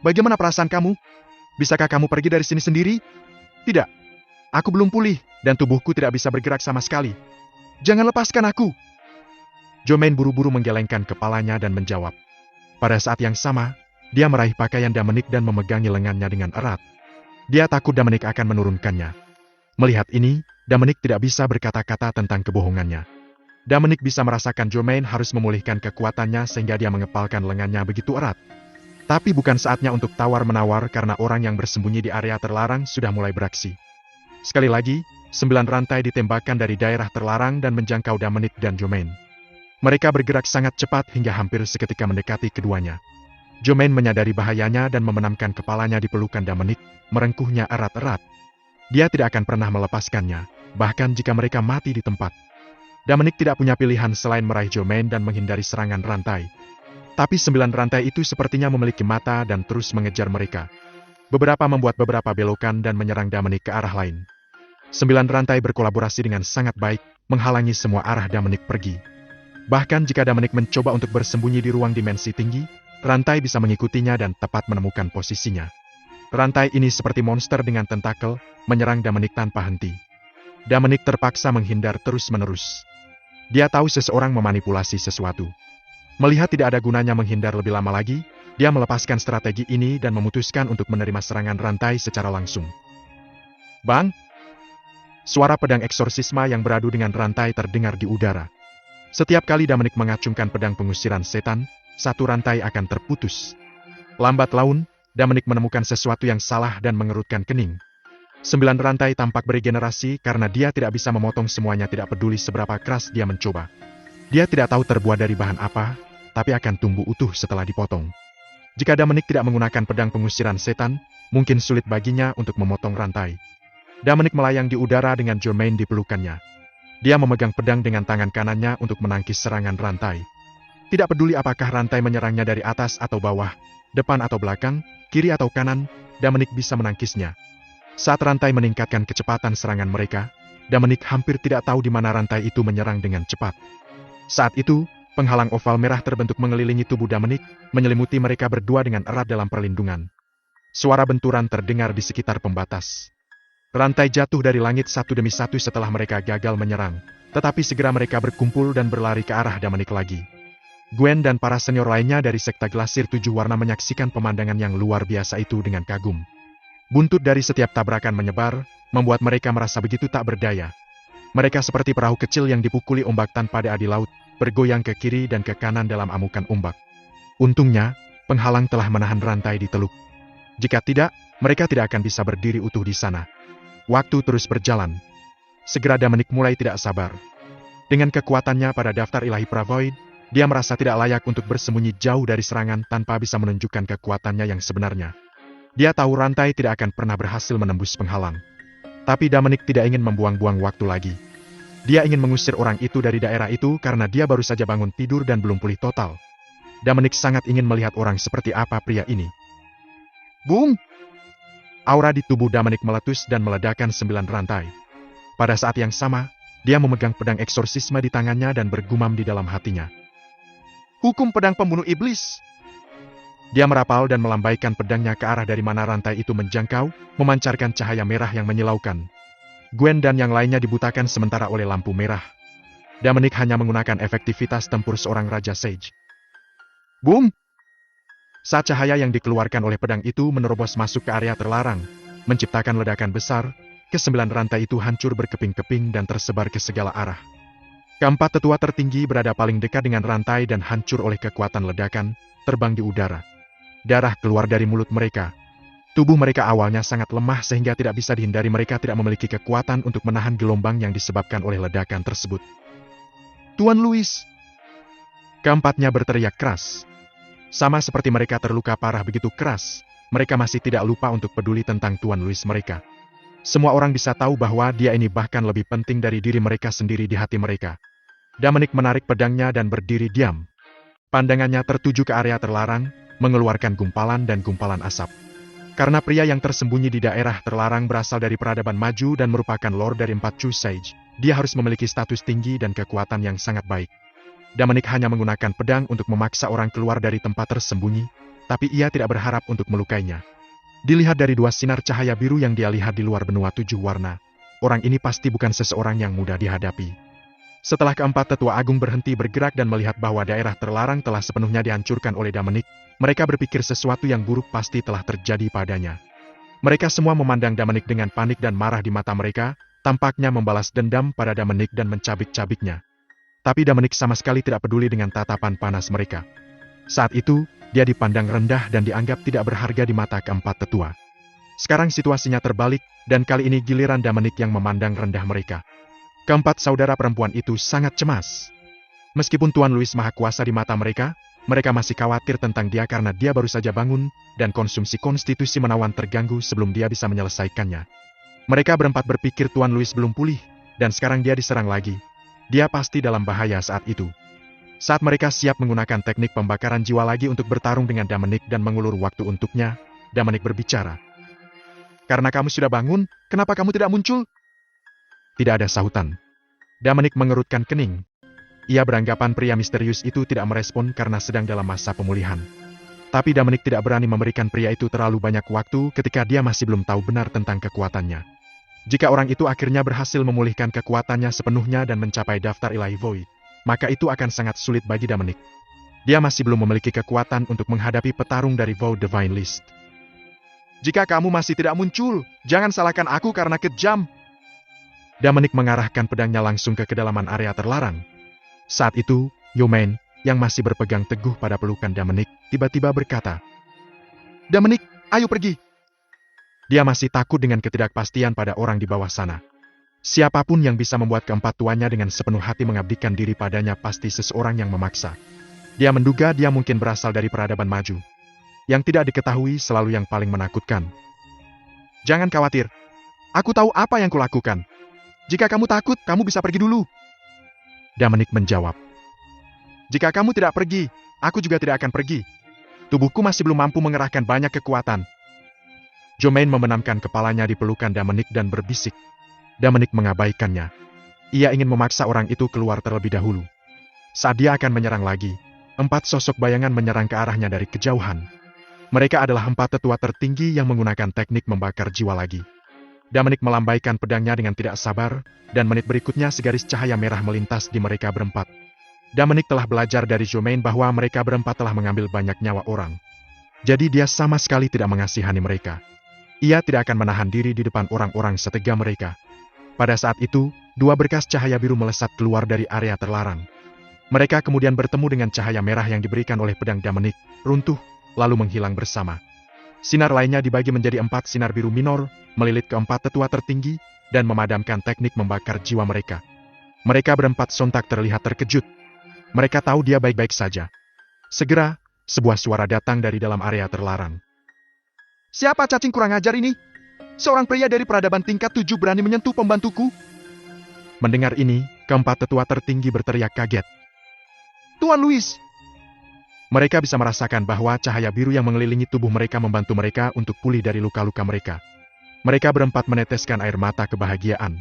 Bagaimana perasaan kamu? Bisakah kamu pergi dari sini sendiri? Tidak. Aku belum pulih, dan tubuhku tidak bisa bergerak sama sekali. Jangan lepaskan aku. Germain buru-buru menggelengkan kepalanya dan menjawab. Pada saat yang sama, dia meraih pakaian Dominic dan memegangi lengannya dengan erat. Dia takut Dominic akan menurunkannya. Melihat ini, Dominic tidak bisa berkata-kata tentang kebohongannya. Dominic bisa merasakan Germain harus memulihkan kekuatannya sehingga dia mengepalkan lengannya begitu erat. Tapi bukan saatnya untuk tawar-menawar karena orang yang bersembunyi di area terlarang sudah mulai beraksi. Sekali lagi, 9 rantai ditembakkan dari daerah terlarang dan menjangkau Dominic dan Germain. Mereka bergerak sangat cepat hingga hampir seketika mendekati keduanya. Germain menyadari bahayanya dan memenamkan kepalanya di pelukan Dominic, merengkuhnya erat-erat. Dia tidak akan pernah melepaskannya, bahkan jika mereka mati di tempat. Dominic tidak punya pilihan selain meraih Germain dan menghindari serangan rantai. Tapi 9 rantai itu sepertinya memiliki mata dan terus mengejar mereka. Beberapa membuat beberapa belokan dan menyerang Dominic ke arah lain. 9 rantai berkolaborasi dengan sangat baik, menghalangi semua arah Dominic pergi. Bahkan jika Dominic mencoba untuk bersembunyi di ruang dimensi tinggi, rantai bisa mengikutinya dan tepat menemukan posisinya. Rantai ini seperti monster dengan tentakel, menyerang Dominic tanpa henti. Dominic terpaksa menghindar terus-menerus. Dia tahu seseorang memanipulasi sesuatu. Melihat tidak ada gunanya menghindar lebih lama lagi, dia melepaskan strategi ini dan memutuskan untuk menerima serangan rantai secara langsung. Bang! Suara pedang eksorsisma yang beradu dengan rantai terdengar di udara. Setiap kali Dominic mengacungkan pedang pengusiran setan, satu rantai akan terputus. Lambat laun, Dominic menemukan sesuatu yang salah dan mengerutkan kening. 9 rantai tampak beregenerasi karena dia tidak bisa memotong semuanya, tidak peduli seberapa keras dia mencoba. Dia tidak tahu terbuat dari bahan apa, tapi akan tumbuh utuh setelah dipotong. Jika Dominic tidak menggunakan pedang pengusiran setan, mungkin sulit baginya untuk memotong rantai. Dominic melayang di udara dengan Germain di pelukannya. Dia memegang pedang dengan tangan kanannya untuk menangkis serangan rantai. Tidak peduli apakah rantai menyerangnya dari atas atau bawah, depan atau belakang, kiri atau kanan, Dominic bisa menangkisnya. Saat rantai meningkatkan kecepatan serangan mereka, Dominic hampir tidak tahu di mana rantai itu menyerang dengan cepat. Saat itu, penghalang oval merah terbentuk mengelilingi tubuh Dominic, menyelimuti mereka berdua dengan erat dalam perlindungan. Suara benturan terdengar di sekitar pembatas. Rantai jatuh dari langit satu demi satu setelah mereka gagal menyerang, tetapi segera mereka berkumpul dan berlari ke arah Dominic lagi. Gwen dan para senior lainnya dari Sekta Glasir 7 Warna menyaksikan pemandangan yang luar biasa itu dengan kagum. Buntut dari setiap tabrakan menyebar, membuat mereka merasa begitu tak berdaya. Mereka seperti perahu kecil yang dipukuli ombak tanpa daya di laut, bergoyang ke kiri dan ke kanan dalam amukan ombak. Untungnya, penghalang telah menahan rantai di teluk. Jika tidak, mereka tidak akan bisa berdiri utuh di sana. Waktu terus berjalan. Segera Dominic mulai tidak sabar. Dengan kekuatannya pada daftar ilahi Pravoid, dia merasa tidak layak untuk bersembunyi jauh dari serangan tanpa bisa menunjukkan kekuatannya yang sebenarnya. Dia tahu rantai tidak akan pernah berhasil menembus penghalang. Tapi Dominic tidak ingin membuang-buang waktu lagi. Dia ingin mengusir orang itu dari daerah itu karena dia baru saja bangun tidur dan belum pulih total. Dominic sangat ingin melihat orang seperti apa pria ini. Boom! Aura di tubuh Dominic meletus dan meledakkan 9 rantai. Pada saat yang sama, dia memegang pedang eksorsisme di tangannya dan bergumam di dalam hatinya. Hukum pedang pembunuh iblis! Dia merapal dan melambaikan pedangnya ke arah dari mana rantai itu menjangkau, memancarkan cahaya merah yang menyilaukan. Gwen dan yang lainnya dibutakan sementara oleh lampu merah. Dominic hanya menggunakan efektivitas tempur seorang Raja Sage. Boom! Saat cahaya yang dikeluarkan oleh pedang itu menerobos masuk ke area terlarang, menciptakan ledakan besar, kesembilan rantai itu hancur berkeping-keping dan tersebar ke segala arah. Keempat tetua tertinggi berada paling dekat dengan rantai dan hancur oleh kekuatan ledakan, terbang di udara. Darah keluar dari mulut mereka. Tubuh mereka awalnya sangat lemah sehingga tidak bisa dihindari, mereka tidak memiliki kekuatan untuk menahan gelombang yang disebabkan oleh ledakan tersebut. Tuan Louis! Keempatnya berteriak keras. Sama seperti mereka terluka parah begitu keras, mereka masih tidak lupa untuk peduli tentang Tuan Louis mereka. Semua orang bisa tahu bahwa dia ini bahkan lebih penting dari diri mereka sendiri di hati mereka. Dominic menarik pedangnya dan berdiri diam. Pandangannya tertuju ke area terlarang, mengeluarkan gumpalan dan gumpalan asap. Karena pria yang tersembunyi di daerah terlarang berasal dari peradaban maju dan merupakan Lord dari 4 True Sage, dia harus memiliki status tinggi dan kekuatan yang sangat baik. Dominic hanya menggunakan pedang untuk memaksa orang keluar dari tempat tersembunyi, tapi ia tidak berharap untuk melukainya. Dilihat dari dua sinar cahaya biru yang dia lihat di luar benua 7 warna, orang ini pasti bukan seseorang yang mudah dihadapi. Setelah keempat tetua agung berhenti bergerak dan melihat bahwa daerah terlarang telah sepenuhnya dihancurkan oleh Dominic, mereka berpikir sesuatu yang buruk pasti telah terjadi padanya. Mereka semua memandang Dominic dengan panik dan marah di mata mereka, tampaknya membalas dendam pada Dominic dan mencabik-cabiknya. Tapi Dominic sama sekali tidak peduli dengan tatapan panas mereka. Saat itu, dia dipandang rendah dan dianggap tidak berharga di mata keempat tetua. Sekarang situasinya terbalik, dan kali ini giliran Dominic yang memandang rendah mereka. Keempat saudara perempuan itu sangat cemas. Meskipun Tuan Louis maha kuasa di mata mereka, mereka masih khawatir tentang dia karena dia baru saja bangun, dan konsumsi konstitusi menawan terganggu sebelum dia bisa menyelesaikannya. Mereka berempat berpikir Tuan Louis belum pulih, dan sekarang dia diserang lagi. Dia pasti dalam bahaya saat itu. Saat mereka siap menggunakan teknik pembakaran jiwa lagi untuk bertarung dengan Dominic dan mengulur waktu untuknya, Dominic berbicara. Karena kamu sudah bangun, kenapa kamu tidak muncul? Tidak ada sahutan. Dominic mengerutkan kening. Ia beranggapan pria misterius itu tidak merespon karena sedang dalam masa pemulihan. Tapi Dominic tidak berani memberikan pria itu terlalu banyak waktu ketika dia masih belum tahu benar tentang kekuatannya. Jika orang itu akhirnya berhasil memulihkan kekuatannya sepenuhnya dan mencapai daftar Ilahi Void, maka itu akan sangat sulit bagi Dominic. Dia masih belum memiliki kekuatan untuk menghadapi petarung dari Void Divine List. Jika kamu masih tidak muncul, jangan salahkan aku karena kejam. Dominic mengarahkan pedangnya langsung ke kedalaman area terlarang. Saat itu, Yomain, yang masih berpegang teguh pada pelukan Dominic, tiba-tiba berkata, Dominic, ayo pergi. Dia masih takut dengan ketidakpastian pada orang di bawah sana. Siapapun yang bisa membuat keempat tuanya dengan sepenuh hati mengabdikan diri padanya pasti seseorang yang memaksa. Dia menduga dia mungkin berasal dari peradaban maju. Yang tidak diketahui selalu yang paling menakutkan. Jangan khawatir. Aku tahu apa yang kulakukan. Jika kamu takut, kamu bisa pergi dulu. Dominic menjawab. Jika kamu tidak pergi, aku juga tidak akan pergi. Tubuhku masih belum mampu mengerahkan banyak kekuatan. Yomain membenamkan kepalanya di pelukan Dominic dan berbisik. Dominic mengabaikannya. Ia ingin memaksa orang itu keluar terlebih dahulu. Saat dia akan menyerang lagi, 4 sosok bayangan menyerang ke arahnya dari kejauhan. Mereka adalah 4 tetua tertinggi yang menggunakan teknik membakar jiwa lagi. Dominic melambaikan pedangnya dengan tidak sabar, dan menit berikutnya segaris cahaya merah melintas di mereka berempat. Dominic telah belajar dari Yomain bahwa mereka berempat telah mengambil banyak nyawa orang. Jadi dia sama sekali tidak mengasihani mereka. Ia tidak akan menahan diri di depan orang-orang setega mereka. Pada saat itu, 2 berkas cahaya biru melesat keluar dari area terlarang. Mereka kemudian bertemu dengan cahaya merah yang diberikan oleh pedang Dominic, runtuh, lalu menghilang bersama. Sinar lainnya dibagi menjadi 4 sinar biru minor, melilit ke 4 tetua tertinggi, dan memadamkan teknik membakar jiwa mereka. Mereka berempat sontak terlihat terkejut. Mereka tahu dia baik-baik saja. Segera, sebuah suara datang dari dalam area terlarang. Siapa cacing kurang ajar ini? Seorang pria dari peradaban tingkat 7 berani menyentuh pembantuku? Mendengar ini, keempat tetua tertinggi berteriak kaget. Tuan Louis! Mereka bisa merasakan bahwa cahaya biru yang mengelilingi tubuh mereka membantu mereka untuk pulih dari luka-luka mereka. Mereka berempat meneteskan air mata kebahagiaan.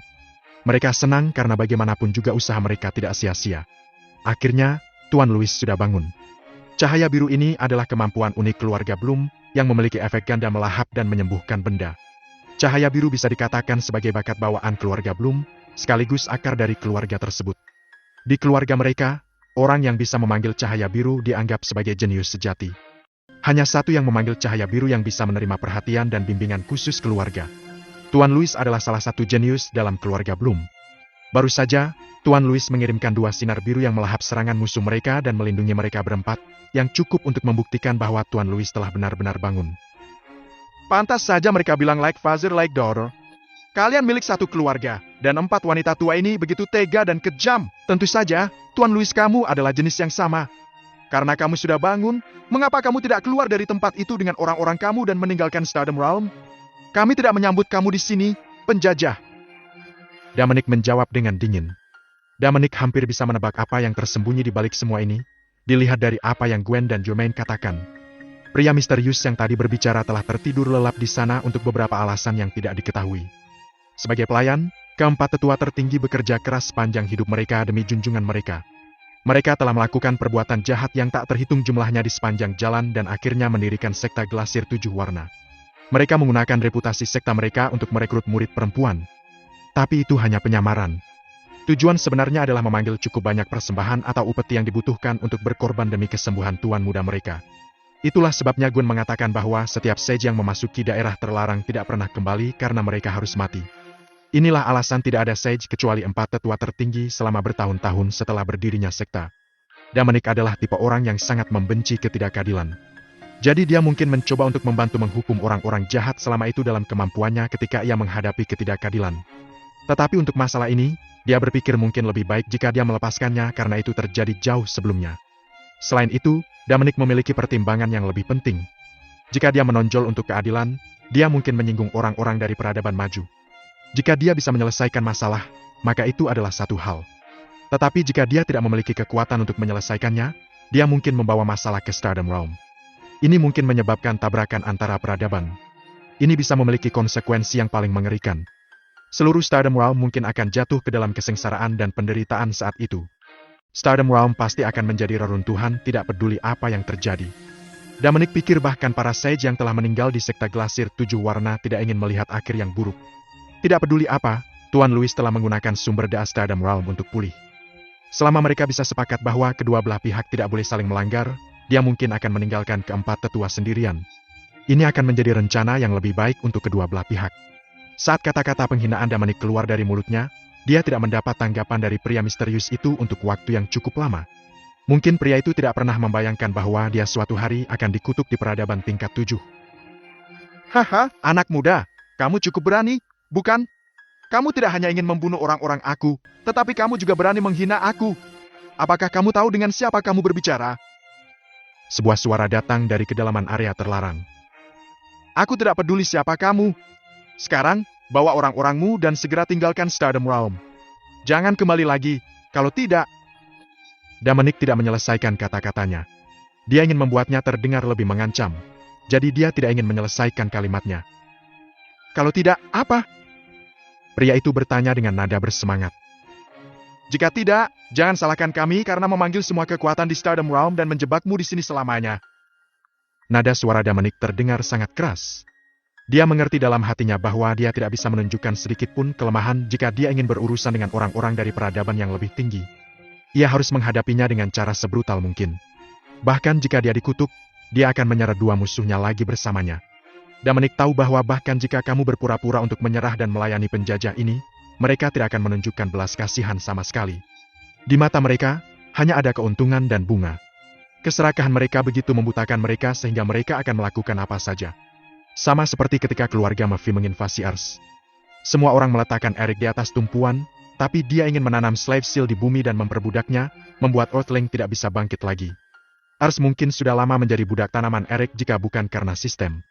Mereka senang karena bagaimanapun juga usaha mereka tidak sia-sia. Akhirnya, Tuan Louis sudah bangun. Cahaya biru ini adalah kemampuan unik keluarga Bloom yang memiliki efek ganda melahap dan menyembuhkan benda. Cahaya biru bisa dikatakan sebagai bakat bawaan keluarga Bloom, sekaligus akar dari keluarga tersebut. Di keluarga mereka, orang yang bisa memanggil cahaya biru dianggap sebagai jenius sejati. Hanya satu yang memanggil cahaya biru yang bisa menerima perhatian dan bimbingan khusus keluarga. Tuan Louis adalah salah satu jenius dalam keluarga Bloom. Baru saja, Tuan Louis mengirimkan 2 sinar biru yang melahap serangan musuh mereka dan melindungi mereka berempat, yang cukup untuk membuktikan bahwa Tuan Louis telah benar-benar bangun. Pantas saja mereka bilang like father like daughter. Kalian milik satu keluarga, dan 4 wanita tua ini begitu tega dan kejam. Tentu saja, Tuan Louis kamu adalah jenis yang sama. Karena kamu sudah bangun, mengapa kamu tidak keluar dari tempat itu dengan orang-orang kamu dan meninggalkan Stardom Realm? Kami tidak menyambut kamu di sini, penjajah. Dominic menjawab dengan dingin. Dominic hampir bisa menebak apa yang tersembunyi di balik semua ini, dilihat dari apa yang Gwen dan Jermaine katakan. Pria misterius yang tadi berbicara telah tertidur lelap di sana untuk beberapa alasan yang tidak diketahui. Sebagai pelayan, keempat tetua tertinggi bekerja keras sepanjang hidup mereka demi junjungan mereka. Mereka telah melakukan perbuatan jahat yang tak terhitung jumlahnya di sepanjang jalan dan akhirnya mendirikan sekta Glasir 7 Warna. Mereka menggunakan reputasi sekta mereka untuk merekrut murid perempuan. Tapi itu hanya penyamaran. Tujuan sebenarnya adalah memanggil cukup banyak persembahan atau upeti yang dibutuhkan untuk berkorban demi kesembuhan tuan muda mereka. Itulah sebabnya Gwen mengatakan bahwa setiap sage yang memasuki daerah terlarang tidak pernah kembali karena mereka harus mati. Inilah alasan tidak ada sage kecuali 4 tetua tertinggi selama bertahun-tahun setelah berdirinya sekta. Dominic adalah tipe orang yang sangat membenci ketidakadilan. Jadi dia mungkin mencoba untuk membantu menghukum orang-orang jahat selama itu dalam kemampuannya ketika ia menghadapi ketidakadilan. Tetapi untuk masalah ini, dia berpikir mungkin lebih baik jika dia melepaskannya karena itu terjadi jauh sebelumnya. Selain itu, Dominic memiliki pertimbangan yang lebih penting. Jika dia menonjol untuk keadilan, dia mungkin menyinggung orang-orang dari peradaban maju. Jika dia bisa menyelesaikan masalah, maka itu adalah satu hal. Tetapi jika dia tidak memiliki kekuatan untuk menyelesaikannya, dia mungkin membawa masalah ke Stardom Realm. Ini mungkin menyebabkan tabrakan antara peradaban. Ini bisa memiliki konsekuensi yang paling mengerikan. Seluruh Stardom Realm mungkin akan jatuh ke dalam kesengsaraan dan penderitaan saat itu. Stardom Realm pasti akan menjadi reruntuhan tidak peduli apa yang terjadi. Dominic pikir bahkan para sage yang telah meninggal di sekta Glasir 7 Warna tidak ingin melihat akhir yang buruk. Tidak peduli apa, Tuan Louis telah menggunakan sumber daya Stardom Realm untuk pulih. Selama mereka bisa sepakat bahwa kedua belah pihak tidak boleh saling melanggar, dia mungkin akan meninggalkan keempat tetua sendirian. Ini akan menjadi rencana yang lebih baik untuk kedua belah pihak. Saat kata-kata penghinaan Dominic keluar dari mulutnya, dia tidak mendapat tanggapan dari pria misterius itu untuk waktu yang cukup lama. Mungkin pria itu tidak pernah membayangkan bahwa dia suatu hari akan dikutuk di peradaban tingkat 7. Haha, anak muda, kamu cukup berani. Bukan? Kamu tidak hanya ingin membunuh orang-orang aku, tetapi kamu juga berani menghina aku. Apakah kamu tahu dengan siapa kamu berbicara? Sebuah suara datang dari kedalaman area terlarang. Aku tidak peduli siapa kamu. Sekarang, bawa orang-orangmu dan segera tinggalkan Stardom Realm. Jangan kembali lagi, kalau tidak. Dominic tidak menyelesaikan kata-katanya. Dia ingin membuatnya terdengar lebih mengancam. Jadi dia tidak ingin menyelesaikan kalimatnya. Kalau tidak, apa? Pria itu bertanya dengan nada bersemangat. Jika tidak, jangan salahkan kami karena memanggil semua kekuatan di Stardom Realm dan menjebakmu di sini selamanya. Nada suara Dominic terdengar sangat keras. Dia mengerti dalam hatinya bahwa dia tidak bisa menunjukkan sedikit pun kelemahan jika dia ingin berurusan dengan orang-orang dari peradaban yang lebih tinggi. Ia harus menghadapinya dengan cara sebrutal mungkin. Bahkan jika dia dikutuk, dia akan menyeret 2 musuhnya lagi bersamanya. Dominic tahu bahwa bahkan jika kamu berpura-pura untuk menyerah dan melayani penjajah ini, mereka tidak akan menunjukkan belas kasihan sama sekali. Di mata mereka, hanya ada keuntungan dan bunga. Keserakahan mereka begitu membutakan mereka sehingga mereka akan melakukan apa saja. Sama seperti ketika keluarga Murphy menginvasi Ars. Semua orang meletakkan Eric di atas tumpuan, tapi dia ingin menanam slave seal di bumi dan memperbudaknya, membuat Earthling tidak bisa bangkit lagi. Ars mungkin sudah lama menjadi budak tanaman Eric jika bukan karena sistem.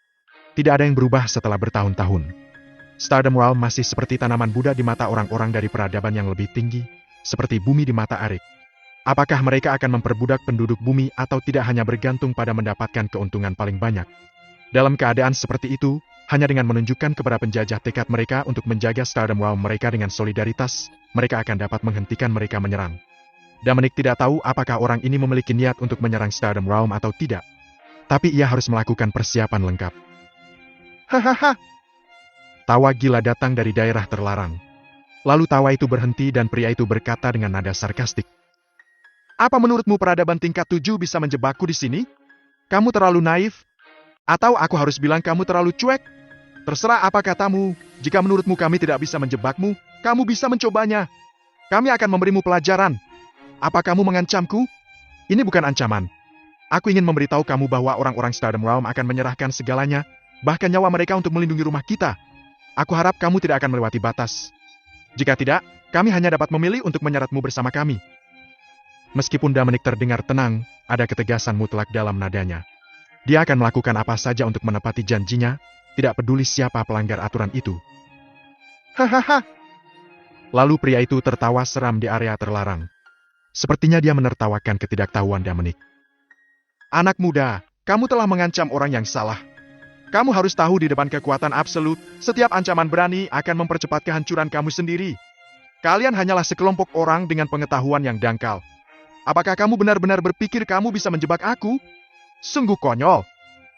Tidak ada yang berubah setelah bertahun-tahun. Stardom Realm masih seperti tanaman Buddha di mata orang-orang dari peradaban yang lebih tinggi, seperti bumi di mata Eric. Apakah mereka akan memperbudak penduduk bumi atau tidak hanya bergantung pada mendapatkan keuntungan paling banyak? Dalam keadaan seperti itu, hanya dengan menunjukkan kepada penjajah tekad mereka untuk menjaga Stardom Realm mereka dengan solidaritas, mereka akan dapat menghentikan mereka menyerang. Dominic tidak tahu apakah orang ini memiliki niat untuk menyerang Stardom Realm atau tidak. Tapi ia harus melakukan persiapan lengkap. Hahaha. Tawa gila datang dari daerah terlarang. Lalu tawa itu berhenti dan pria itu berkata dengan nada sarkastik. Apa menurutmu peradaban tingkat 7 bisa menjebakku di sini? Kamu terlalu naif? Atau aku harus bilang kamu terlalu cuek? Terserah apa katamu, jika menurutmu kami tidak bisa menjebakmu, kamu bisa mencobanya. Kami akan memberimu pelajaran. Apa kamu mengancamku? Ini bukan ancaman. Aku ingin memberitahu kamu bahwa orang-orang Stardom Realm akan menyerahkan segalanya, bahkan nyawa mereka untuk melindungi rumah kita. Aku harap kamu tidak akan melewati batas. Jika tidak, kami hanya dapat memilih untuk menyeretmu bersama kami. Meskipun Dominic terdengar tenang, ada ketegasan mutlak dalam nadanya. Dia akan melakukan apa saja untuk menepati janjinya, tidak peduli siapa pelanggar aturan itu. Hahaha. Lalu pria itu tertawa seram di area terlarang. Sepertinya dia menertawakan ketidaktahuan Dominic. Anak muda, kamu telah mengancam orang yang salah. Kamu harus tahu di depan kekuatan absolut, setiap ancaman berani akan mempercepat kehancuran kamu sendiri. Kalian hanyalah sekelompok orang dengan pengetahuan yang dangkal. Apakah kamu benar-benar berpikir kamu bisa menjebak aku? Sungguh konyol.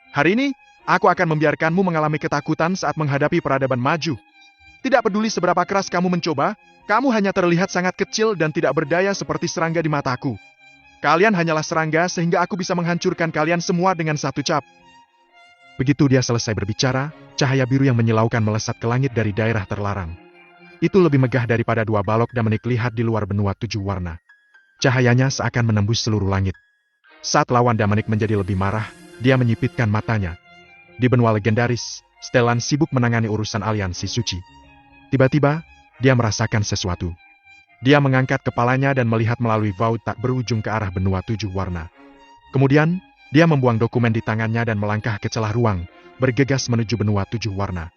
Hari ini, aku akan membiarkanmu mengalami ketakutan saat menghadapi peradaban maju. Tidak peduli seberapa keras kamu mencoba, kamu hanya terlihat sangat kecil dan tidak berdaya seperti serangga di mataku. Kalian hanyalah serangga sehingga aku bisa menghancurkan kalian semua dengan satu cap. Begitu dia selesai berbicara, cahaya biru yang menyilaukan melesat ke langit dari daerah terlarang. Itu lebih megah daripada dua balok Dominic lihat di luar benua 7 warna. Cahayanya seakan menembus seluruh langit. Saat lawan Dominic menjadi lebih marah, dia menyipitkan matanya. Di benua legendaris, Stellan sibuk menangani urusan aliansi suci. Tiba-tiba, dia merasakan sesuatu. Dia mengangkat kepalanya dan melihat melalui vault tak berujung ke arah benua 7 warna. Kemudian, dia membuang dokumen di tangannya dan melangkah ke celah ruang, bergegas menuju benua 7 warna.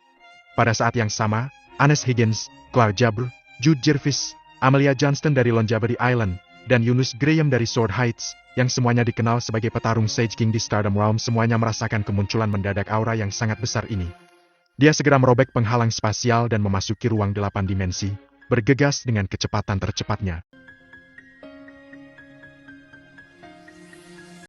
Pada saat yang sama, Annes Higgins, Clark Jabr, Jude Jervis, Amelia Johnston dari Longevity Island, dan Yunus Graham dari Sword Heights, yang semuanya dikenal sebagai petarung Sage King di Stardom Realm, semuanya merasakan kemunculan mendadak aura yang sangat besar ini. Dia segera merobek penghalang spasial dan memasuki ruang 8 dimensi, bergegas dengan kecepatan tercepatnya.